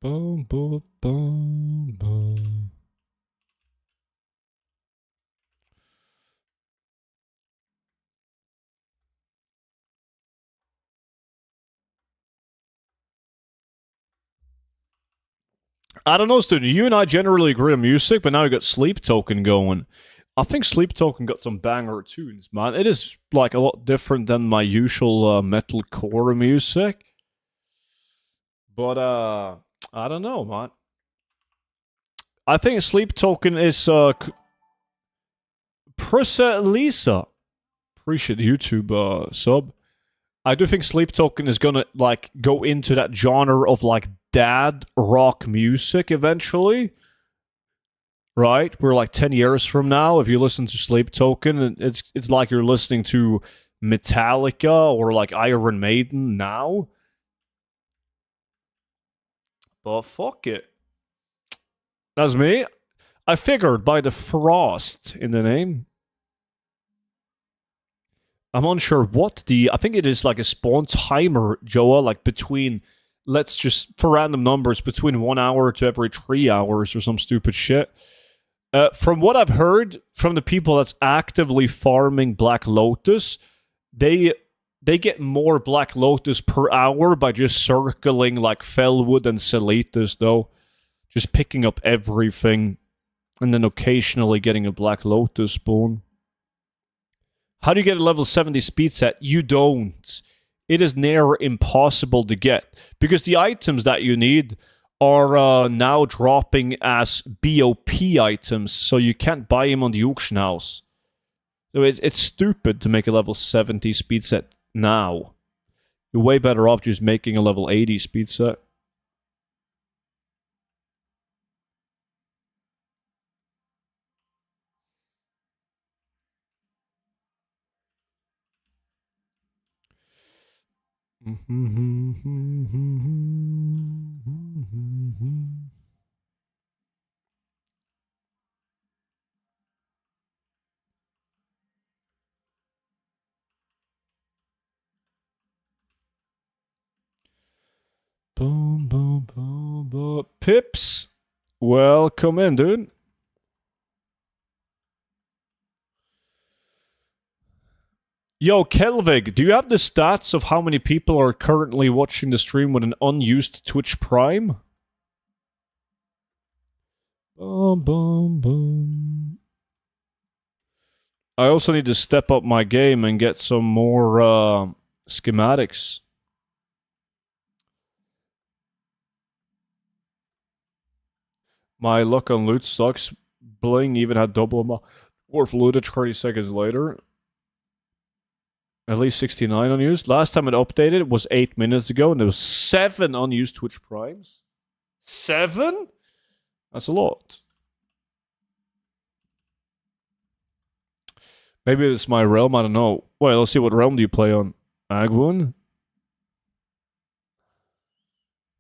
Boom, boom, boom, boom. I don't know, student. You and I generally agree on music, but now we got Sleep Token going. I think Sleep Token got some banger tunes, man. It is like a lot different than my usual metalcore music. But I don't know, man. I think Sleep Token is Prissa Lisa. Appreciate the YouTube sub. I do think Sleep Token is gonna like go into that genre of like dad rock music eventually. Right? We're like 10 years from now, if you listen to Sleep Token, it's like you're listening to Metallica or like Iron Maiden now. But fuck it. That's me. I figured by the frost in the name. I'm unsure what I think it is like a spawn timer, Joa, like between, let's just, for random numbers, between 1 hour to every 3 hours or some stupid shit. From what I've heard from the people that's actively farming Black Lotus, they get more Black Lotus per hour by just circling like Fellwood and Seletus, though. Just picking up everything and then occasionally getting a Black Lotus spawn. How do you get a level 70 speed set? You don't. It is near impossible to get because the items that you need are now dropping as BOP items, so you can't buy them on the auction house. So it's stupid to make a level 70 speed set now. You're way better off just making a level 80 speed set. Boom, boom, boom, boom. Pips, welcome in, dude. Yo, Kelvig, do you have the stats of how many people are currently watching the stream with an unused Twitch Prime? Boom, boom, boom. I also need to step up my game and get some more schematics. My luck on loot sucks. Bling even had double my worth looted 30 seconds later. At least 69 unused. Last time it updated was 8 minutes ago, and there was 7 unused Twitch Primes. 7? That's a lot. Maybe it's my realm, I don't know. Well, let's see, what realm do you play on? Agwon?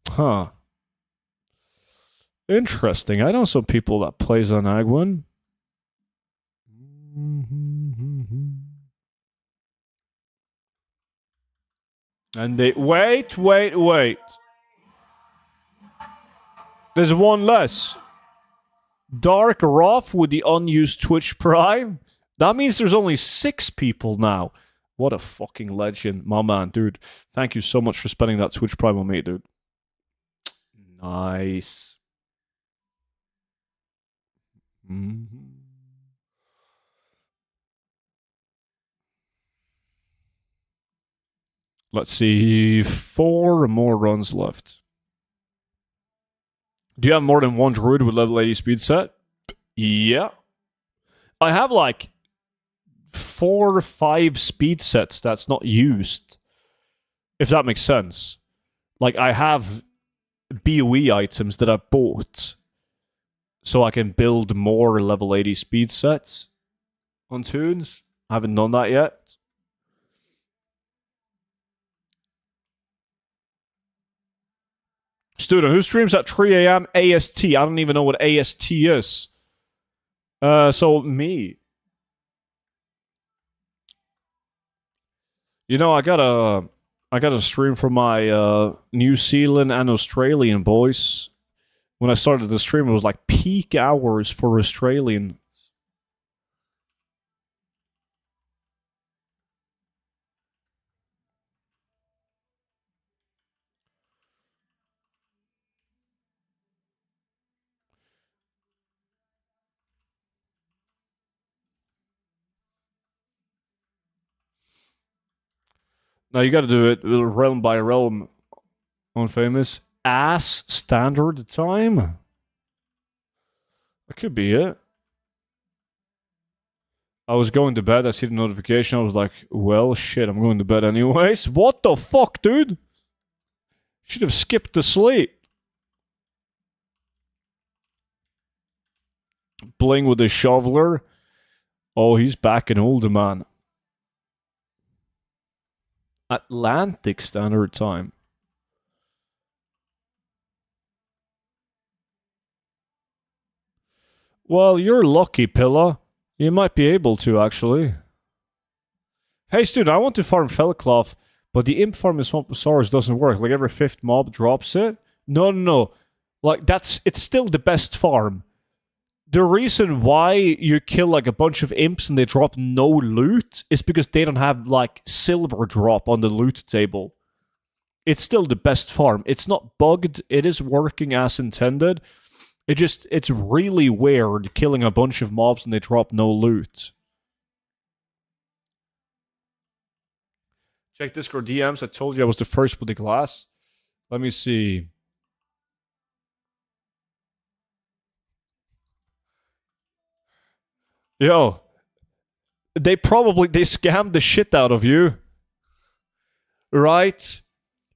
Huh. Interesting. I know some people that plays on Agwon. And they... Wait. There's one less. Dark Roth with the unused Twitch Prime. That means there's only 6 people now. What a fucking legend. My man, dude. Thank you so much for spending that Twitch Prime on me, dude. Nice. Mm-hmm. Let's see. 4 more runs left. Do you have more than one druid with level 80 speed set? Yeah. I have like 4 or 5 speed sets that's not used. If that makes sense. Like, I have BOE items that I bought so I can build more level 80 speed sets on tunes. I haven't done that yet. Student, who streams at 3 a.m. AST? I don't even know what AST is. So me. You know, I got a stream from my New Zealand and Australian boys. When I started the stream, it was like peak hours for Australian. Now you got to do it realm by realm. On famous ass standard time. That could be it. I was going to bed. I see the notification. I was like, well, shit, I'm going to bed anyways. What the fuck, dude? Should have skipped the sleep. Bling with the shoveler. Oh, he's back in older, man. Atlantic Standard Time. Well, you're lucky, Pilla. You might be able to, actually. Hey, student, I want to farm Felcloth, but the imp farm in Swamposaurus doesn't work. Like every fifth mob drops it. No, no, no. Like it's still the best farm. The reason why you kill like a bunch of imps and they drop no loot is because they don't have like silver drop on the loot table. It's still the best farm. It's not bugged. It is working as intended. It's really weird killing a bunch of mobs and they drop no loot. Check Discord DMs. I told you I was the first with the glass. Let me see. Yo, they scammed the shit out of you, right?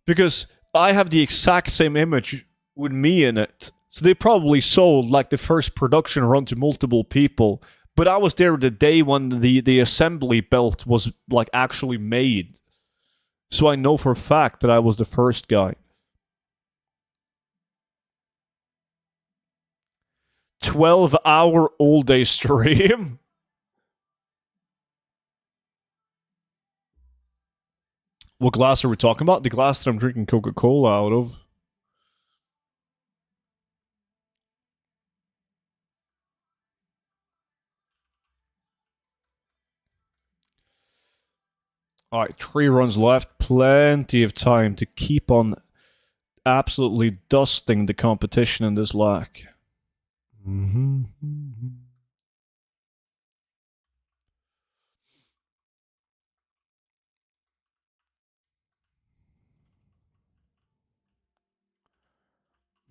Because I have the exact same image with me in it. So they probably sold like the first production run to multiple people. But I was there the day when the assembly belt was like actually made. So I know for a fact that I was the first guy. 12-hour all-day stream? What glass are we talking about? The glass that I'm drinking Coca-Cola out of. Alright, 3 runs left. Plenty of time to keep on absolutely dusting the competition in this lack. Mm-hmm.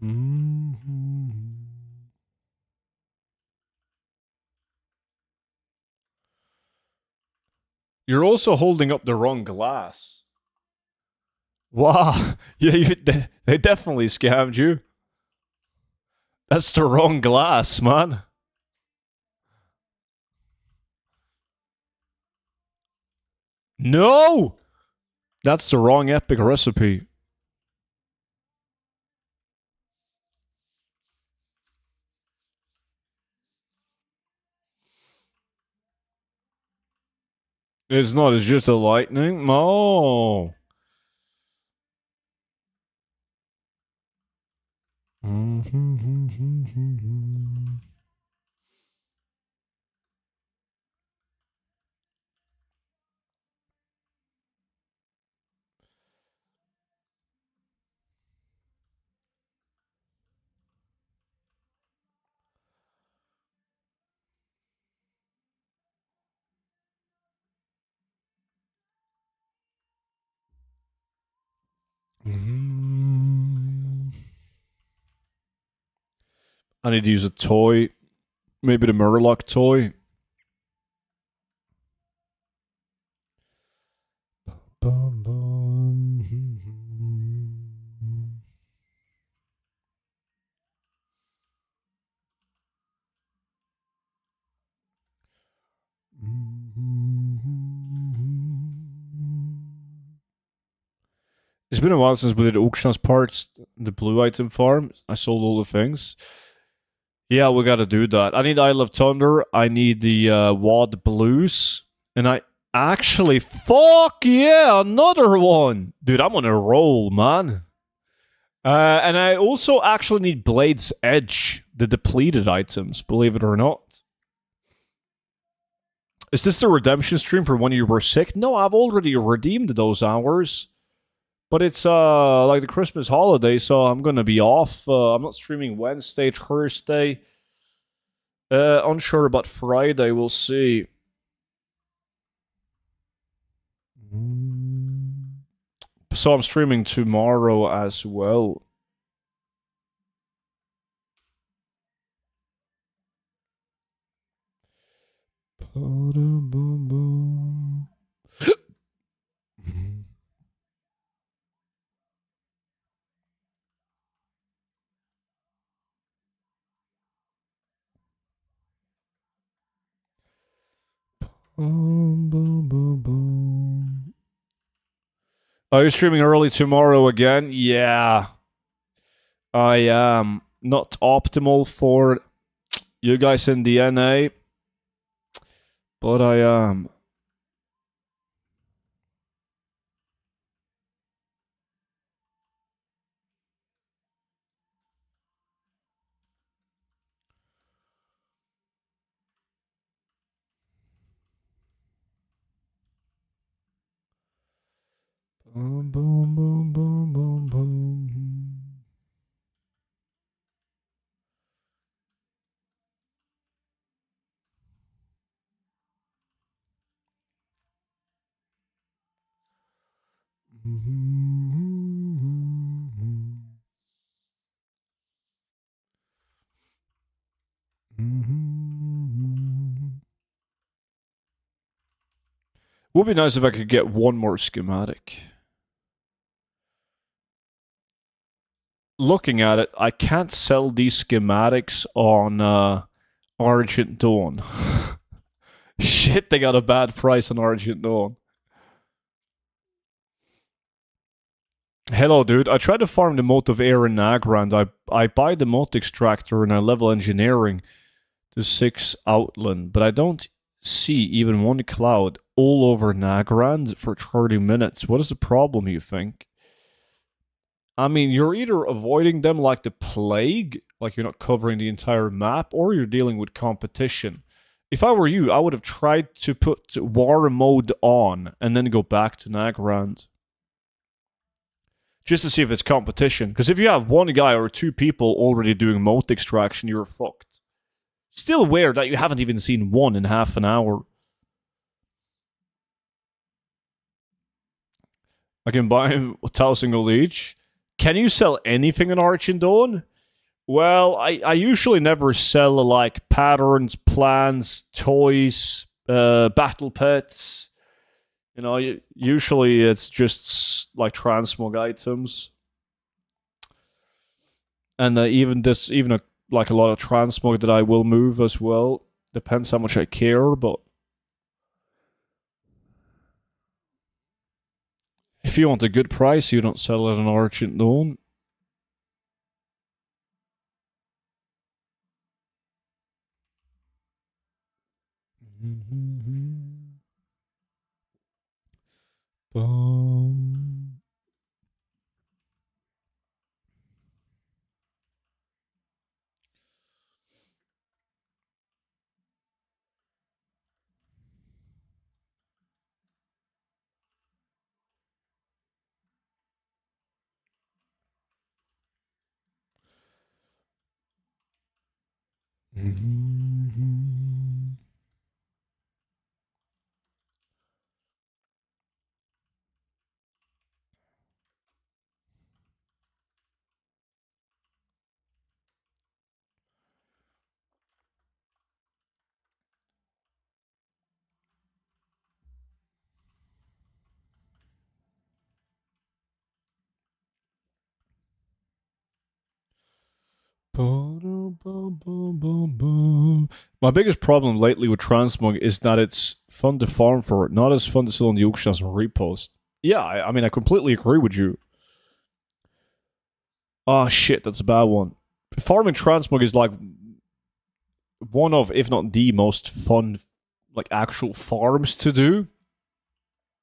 Mm-hmm. You're also holding up the wrong glass. Wow. Yeah, they definitely scammed you. That's the wrong glass, man. No! That's the wrong epic recipe. It's not, it's just a lightning. No. I need to use a toy. Maybe the Murloc toy. Bum, bum. It's been a while since we did auction parts, the blue item farm. I sold all the things. Yeah, we gotta do that. I need Isle of Thunder. I need the Wad Blues. And I actually, fuck yeah, another one. Dude, I'm on a roll, man. And I also actually need Blade's Edge, the depleted items, believe it or not. Is this the redemption stream for when you were sick? No, I've already redeemed those hours. But it's like the Christmas holiday, so I'm gonna be off. I'm not streaming Wednesday, Thursday. Unsure about Friday, we'll see. So I'm streaming tomorrow as well. Are you streaming early tomorrow again? Yeah. I am not optimal for you guys in the NA, but I am. Would be nice if I could get one more schematic. Looking at it, I can't sell these schematics on Argent Dawn. Shit, they got a bad price on Argent Dawn. Hello, dude. I tried to farm the mote of air in Nagrand. I buy the mote extractor and I level engineering to 6 outland, but I don't see even one cloud all over Nagrand for 30 minutes. What is the problem, you think? I mean, you're either avoiding them like the plague, like you're not covering the entire map, or you're dealing with competition. If I were you, I would have tried to put war mode on and then go back to Nagrand. Just to see if it's competition. Because if you have one guy or two people already doing mote extraction, you're fucked. Still weird that you haven't even seen one in half an hour. I can buy 1,000 gold each. Can you sell anything in Argent Dawn? Well, I usually never sell like patterns, plans, toys, battle pets. You know, usually it's just like transmog items, and even like a lot of transmog that I will move as well. Depends how much I care, but if you want a good price, you don't sell it on Argent Dawn. Boom. My biggest problem lately with Transmog is that it's fun to farm for it, not as fun to sell on the auction as a repost. Yeah, I mean, I completely agree with you. Oh shit, that's a bad one. Farming Transmog is like one of, if not the most fun, like actual farms to do,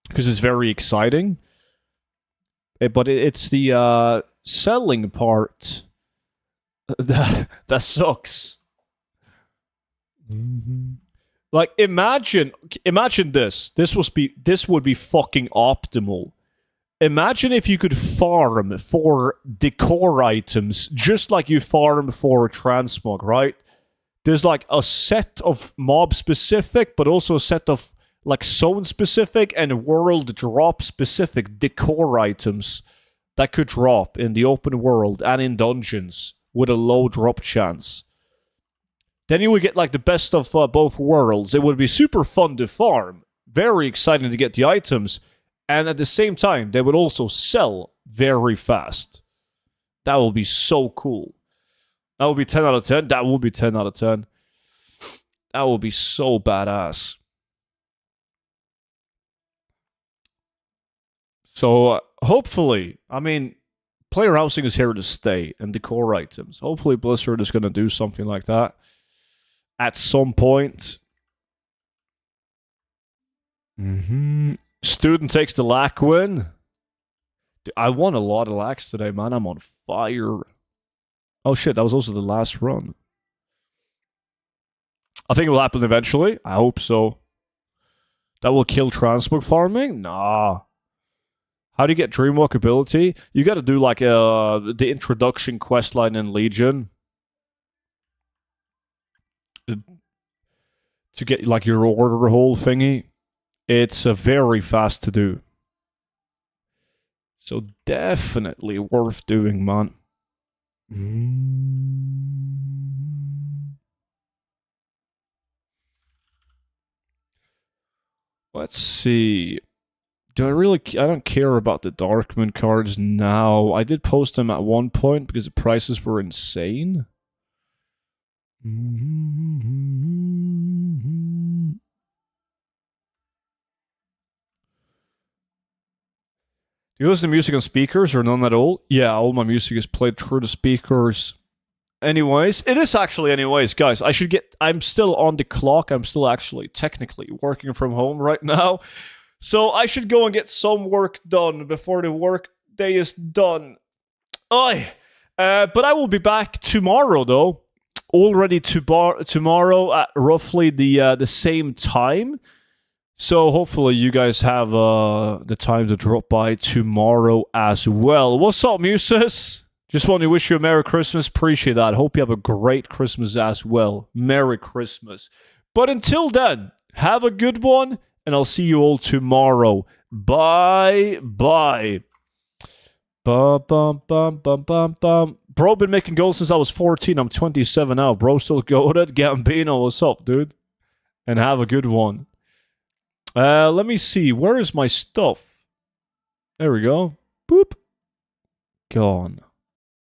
because it's very exciting. But it's the selling part that sucks. Like imagine this. This would be fucking optimal. Imagine if you could farm for decor items just like you farm for transmog, right? There's like a set of mob specific, but also a set of like zone specific and world drop specific decor items that could drop in the open world and in dungeons with a low drop chance. Then you would get like the best of both worlds. It would be super fun to farm, very exciting to get the items, and at the same time, they would also sell very fast. That would be so cool. That would be 10 out of 10. That would be 10 out of 10. That would be so badass. So, hopefully, I mean, player housing is here to stay, and decor items. Hopefully, Blizzard is going to do something like that at some point. Student takes the lack win. Dude, I won a lot of lacks today, man. I'm on fire. Oh shit, that was also the last run. I think it will happen eventually. I hope so. That will kill transmog farming? Nah. How do you get Dreamwalk ability? You gotta do like the introduction questline in Legion to get like your order hole thingy. It's very fast to do. So definitely worth doing, man. Let's see. I don't care about the Darkmoon cards now. I did post them at one point because the prices were insane. Do you listen to music on speakers or none at all? Yeah, all my music is played through the speakers. Anyways, it is actually anyways, guys. I'm still on the clock. I'm still actually technically working from home right now. So I should go and get some work done before the work day is done. Oi. But I will be back tomorrow, though. Already tomorrow at roughly the same time. So hopefully you guys have the time to drop by tomorrow as well. What's up, Muses? Just want to wish you a Merry Christmas. Appreciate that. Hope you have a great Christmas as well. Merry Christmas. But until then, have a good one, and I'll see you all tomorrow. Bye. Bum, bum, bum, bum, bum, bum. Bro, been making goals since I was 14. I'm 27 now. Bro, still goated. Gambino, what's up, dude? And have a good one. Let me see. Where is my stuff? There we go. Boop. Gone.